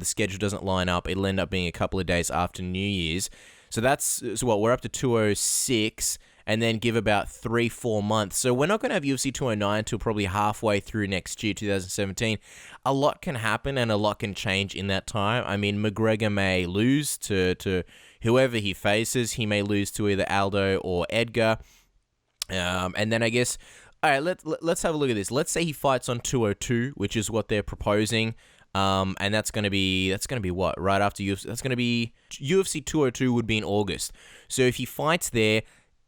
schedule doesn't line up, it'll end up being a couple of days after New Year's. So we're up to 206. and then give about 3-4 months. So we're not going to have UFC 209 till probably halfway through next year, 2017. A lot can happen and a lot can change in that time. I mean, McGregor may lose to whoever he faces. He may lose to either Aldo or Edgar. And then I guess, all right, let's have a look at this. Let's say he fights on 202, which is what they're proposing. And that's gonna be what? Right after UFC. That's gonna be UFC 202 would be in August. So if he fights there,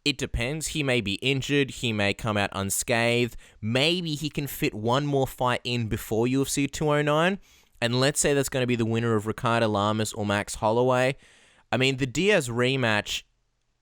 it depends. He may be injured. He may come out unscathed. Maybe he can fit one more fight in before UFC 209. And let's say that's going to be the winner of Ricardo Lamas or Max Holloway. I mean, the Diaz rematch,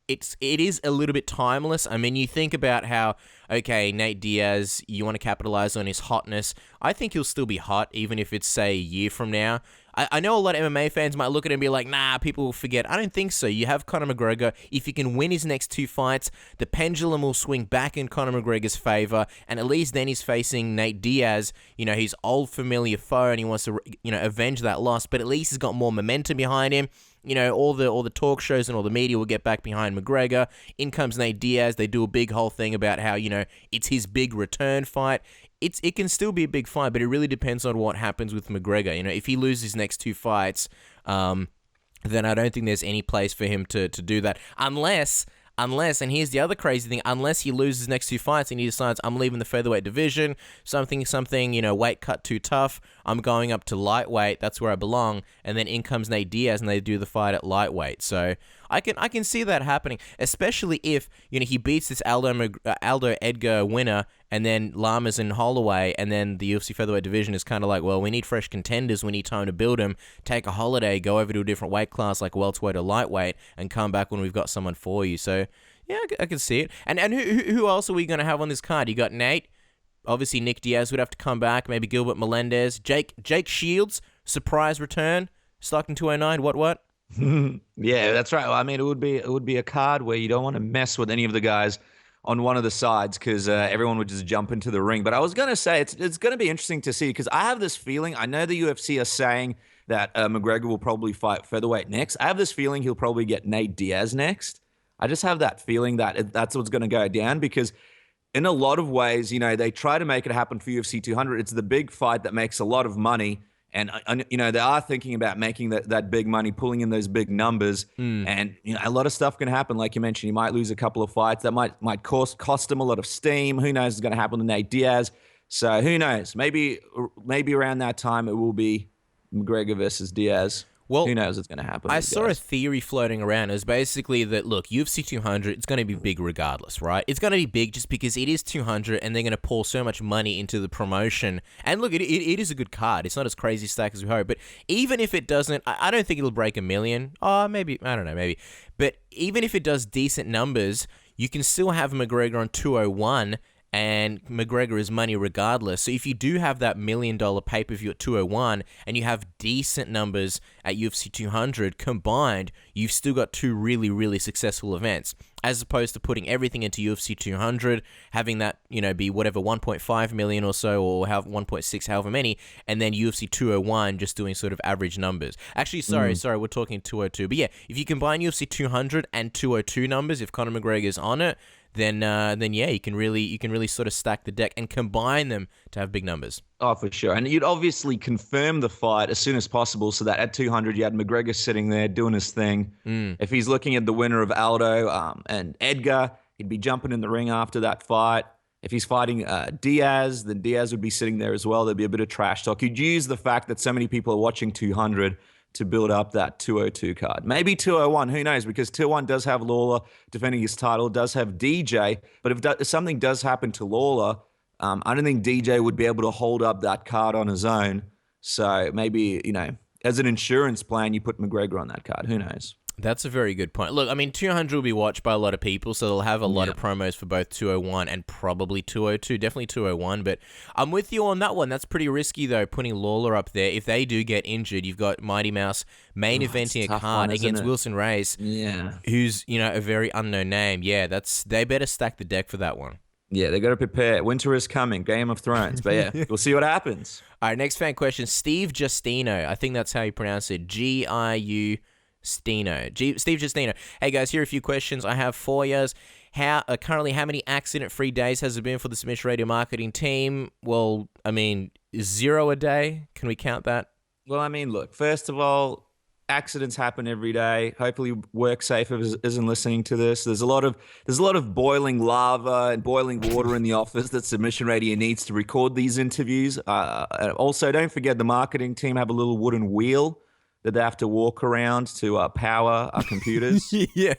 it is a little bit timeless. I mean, you think about how, okay, Nate Diaz, you want to capitalize on his hotness. I think he'll still be hot, even if it's, say, a year from now. I know a lot of MMA fans might look at it and be like, nah, people will forget. I don't think so. You have Conor McGregor. If he can win his next 2 fights, the pendulum will swing back in Conor McGregor's favor, and at least then he's facing Nate Diaz, his old familiar foe, and he wants to, avenge that loss, but at least he's got more momentum behind him. All the talk shows and all the media will get back behind McGregor. In comes Nate Diaz. They do a big whole thing about how, it's his big return fight. It can still be a big fight, but it really depends on what happens with McGregor. If he loses his next 2 fights, then I don't think there's any place for him to do that. Unless, and here's the other crazy thing, unless he loses his next 2 fights and he decides, I'm leaving the featherweight division, something, weight cut too tough, I'm going up to lightweight, that's where I belong, and then in comes Nate Diaz and they do the fight at lightweight. So I can see that happening, especially if, he beats this Aldo Edgar winner, and then Lamas and Holloway, and then the UFC featherweight division is kind of like, well, we need fresh contenders, we need time to build them, take a holiday, go over to a different weight class like welterweight or lightweight, and come back when we've got someone for you. So, yeah, I can see it. And who else are we going to have on this card? You got Nate, obviously Nick Diaz would have to come back, maybe Gilbert Melendez, Jake Shields, surprise return, Stockton 209, what? Yeah, that's right. Well, I mean, it would be a card where you don't want to mess with any of the guys on one of the sides because everyone would just jump into the ring. But I was going to say it's going to be interesting to see because I have this feeling. I know the UFC are saying that McGregor will probably fight featherweight next. I have this feeling he'll probably get Nate Diaz next. I just have that feeling that that's what's going to go down because in a lot of ways, they try to make it happen for UFC 200. It's the big fight that makes a lot of money. And they are thinking about making that big money, pulling in those big numbers. And a lot of stuff can happen. Like you mentioned, he might lose a couple of fights. That might cost him a lot of steam. Who knows what's going to happen to Nate Diaz? So who knows? Maybe around that time it will be McGregor versus Diaz. Well, who knows what's going to happen? I saw a theory floating around. It was basically that, look, UFC 200, it's going to be big regardless, right? It's going to be big just because it is 200 and they're going to pour so much money into the promotion. And look, it is a good card. It's not as crazy stacked as we hope. But even if it doesn't, I don't think it'll break 1 million. Oh, maybe. I don't know, maybe. But even if it does decent numbers, you can still have McGregor on 201 and McGregor is money regardless. So if you do have that $1 million pay-per-view at 201 and you have decent numbers at UFC 200 combined, you've still got 2 really, really successful events. As opposed to putting everything into UFC 200, having that, be whatever, 1.5 million or so, or 1.6, however many, and then UFC 201 just doing sort of average numbers. Actually, sorry, we're talking 202. But yeah, if you combine UFC 200 and 202 numbers, if Conor McGregor's on it, then yeah, you can really sort of stack the deck and combine them to have big numbers. Oh, for sure. And you'd obviously confirm the fight as soon as possible so that at 200 you had McGregor sitting there doing his thing. If he's looking at the winner of Aldo and Edgar, he'd be jumping in the ring after that fight. If he's fighting Diaz, then Diaz would be sitting there as well. There'd be a bit of trash talk. You'd use the fact that so many people are watching 200 to build up that 202 card. Maybe 201, who knows? Because 201 does have Lawler defending his title, does have DJ. But if something does happen to Lawler, I don't think DJ would be able to hold up that card on his own. So maybe, as an insurance plan, you put McGregor on that card. Who knows? That's a very good point. Look, I mean, 200 will be watched by a lot of people, so they'll have a lot of promos for both 201 and probably 202. Definitely 201, but I'm with you on that one. That's pretty risky, though, putting Lawler up there. If they do get injured, you've got Mighty Mouse main eventing a card against Wilson Reyes, who's, a very unknown name. Yeah, they better stack the deck for that one. Yeah, they got to prepare. Winter is coming. Game of Thrones. But yeah, we'll see what happens. All right, next fan question. Steve Justino. I think that's how you pronounce it. Steve Justino. Hey guys, here are a few questions I have for you. Currently, how many accident-free days has it been for the Submission Radio marketing team? Well, I mean, 0 a day. Can we count that? Well, I mean, look, first of all, accidents happen every day. Hopefully, WorkSafe isn't listening to this. There's a lot of boiling lava and boiling water in the office that Submission Radio needs to record these interviews. Also, don't forget the marketing team have a little wooden wheel that they have to walk around to power our computers. Yeah.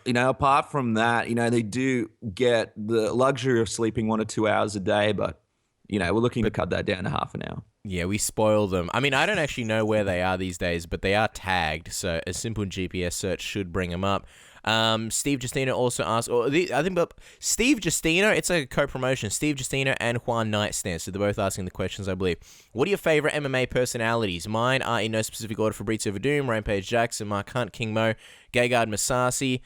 Apart from that, they do get the luxury of sleeping 1 or 2 hours a day, but we're looking to cut that down to half an hour. Yeah, we spoil them. I mean, I don't actually know where they are these days, but they are tagged, so a simple GPS search should bring them up. Steve Justino also asked, Steve Justino, it's like a co-promotion, Steve Justino and Juan Nightstand, so they're both asking the questions, I believe. What are your favorite MMA personalities? Mine are in no specific order: Fabrizio Verdum, Rampage Jackson, Mark Hunt, King Mo, Gegard Mousasi,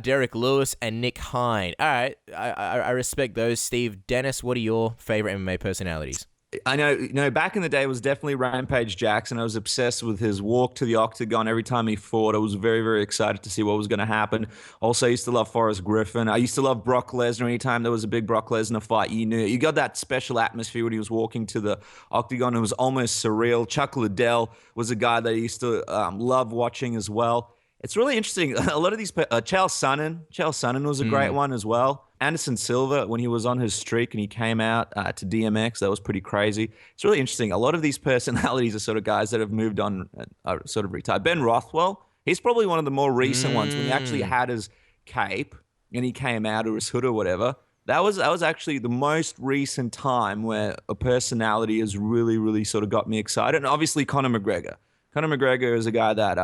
Derek Lewis, and Nick Hine. All right, I respect those. Steve, Dennis, what are your favorite MMA personalities? I know, back in the day, it was definitely Rampage Jackson. I was obsessed with his walk to the octagon every time he fought. I was very, very excited to see what was going to happen. Also, I used to love Forrest Griffin. I used to love Brock Lesnar. Anytime there was a big Brock Lesnar fight, you got that special atmosphere when he was walking to the octagon. It was almost surreal. Chuck Liddell was a guy that I used to love watching as well. It's really interesting. A lot of these, Chael Sonnen was a great one as well. Anderson Silva, when he was on his streak and he came out to DMX, that was pretty crazy. It's really interesting. A lot of these personalities are sort of guys that have moved on, are sort of retired. Ben Rothwell, he's probably one of the more recent ones when he actually had his cape and he came out, or his hood or whatever. That was actually the most recent time where a personality has really, really sort of got me excited. And obviously Conor McGregor. Conor McGregor is a guy that,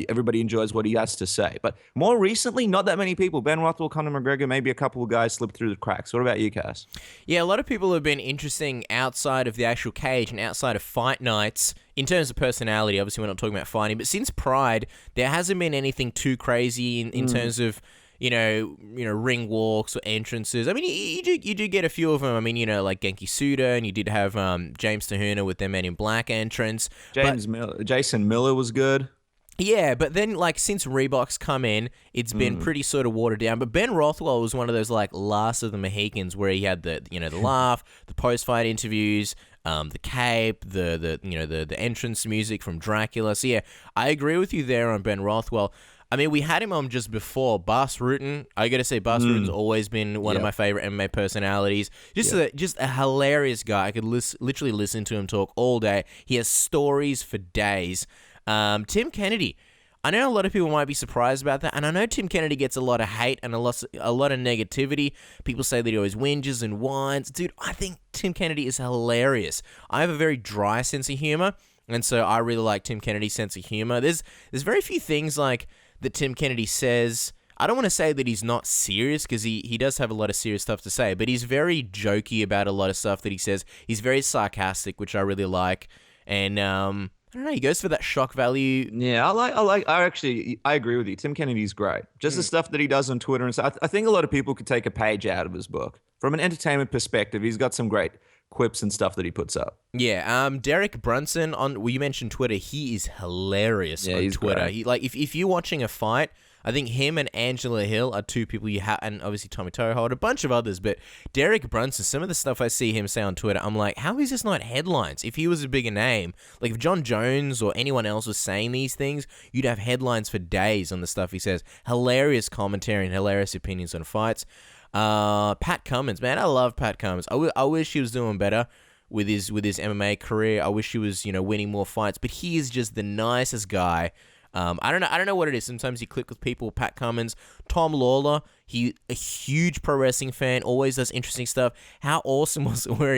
everybody enjoys what he has to say. But more recently, not that many people. Ben Rothwell, Conor McGregor, maybe a couple of guys slipped through the cracks. What about you, Cass? Yeah, a lot of people have been interesting outside of the actual cage and outside of fight nights in terms of personality. Obviously, we're not talking about fighting. But since Pride, there hasn't been anything too crazy in terms of ring walks or entrances. I mean, you do get a few of them. I mean, like Genki Suda, and you did have James Tahuna with their Men in Black entrance. Jason Miller was good. Yeah, but then, since Reebok's come in, it's been pretty sort of watered down. But Ben Rothwell was one of those, last of the Mohicans where he had the laugh, the post-fight interviews, the cape, the entrance music from Dracula. So, yeah, I agree with you there on Ben Rothwell. I mean, we had him on just before. Bas Rutten. I got to say, Bas Rutten's always been one of my favorite MMA personalities. Just a hilarious guy. I could literally listen to him talk all day. He has stories for days. Tim Kennedy. I know a lot of people might be surprised about that, and I know Tim Kennedy gets a lot of hate and a lot of negativity. People say that he always whinges and whines. Dude, I think Tim Kennedy is hilarious. I have a very dry sense of humor, and so I really like Tim Kennedy's sense of humor. There's very few things that Tim Kennedy says. I don't want to say that he's not serious, because he does have a lot of serious stuff to say, but he's very jokey about a lot of stuff that he says. He's very sarcastic, which I really like, and I don't know, he goes for that shock value. Yeah, I agree with you. Tim Kennedy's great. Just the stuff that he does on Twitter and stuff. I think a lot of people could take a page out of his book. From an entertainment perspective, he's got some great quips and stuff that he puts up. Yeah, Derek Brunson you mentioned Twitter. He is hilarious on Twitter. Great. He if you're watching a fight, I think him and Angela Hill are two people you have, and obviously Tommy Toehold, a bunch of others. But Derek Brunson, some of the stuff I see him say on Twitter, I'm like, how is this not headlines? If he was a bigger name, if John Jones or anyone else was saying these things, you'd have headlines for days on the stuff he says. Hilarious commentary and hilarious opinions on fights. Pat Cummins, man, I love Pat Cummins. I wish he was doing better with his MMA career. I wish he was winning more fights, but he is just the nicest guy. I don't know what it is. Sometimes you click with people. Pat Cummins, Tom Lawler, he a huge pro wrestling fan, always does interesting stuff. How awesome was it where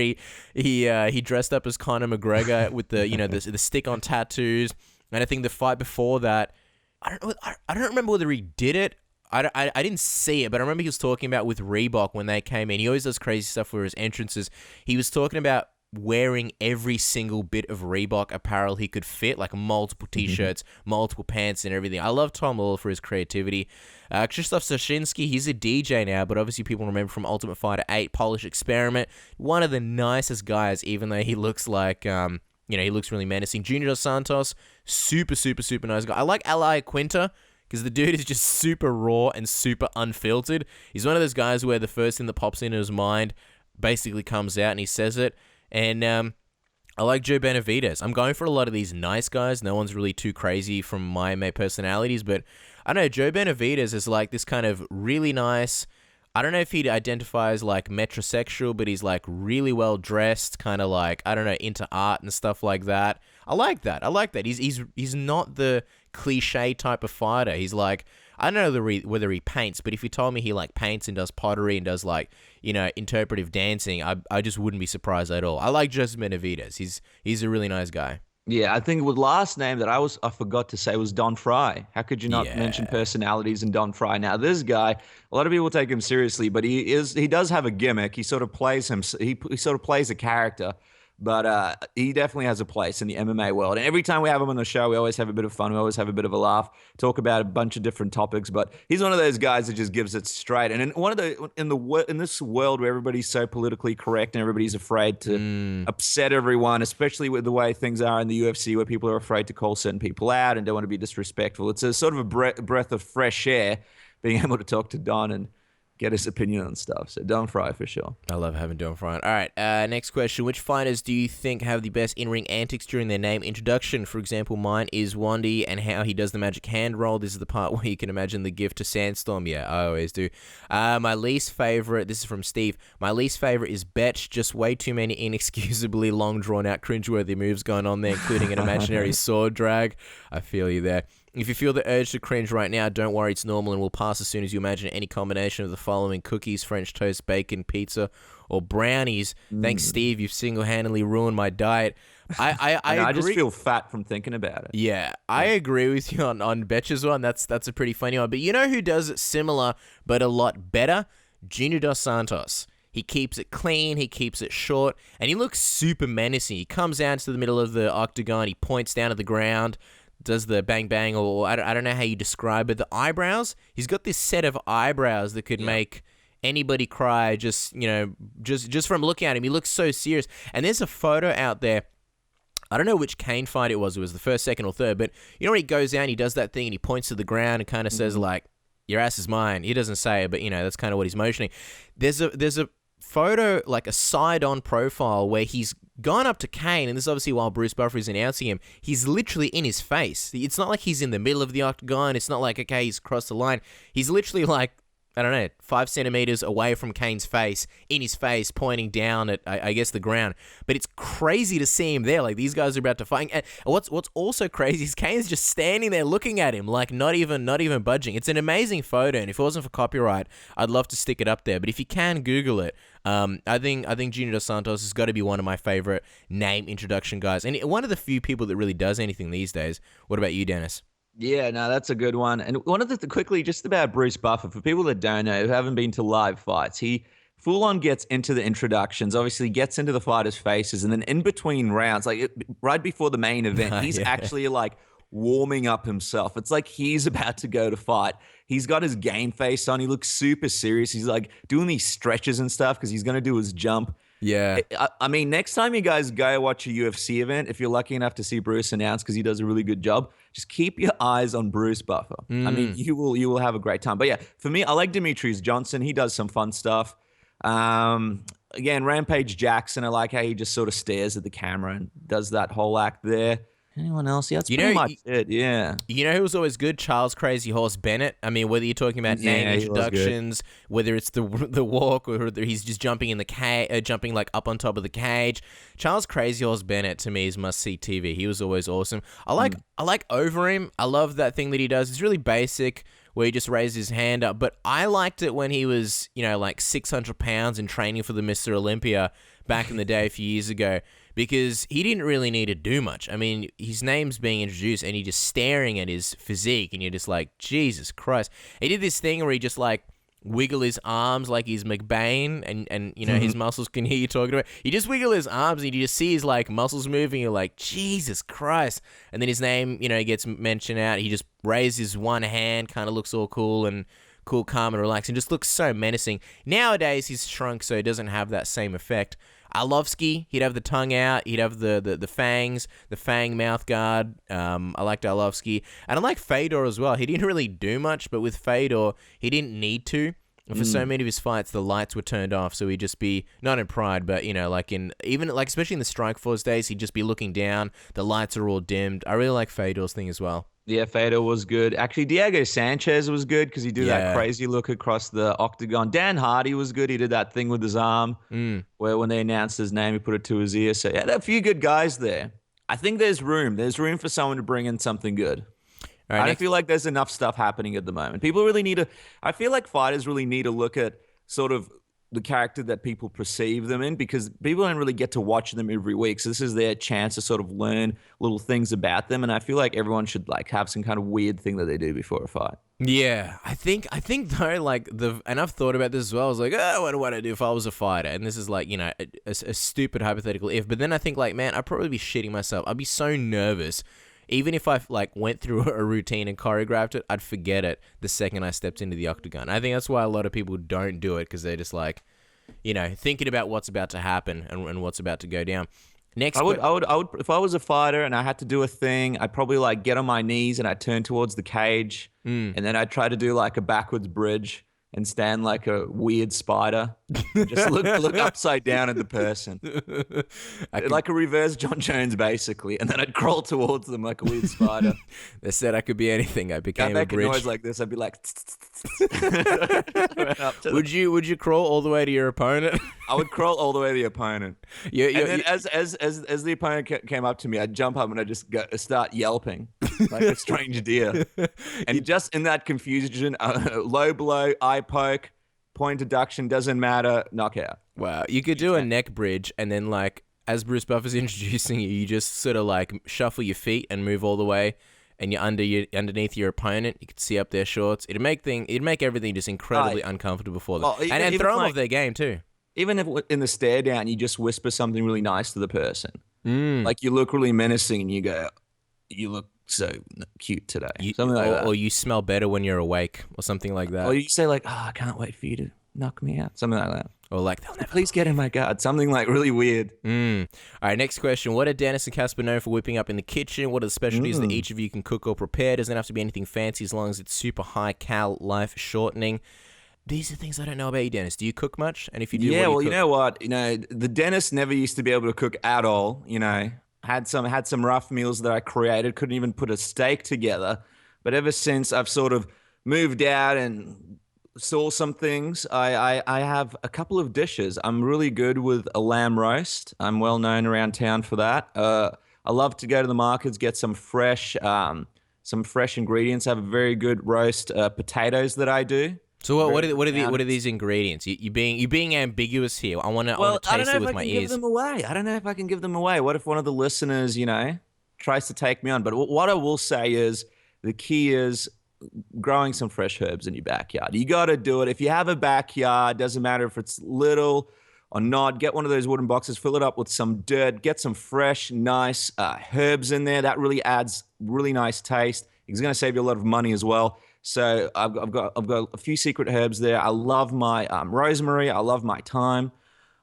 he dressed up as Conor McGregor with the the stick on tattoos, and I think the fight before that, I don't remember whether he did it. I didn't see it, but I remember he was talking about with Reebok when they came in. He always does crazy stuff for his entrances. He was talking about wearing every single bit of Reebok apparel he could fit, multiple t-shirts, multiple pants and everything. I love Tom Lawler for his creativity. Krzysztof Soshinsky, he's a DJ now, but obviously people remember from Ultimate Fighter 8, Polish Experiment. One of the nicest guys, even though he looks like, he looks really menacing. Junior Dos Santos, super, super, super nice guy. I like Ally Quinta. because the dude is just super raw and super unfiltered. He's one of those guys where the first thing that pops into his mind basically comes out and he says it. And I like Joe Benavidez. I'm going for a lot of these nice guys. No one's really too crazy from my personalities, but I don't know, Joe Benavidez is like this kind of really nice, I don't know if he identifies like metrosexual, but he's like really well dressed, kind of like, I don't know, into art and stuff like that. I like that. He's not the cliche type of fighter. He's like, I don't know whether he paints, but if you told me he like paints and does pottery and does like, you know, interpretive dancing, I just wouldn't be surprised at all. I like Joseph Benavidez. He's a really nice guy. Yeah, I think the last name that I forgot to say was Don Fry. How could you not mention personalities in Don Fry? Now, this guy, a lot of people take him seriously, but he does have a gimmick. He sort of plays he sort of plays a character, but he definitely has a place in the MMA world. And every time we have him on the show, we always have a bit of fun. We always have a bit of a laugh, talk about a bunch of different topics. But he's one of those guys that just gives it straight. And in this world where everybody's so politically correct and everybody's afraid to upset everyone, especially with the way things are in the UFC, where people are afraid to call certain people out and don't want to be disrespectful, it's a sort of a breath of fresh air being able to talk to Don and get his opinion on stuff. So Don Fry for sure. I love having Don Fry on. All right, next question. Which fighters do you think have the best in-ring antics during their name introduction? For example, mine is Wandy and how he does the magic hand roll. This is the part where you can imagine the gift to Sandstorm. Yeah, I always do. My least favorite, this is from Steve, my least favorite is Betch. Just way too many inexcusably long, drawn-out, cringeworthy moves going on there, including an imaginary sword drag. I feel you there. If you feel the urge to cringe right now, don't worry, it's normal and will pass as soon as you imagine any combination of the following: cookies, French toast, bacon, pizza, or brownies. Thanks, Steve. You've single-handedly ruined my diet. I agree. I just feel fat from thinking about it. Yeah, I agree with you on Betch's one. That's a pretty funny one. But you know who does it similar but a lot better? Junior Dos Santos. He keeps it clean, he keeps it short, and he looks super menacing. He comes down to the middle of the octagon, he points down to the ground, does the bang bang, or I don't know how you describe it. The eyebrows, he's got this set of eyebrows that could make anybody cry just from looking at him. He looks so serious. And there's a photo out there, I don't know which Kane fight it was the first, second, or third, but you know when he goes down, he does that thing and he points to the ground and kind of says like, your ass is mine. He doesn't say it, but you know, that's kind of what he's motioning. There's a photo, like a side-on profile, where he's gone up to Kane, and this is obviously while Bruce Buffer is announcing him. He's literally in his face. It's not like he's in the middle of the octagon. It's not like, okay, he's crossed the line. He's literally like, I don't know, 5 centimeters away from Kane's face, in his face, pointing down at, I guess, the ground. But it's crazy to see him there. Like, these guys are about to fight. And what's also crazy is Kane's just standing there looking at him, like not even budging. It's an amazing photo, and if it wasn't for copyright, I'd love to stick it up there. But if you can Google it, I think Junior Dos Santos has got to be one of my favorite name introduction guys, and one of the few people that really does anything these days. What about you, Dennis? Yeah, no, that's a good one. And one of the quickly, just about Bruce Buffer, for people that don't know, who haven't been to live fights, he full on gets into the introductions, obviously gets into the fighters' faces, and then in between rounds, like right before the main event, he's actually like warming up himself. It's like he's about to go to fight. He's got his game face on. He looks super serious. He's like doing these stretches and stuff because he's going to do his jump. Yeah. I mean, next time you guys go watch a UFC event, if you're lucky enough to see Bruce announce, because he does a really good job, just keep your eyes on Bruce Buffer. I mean, you will have a great time. But yeah, for me, I like Demetrius Johnson. He does some fun stuff. Again, Rampage Jackson, I like how he just sort of stares at the camera and does that whole act there. Anyone else? Yeah, that's pretty much it, yeah. You know who was always good? Charles Crazy Horse Bennett. I mean, whether you're talking about name introductions, whether it's the walk, or whether he's just jumping in the jumping like up on top of the cage. Charles Crazy Horse Bennett, to me, is must-see TV. He was always awesome. I like Overeem. I love that thing that he does. It's really basic, where he just raised his hand up. But I liked it when he was, like 600 pounds and training for the Mr. Olympia back in the day a few years ago, because he didn't really need to do much. I mean, his name's being introduced and he's just staring at his physique and you're just like, Jesus Christ. He did this thing where he just like wiggle his arms like he's McBain and his muscles can hear you talking about. You just wiggle his arms and you just see his like muscles moving. You're like, Jesus Christ. And then his name, gets mentioned out. He just raises one hand, kind of looks all cool, calm and relaxed, and just looks so menacing. Nowadays, he's shrunk, so he doesn't have that same effect. Arlovsky, he'd have the tongue out, he'd have the fangs, the fang mouth guard. I liked Arlovsky. And I like Fedor as well. He didn't really do much, but with Fedor, he didn't need to. And for so many of his fights, the lights were turned off, so he'd just be, not in Pride, but, especially in the Strikeforce days, he'd just be looking down, the lights are all dimmed. I really like Fedor's thing as well. Yeah, Fedor was good. Actually, Diego Sanchez was good because he did that crazy look across the octagon. Dan Hardy was good. He did that thing with his arm where when they announced his name, he put it to his ear. So, yeah, there are a few good guys there. I think there's room. There's room for someone to bring in something good. Right, I don't feel like there's enough stuff happening at the moment. People really need to... I feel like fighters really need to look at sort of the character that people perceive them in because people don't really get to watch them every week. So this is their chance to sort of learn little things about them. And I feel like everyone should like have some kind of weird thing that they do before a fight. Yeah, I think though, like and I've thought about this as well. I was like, what would I do if I was a fighter? And this is like, a stupid hypothetical if. But then I think like, man, I'd probably be shitting myself. I'd be so nervous. Even if I like went through a routine and choreographed it, I'd forget it the second I stepped into the octagon. I think that's why a lot of people don't do it because they're just like, thinking about what's about to happen and what's about to go down. Next, I would if I was a fighter and I had to do a thing, I'd probably like get on my knees and I'd turn towards the cage, and then I'd try to do like a backwards bridge and stand like a weird spider. Just look upside down at the person. Like a reverse John Jones, basically. And then I'd crawl towards them like a weird spider. They said I could be anything. I became a bridge. A noise like this, I'd be like... Would you crawl all the way to your opponent? I would crawl all the way to the opponent. And then as the opponent came up to me, I'd jump up and I'd just start yelping like a strange deer. And just in that confusion, low blow, eye poke, point deduction, doesn't matter, knockout. Wow. You could do a neck bridge and then like, as Bruce Buffer's introducing you, you just sort of like shuffle your feet and move all the way and you're underneath your opponent. You could see up their shorts. It'd make everything just incredibly uncomfortable for them. And throw them off their game too. Even if in the stare down, you just whisper something really nice to the person. Like you look really menacing and you go, you look so cute today. Something like that. Or you smell better when you're awake or something like that. Or you say like, I can't wait for you to knock me out. Something like that. Or like, please get in my guard. Something like really weird. All right, next question. What are Dennis and Casper known for whipping up in the kitchen? What are the specialties that each of you can cook or prepare? Doesn't have to be anything fancy as long as it's super high cal, life shortening. These are things I don't know about you, Dennis. Do you cook much? And if you do, yeah, what do you cook? You know what? The Dennis never used to be able to cook at all. Had some rough meals that I created. Couldn't even put a steak together. But ever since I've sort of moved out and saw some things, I have a couple of dishes. I'm really good with a lamb roast. I'm well known around town for that. I love to go to the markets, get some fresh ingredients. I have a very good roast potatoes that I do. So what are these ingredients? You being ambiguous here. I want to taste it with my ears. I don't know if I can give them away. What if one of the listeners, tries to take me on? But what I will say is the key is growing some fresh herbs in your backyard. You got to do it. If you have a backyard, doesn't matter if it's little or not, get one of those wooden boxes, fill it up with some dirt, get some fresh, nice herbs in there. That really adds really nice taste. It's going to save you a lot of money as well. So I've got a few secret herbs there. I love my rosemary. I love my thyme.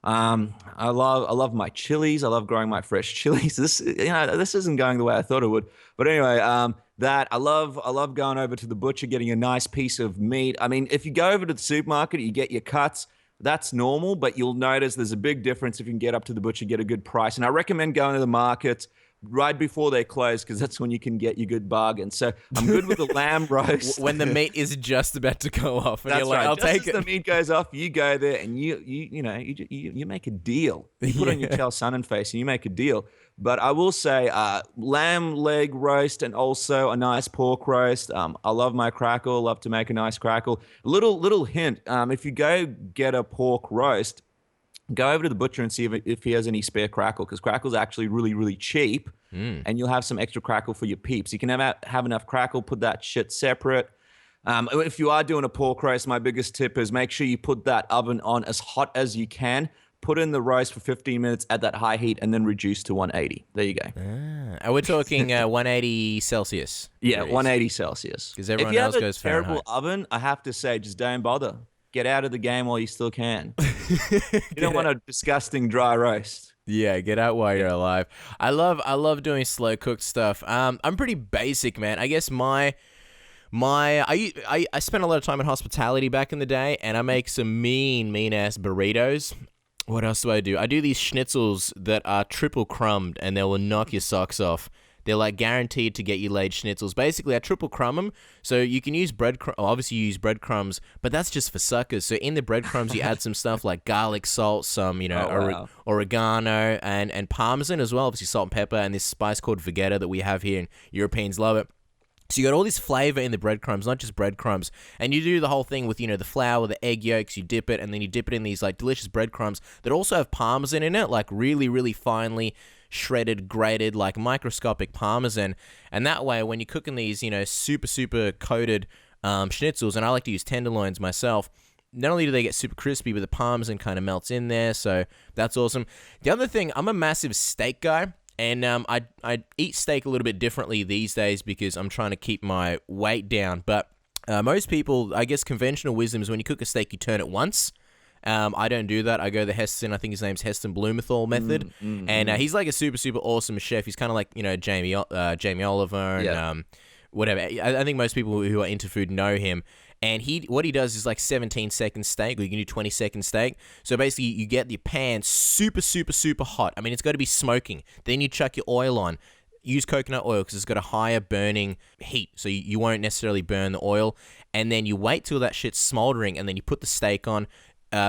I love my chilies. I love growing my fresh chilies. This isn't going the way I thought it would. But anyway, that I love going over to the butcher, getting a nice piece of meat. I mean, if you go over to the supermarket, you get your cuts. That's normal, but you'll notice there's a big difference if you can get up to the butcher, get a good price. And I recommend going to the market right before they close, because that's when you can get your good bargain. So I'm good with the lamb roast. When the meat is just about to go off, and that's you're like, right. I'll just take as it. The meat goes off, you go there and you make a deal. You put on your Chael Sonnen face and you make a deal. But I will say, lamb leg roast and also a nice pork roast. I love my crackle. Love to make a nice crackle. Little hint: if you go get a pork roast, go over to the butcher and see if he has any spare crackle, because crackle's actually really, really cheap, and you'll have some extra crackle for your peeps. You can have enough crackle, put that shit separate. If you are doing a pork roast, my biggest tip is make sure you put that oven on as hot as you can. Put in the roast for 15 minutes at that high heat, and then reduce to 180. There you go. And we're talking 180 Celsius. Yeah, 180 Celsius. Because everyone else goes Fahrenheit. If you have a terrible oven, I have to say, just don't bother. Get out of the game while you still can. You don't want a disgusting dry roast. Yeah, get out while you're alive. I love doing slow cooked stuff. I'm pretty basic, man. I guess I spent a lot of time in hospitality back in the day, and I make some mean ass burritos. What else do? I do these schnitzels that are triple crumbed, and they will knock your socks off. They're like guaranteed to get you laid schnitzels. Basically, I triple crumb them, so you can use breadcrumbs. Obviously, you use breadcrumbs, but that's just for suckers. So in the breadcrumbs, you add some stuff like garlic salt, some oregano, and parmesan as well. Obviously, salt and pepper, and this spice called vegeta that we have here, and Europeans love it. So you got all this flavor in the breadcrumbs, not just breadcrumbs. And you do the whole thing with, the flour, the egg yolks, you dip it, and then you dip it in these like delicious breadcrumbs that also have parmesan in it, like really, really finely shredded, grated, like microscopic parmesan. And that way, when you're cooking these, super, super coated schnitzels, and I like to use tenderloins myself, not only do they get super crispy, but the parmesan kind of melts in there, so that's awesome. The other thing, I'm a massive steak guy. And I eat steak a little bit differently these days because I'm trying to keep my weight down. But most people, I guess conventional wisdom is when you cook a steak, you turn it once. I don't do that. I go the Heston, I think his name's Heston Blumenthal method. And he's like a super, super awesome chef. He's kind of like, Jamie Oliver and whatever. I think most people who are into food know him. And what he does is like 17-second steak, or you can do 20-second steak. So basically, you get the pan super, super, super hot. I mean, it's got to be smoking. Then you chuck your oil on. Use coconut oil because it's got a higher burning heat, so you won't necessarily burn the oil. And then you wait till that shit's smoldering, and then you put the steak on.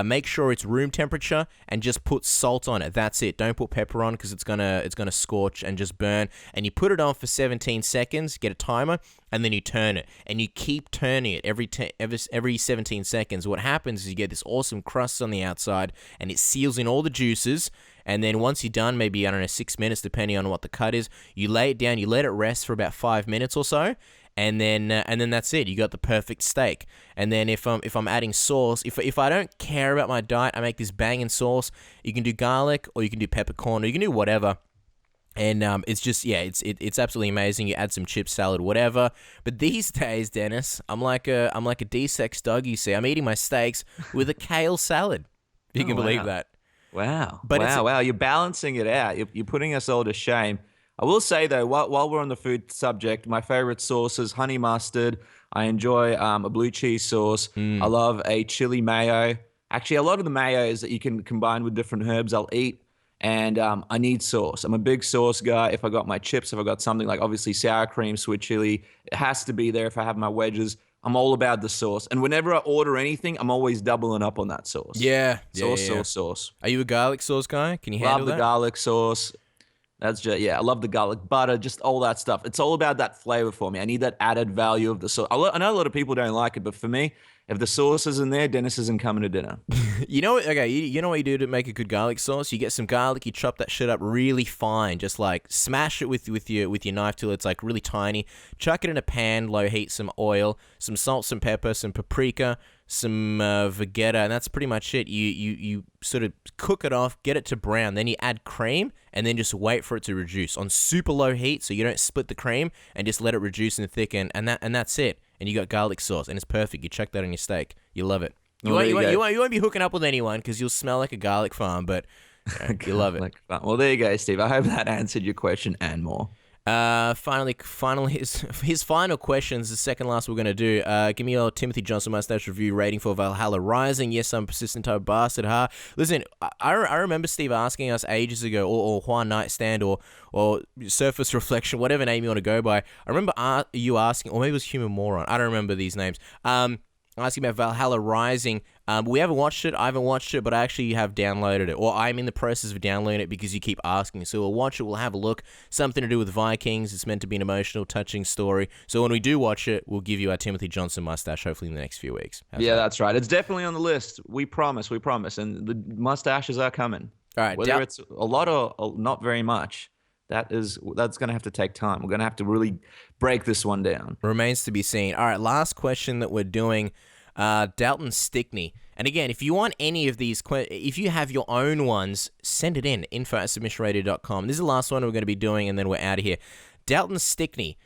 Make sure it's room temperature and just put salt on it. That's it. Don't put pepper on because it's gonna scorch and just burn. And you put it on for 17 seconds. Get a timer, and then you turn it. And you keep turning it every 17 seconds. What happens is you get this awesome crust on the outside, and it seals in all the juices. And then once you're done, maybe 6 minutes, depending on what the cut is, you lay it down. You let it rest for about 5 minutes or so. And then that's it. You got the perfect steak. And then if I'm adding sauce, if I don't care about my diet, I make this banging sauce. You can do garlic, or you can do peppercorn, or you can do whatever. And it's just it's absolutely amazing. You add some chips, salad, whatever. But these days, Dennis, I'm like a D-sex dog. You see, I'm eating my steaks with a kale salad. If you can believe that. Wow. But wow. You're balancing it out. You're putting us all to shame. I will say, though, while we're on the food subject, my favorite sauce is honey mustard. I enjoy a blue cheese sauce. I love a chili mayo. Actually, a lot of the mayos that you can combine with different herbs, I'll eat. And I need sauce. I'm a big sauce guy. If I got my chips, if I got something like obviously sour cream, sweet chili, it has to be there. If I have my wedges, I'm all about the sauce. And whenever I order anything, I'm always doubling up on that sauce. Yeah. Sauce. Are you a garlic sauce guy? Can you handle that? Love the garlic sauce. That's just, I love the garlic butter, just all that stuff. It's all about that flavor for me. I need that added value of the sauce. I know a lot of people don't like it, but for me, if the sauce isn't there, Dennis isn't coming to dinner. You know what? Okay, you know what you do to make a good garlic sauce? You get some garlic, you chop that shit up really fine, just like smash it with your knife till it's like really tiny. Chuck it in a pan, low heat, some oil, some salt, some pepper, some paprika, some vegeta, and that's pretty much it. You sort of cook it off, get it to brown, then you add cream, and then just wait for it to reduce on super low heat, so you don't split the cream, and just let it reduce and thicken, and that's it. And you got garlic sauce, and it's perfect. You chuck that on your steak, you love it. You won't be hooking up with anyone because you'll smell like a garlic farm, but you love it. Well, there you go, Steve. I hope that answered your question and more. Finally, his final questions, the second last we're going to do. Give me your Timothy Johnson mustache review rating for Valhalla Rising. Yes, I'm a persistent type bastard, huh? Listen, I remember Steve asking us ages ago, or Juan Nightstand, or Surface Reflection, whatever name you want to go by. I remember you asking, or maybe it was Human Moron. I don't remember these names. Asking about Valhalla Rising. We haven't watched it. I haven't watched it, but I actually have downloaded it. Or I'm in the process of downloading it because you keep asking. So we'll watch it. We'll have a look. Something to do with Vikings. It's meant to be an emotional, touching story. So when we do watch it, we'll give you our Timothy Johnson mustache, hopefully in the next few weeks. That's right. It's definitely on the list. We promise. And the mustaches are coming. All right. Whether it's a lot or not very much, that's going to have to take time. We're going to have to really break this one down. Remains to be seen. All right, last question that we're doing, Dalton Stickney. And again, if you want any of these, if you have your own ones, send it in, info@submissionradio.com. This is the last one we're going to be doing, and then we're out of here. Dalton Stickney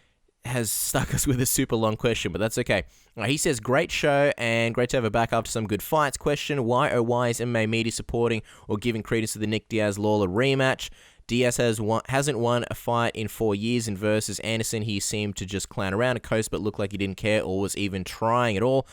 has stuck us with a super long question, but that's okay. He says, great show and great to have her back after some good fights. Question, why is MMA media supporting or giving credence to the Nick Diaz-Lawler rematch? Diaz hasn't won a fight in 4 years, and versus Anderson, he seemed to just clown around a coast, but looked like he didn't care or was even trying at all.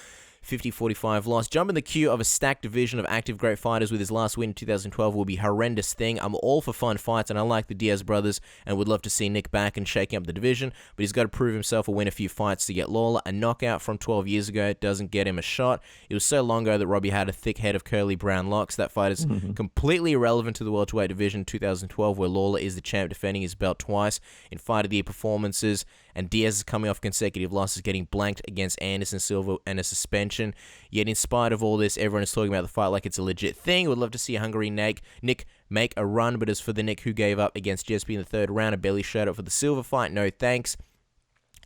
50-45 loss. Jump in the queue of a stacked division of active great fighters with his last win in 2012 will be a horrendous thing. I'm all for fun fights, and I like the Diaz brothers and would love to see Nick back and shaking up the division, but he's got to prove himself or win a few fights to get Lawler. A knockout from 12 years ago doesn't get him a shot. It was so long ago that Robbie had a thick head of curly brown locks. That fight is completely irrelevant to the welterweight division in 2012, where Lawler is the champ, defending his belt twice in Fight of the Year performances, and Diaz is coming off consecutive losses, getting blanked against Anderson Silva and a suspension. Yet in spite of all this, everyone is talking about the fight like it's a legit thing. Would love to see a hungry Nick make a run, but as for the Nick who gave up against GSP in the third round and barely showed up for the Silva fight, no thanks.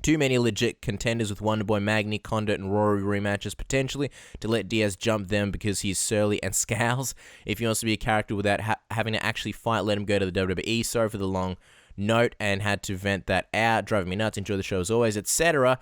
Too many legit contenders with Wonderboy, Magny, Condit, and Rory rematches potentially to let Diaz jump them because he's surly and scowls. If he wants to be a character without having to actually fight, let him go to the WWE. Sorry for the long note and had to vent that out. Driving me nuts. Enjoy the show as always, etc.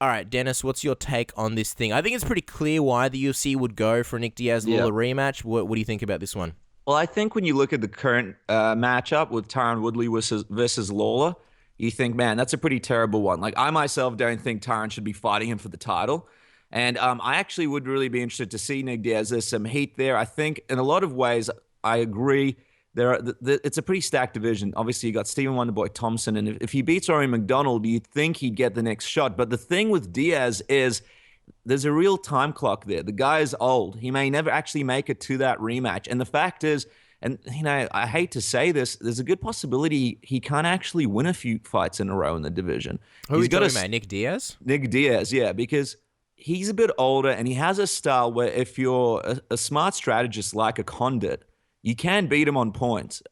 All right, Dennis, what's your take on this thing? I think it's pretty clear why the UFC would go for a Nick Diaz-Lawler rematch. What do you think about this one? Well, I think when you look at the current matchup with Tyron Woodley versus Lawler, you think, man, that's a pretty terrible one. Like, I myself don't think Tyron should be fighting him for the title. And I actually would really be interested to see Nick Diaz. There's some heat there. I think in a lot of ways, I agree. It's a pretty stacked division. Obviously, you got Stephen Wonderboy Thompson, and if he beats Rory McDonald, you'd think he'd get the next shot. But the thing with Diaz is there's a real time clock there. The guy is old. He may never actually make it to that rematch. And the fact is, and I hate to say this, there's a good possibility he can't actually win a few fights in a row in the division. Who are you talking about, Nick Diaz? Nick Diaz, yeah, because he's a bit older and he has a style where if you're a smart strategist like a Condit, you can beat him on points.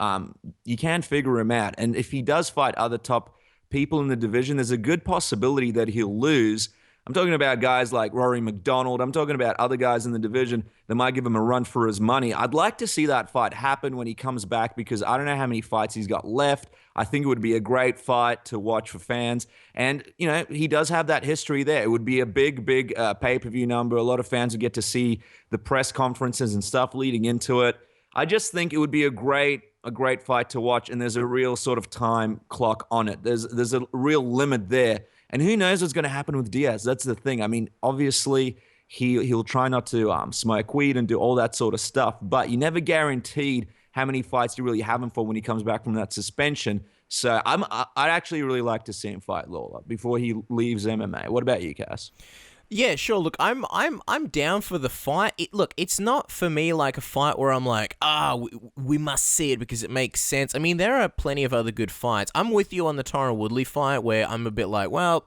You can figure him out. And if he does fight other top people in the division, there's a good possibility that he'll lose. I'm talking about guys like Rory McDonald. I'm talking about other guys in the division that might give him a run for his money. I'd like to see that fight happen when he comes back because I don't know how many fights he's got left. I think it would be a great fight to watch for fans. And, he does have that history there. It would be a big pay-per-view number. A lot of fans would get to see the press conferences and stuff leading into it. I just think it would be a great fight to watch, and there's a real sort of time clock on it. There's a real limit there, and who knows what's going to happen with Diaz? That's the thing. I mean, obviously he'll try not to smoke weed and do all that sort of stuff, but you never guaranteed how many fights you really have him for when he comes back from that suspension. So I'd actually really like to see him fight Lawler before he leaves MMA. What about you, Cass? Yeah, sure. Look, I'm down for the fight. It's not for me like a fight where I'm like, we must see it because it makes sense. I mean, there are plenty of other good fights. I'm with you on the Tyron Woodley fight where I'm a bit like, well,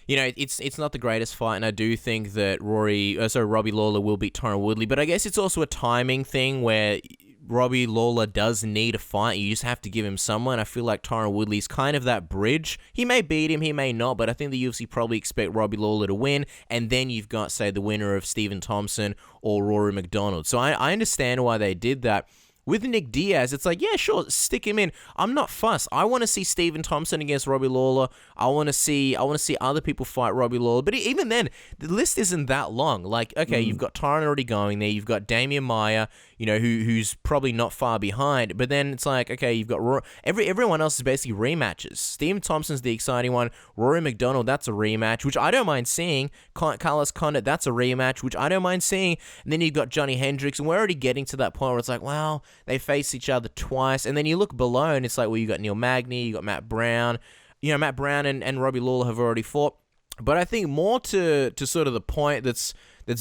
it's not the greatest fight, and I do think that Robbie Lawler will beat Tyron Woodley, but I guess it's also a timing thing where Robbie Lawler does need a fight. You just have to give him someone. I feel like Tyron Woodley's kind of that bridge. He may beat him, he may not, but I think the UFC probably expect Robbie Lawler to win, and then you've got, say, the winner of Stephen Thompson or Rory McDonald. So I understand why they did that. With Nick Diaz, it's like, yeah, sure, stick him in. I'm not fussed. I want to see Stephen Thompson against Robbie Lawler. I want to see other people fight Robbie Lawler. But even then, the list isn't that long. Like, okay, you've got Tyron already going there. You've got Damian Maia, who's probably not far behind. But then it's like, okay, you've got everyone else is basically rematches. Stephen Thompson's the exciting one. Rory McDonald, that's a rematch, which I don't mind seeing. Carlos Condit, that's a rematch, which I don't mind seeing. And then you've got Johnny Hendricks, and we're already getting to that point where it's like, well, they face each other twice, and then you look below, and it's like, well, you got Neil Magny, you got Matt Brown. Matt Brown and Robbie Lawler have already fought. But I think more to sort of the point that's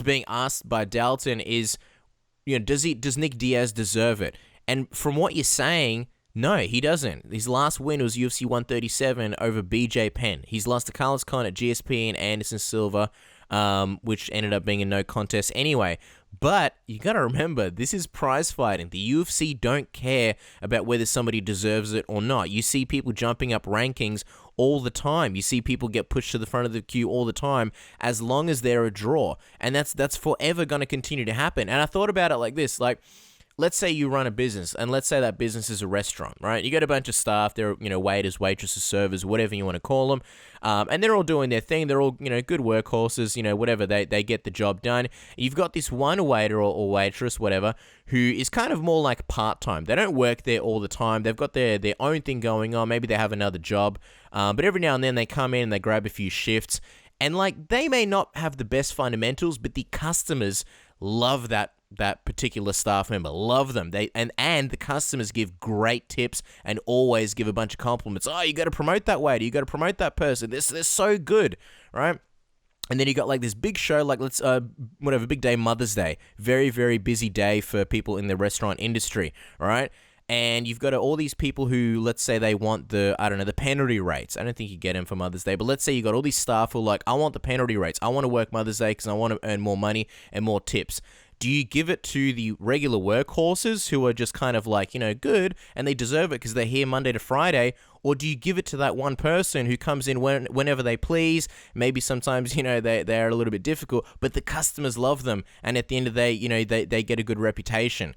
being asked by Dalton is, does Nick Diaz deserve it? And from what you're saying, no, he doesn't. His last win was UFC 137 over BJ Penn. He's lost to Carlos Condit, GSP, and Anderson Silva, which ended up being a no contest anyway. But you got to remember, this is prize fighting. The UFC don't care about whether somebody deserves it or not. You see people jumping up rankings all the time. You see people get pushed to the front of the queue all the time, as long as they're a draw. And that's forever going to continue to happen. And I thought about it like this, like, let's say you run a business, and let's say that business is a restaurant, right? You got a bunch of staff, they're, waiters, waitresses, servers, whatever you want to call them, and they're all doing their thing. They're all, good workhorses, whatever, they get the job done. You've got this one waiter or waitress, whatever, who is kind of more like part-time. They don't work there all the time. They've got their own thing going on. Maybe they have another job, but every now and then they come in and they grab a few shifts, and they may not have the best fundamentals, but the customers love that particular staff member, love them. And the customers give great tips and always give a bunch of compliments. Oh, you got to promote that waiter. You got to promote that person. They're so good, right? And then you got this big show, big day, Mother's Day. Very, very busy day for people in the restaurant industry, right? And you've got all these people who, let's say they want the penalty rates. I don't think you get them for Mother's Day, but let's say you got all these staff who are like, I want the penalty rates. I want to work Mother's Day because I want to earn more money and more tips. Do you give it to the regular workhorses who are just kind of good and they deserve it because they're here Monday to Friday? Or do you give it to that one person who comes in whenever they please? Maybe sometimes, they're a little bit difficult, but the customers love them. And at the end of the day, they get a good reputation.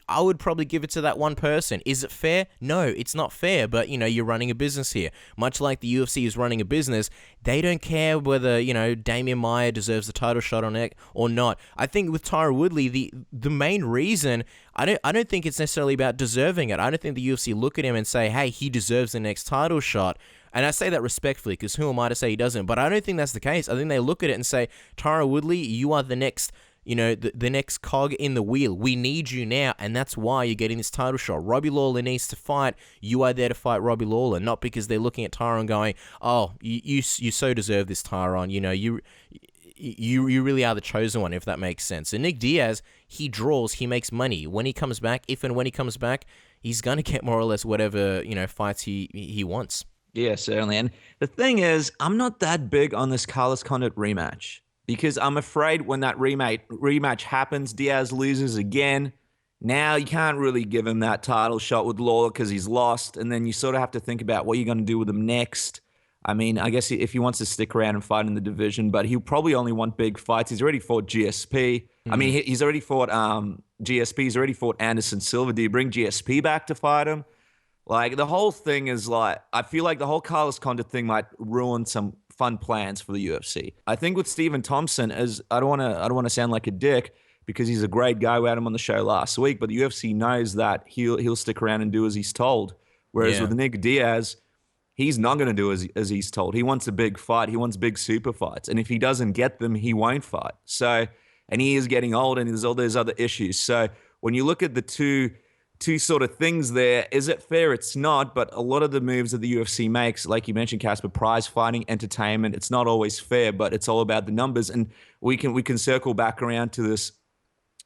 I would probably give it to that one person. Is it fair? No, it's not fair, but, you're running a business here. Much like the UFC is running a business, they don't care whether, Damian Maia deserves the title shot on it or not. I think with Tyron Woodley, the main reason, I don't think it's necessarily about deserving it. I don't think the UFC look at him and say, hey, he deserves the next title shot. And I say that respectfully because who am I to say he doesn't? But I don't think that's the case. I think they look at it and say, Tyron Woodley, you are the next... the next cog in the wheel. We need you now, and that's why you're getting this title shot. Robbie Lawler needs to fight. You are there to fight Robbie Lawler, not because they're looking at Tyron going, oh, you so deserve this, Tyron. You really are the chosen one, if that makes sense. And Nick Diaz, he draws, he makes money. When he comes back, if and when he comes back, he's going to get more or less whatever, fights he wants. Yeah, certainly. And the thing is, I'm not that big on this Carlos Condit rematch. Because I'm afraid when that rematch happens, Diaz loses again. Now you can't really give him that title shot with Lawler because he's lost. And then you sort of have to think about what you're going to do with him next. I mean, I guess if he wants to stick around and fight in the division, but he'll probably only want big fights. He's already fought GSP. Mm-hmm. I mean, he's already fought GSP. He's already fought Anderson Silva. Do you bring GSP back to fight him? The whole thing is I feel like the whole Carlos Condit thing might ruin some fun plans for the UFC. I think with Stephen Thompson, I don't want to sound like a dick because he's a great guy. We had him on the show last week, but the UFC knows that he'll stick around and do as he's told. Whereas with Nick Diaz, he's not going to do as he's told. He wants a big fight. He wants big super fights, and if he doesn't get them, he won't fight. So, and he is getting old, and there's all those other issues. So when you look at the two sort of things there. Is it fair? It's not, but a lot of the moves that the UFC makes, like you mentioned, Casper, prize fighting, entertainment, it's not always fair, but it's all about the numbers. And we can circle back around to this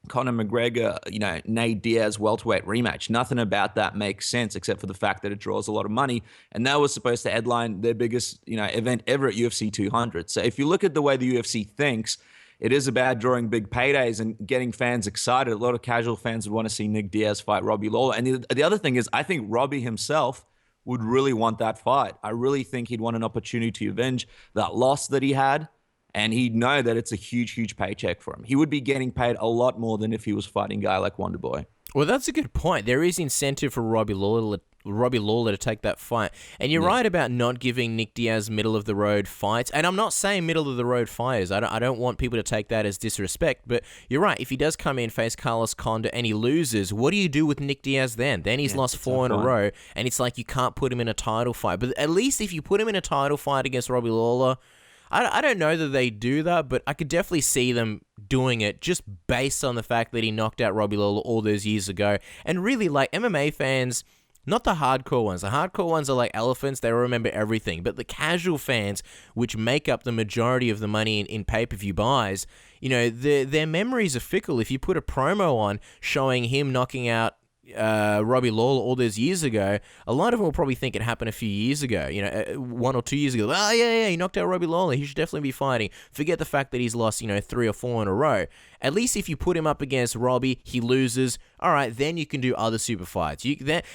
Conor McGregor, Nate Diaz welterweight rematch. Nothing about that makes sense except for the fact that it draws a lot of money. And that was supposed to headline their biggest, event ever at UFC 200. So if you look at the way the UFC thinks, it is about drawing big paydays and getting fans excited. A lot of casual fans would want to see Nick Diaz fight Robbie Lawler. And the other thing is, I think Robbie himself would really want that fight. I really think he'd want an opportunity to avenge that loss that he had. And he'd know that it's a huge, huge paycheck for him. He would be getting paid a lot more than if he was fighting a guy like Wonderboy. Well, that's a good point. There is incentive for Robbie Lawler to take that fight. And you're right about not giving Nick Diaz middle-of-the-road fights. And I'm not saying middle-of-the-road fighters. I don't want people to take that as disrespect. But you're right. If he does come in, face Carlos Condit, and he loses, what do you do with Nick Diaz then? Then he's lost 4 in a row. And it's like you can't put him in a title fight. But at least if you put him in a title fight against Robbie Lawler, I don't know that they do that, but I could definitely see them doing it just based on the fact that he knocked out Robbie Lawler all those years ago. And really, MMA fans, not the hardcore ones. The hardcore ones are like elephants. They remember everything. But the casual fans, which make up the majority of the money in pay-per-view buys, their memories are fickle. If you put a promo on showing him knocking out Robbie Lawler all those years ago, a lot of them will probably think it happened a few years ago, 1 or 2 years ago. Oh, yeah, he knocked out Robbie Lawler. He should definitely be fighting. Forget the fact that he's lost, 3 or 4 in a row. At least if you put him up against Robbie, he loses. all right, then you can do other super fights.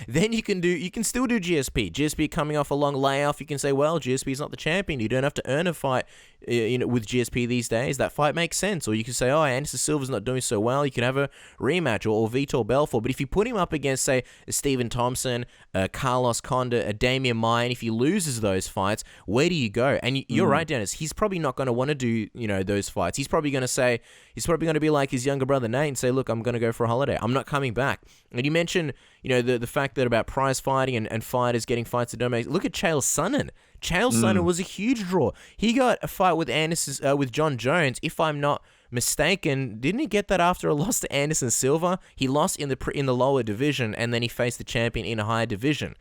Then you can still do GSP. GSP coming off a long layoff, you can say, well, GSP is not the champion. You don't have to earn a fight, with GSP these days. That fight makes sense. Or you can say, oh, Anderson Silva's not doing so well. You can have a rematch, or Vitor Belfort. But if you put him up against, say, Stephen Thompson, Carlos Condit, Damian Maia, and if he loses those fights, where do you go? And you're right, Dennis. He's probably not going to want to do, those fights. He's probably going to be like his younger brother Nate and say, look, I'm going to go for a holiday. I'm not coming back. And you mentioned, the fact that about prize fighting and fighters getting fights that don't make. Look at Chael Sonnen. Chael Sonnen was a huge draw. He got a fight with with John Jones, if I'm not mistaken. Didn't he get that after a loss to Anderson Silva? He lost in the lower division, and then he faced the champion in a higher division.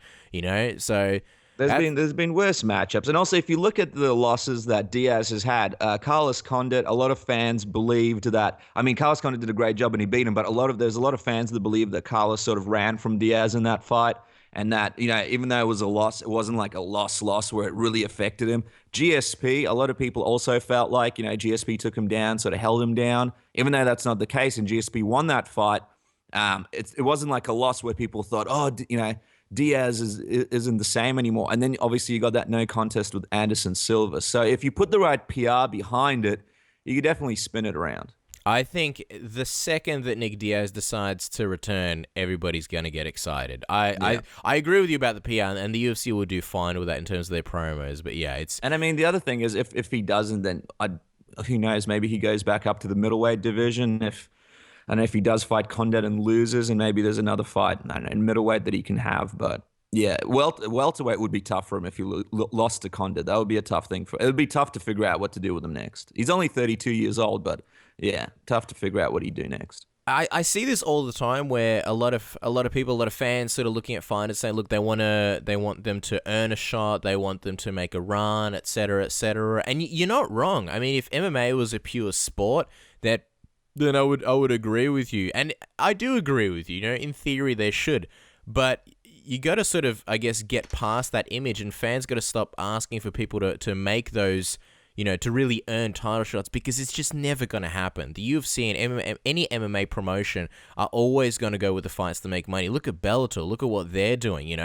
So there's been worse matchups. And also, if you look at the losses that Diaz has had, Carlos Condit, a lot of fans believed that. I mean, Carlos Condit did a great job and he beat him, but there's a lot of fans that believe that Carlos sort of ran from Diaz in that fight. And that, even though it was a loss, it wasn't like a loss where it really affected him. GSP, a lot of people also felt like, GSP took him down, sort of held him down, even though that's not the case. And GSP won that fight. It wasn't like a loss where people thought, Diaz isn't the same anymore. And then obviously you got that no contest with Anderson Silva. So if you put the right PR behind it, you could definitely spin it around. I think the second that Nick Diaz decides to return, everybody's going to get excited. I agree with you about the PR, and the UFC will do fine with that in terms of their promos. But yeah, it's... And I mean, the other thing is, if he doesn't, then who knows, maybe he goes back up to the middleweight division. If he does fight Condit and loses, and maybe there's another fight in middleweight that he can have. But yeah, welterweight would be tough for him if he lost to Condit. That would be a tough thing it would be tough to figure out what to do with him next. He's only 32 years old, but yeah, tough to figure out what he'd do next. I see this all the time where a lot of people, a lot of fans sort of looking at fighters saying, look, they want them to earn a shot, they want them to make a run, etc., etc. And you're not wrong. I mean, if MMA was a pure sport, then I would agree with you. And I do agree with you. In theory they should. But you got to sort of, I guess, get past that image, and fans got to stop asking for people to make those, to really earn title shots, because it's just never going to happen. The UFC and any MMA promotion are always going to go with the fights that make money. Look at Bellator. Look at what they're doing,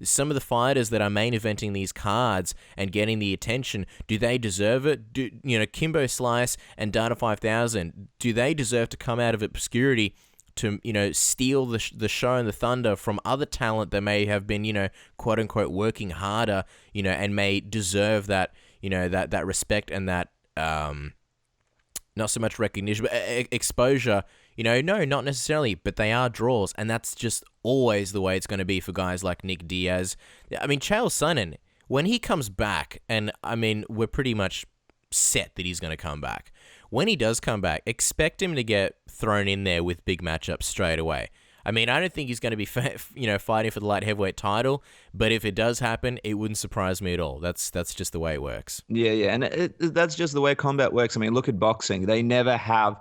Some of the fighters that are main eventing these cards and getting the attention, do they deserve it? Kimbo Slice and Data 5000, do they deserve to come out of obscurity to, steal the show and the thunder from other talent that may have been, quote unquote, working harder, and may deserve that, that respect and that, not so much recognition, but exposure, no, not necessarily, but they are draws. And that's just always the way it's going to be for guys like Nick Diaz. I mean, Chael Sonnen, when he comes back, and I mean, we're pretty much set that he's going to come back. When he does come back, expect him to get thrown in there with big matchups straight away. I mean, I don't think he's going to be, fighting for the light heavyweight title, but if it does happen, it wouldn't surprise me at all. That's just the way it works. Yeah, and that's just the way combat works. I mean, look at boxing. They never have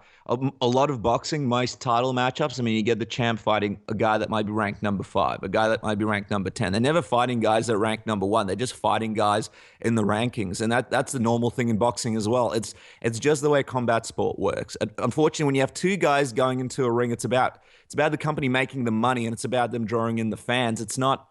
a lot of boxing, most title matchups. I mean, you get the champ fighting a guy that might be ranked number 5, a guy that might be ranked number 10. They're never fighting guys that are ranked number 1. They're just fighting guys in the rankings, and that's the normal thing in boxing as well. It's just the way combat sport works. Unfortunately, when you have two guys going into a ring, it's about the company making the money, and it's about them drawing in the fans. It's not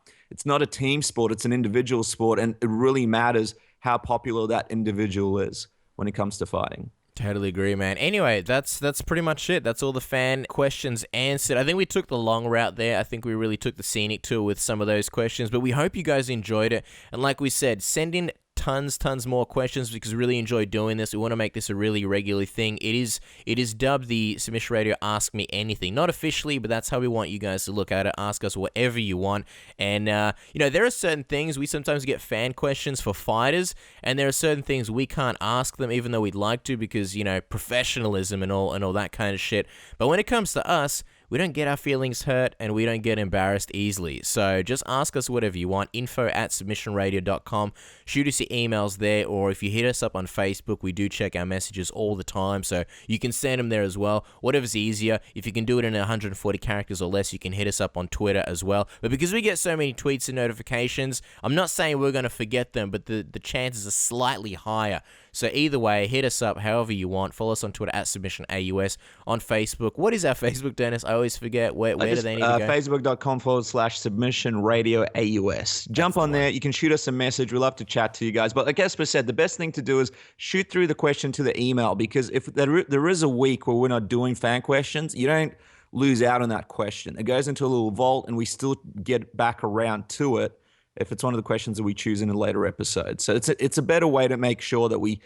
a team sport. It's an individual sport, and it really matters how popular that individual is when it comes to fighting. Totally agree, man. Anyway, that's pretty much it. That's all the fan questions answered. I think we took the long route there. I think we really took the scenic tour with some of those questions, but we hope you guys enjoyed it. And like we said, send in tons more questions, because we really enjoy doing this. We want to make this a really regular thing. It is dubbed the Submission Radio Ask Me Anything. Not officially, but that's how we want you guys to look at it. Ask us whatever you want. And there are certain things we sometimes get fan questions for fighters, and there are certain things we can't ask them even though we'd like to, because professionalism and all that kind of shit. But when it comes to us, we don't get our feelings hurt, and we don't get embarrassed easily. So just ask us whatever you want. info@submissionradio.com. Shoot us your emails there, or if you hit us up on Facebook, we do check our messages all the time, so you can send them there as well. Whatever's easier. If you can do it in 140 characters or less, you can hit us up on Twitter as well. But because we get so many tweets and notifications, I'm not saying we're going to forget them, but the chances are slightly higher. So either way, hit us up however you want. Follow us on Twitter at SubmissionAUS, on Facebook. What is our Facebook, Dennis? I always forget. Where do they need to go? Facebook.com/Submission Radio AUS. Jump on there. You can shoot us a message. We love to chat to you guys. But like Esper said, the best thing to do is shoot through the question to the email, because if there is a week where we're not doing fan questions, you don't lose out on that question. It goes into a little vault, and we still get back around to it if it's one of the questions that we choose in a later episode. So it's a better way to make sure that we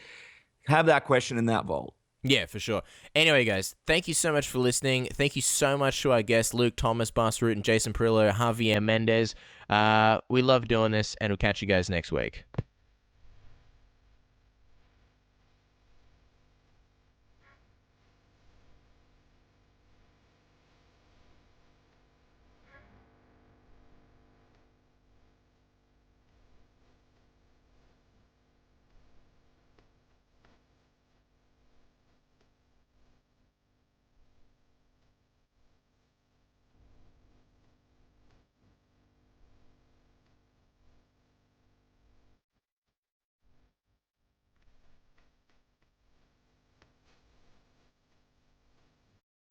have that question in that vault. Yeah, for sure. Anyway, guys, thank you so much for listening. Thank you so much to our guests, Luke, Thomnas, Bas Rutten, Jason Parillo, Javier Mendez. We love doing this, and we'll catch you guys next week.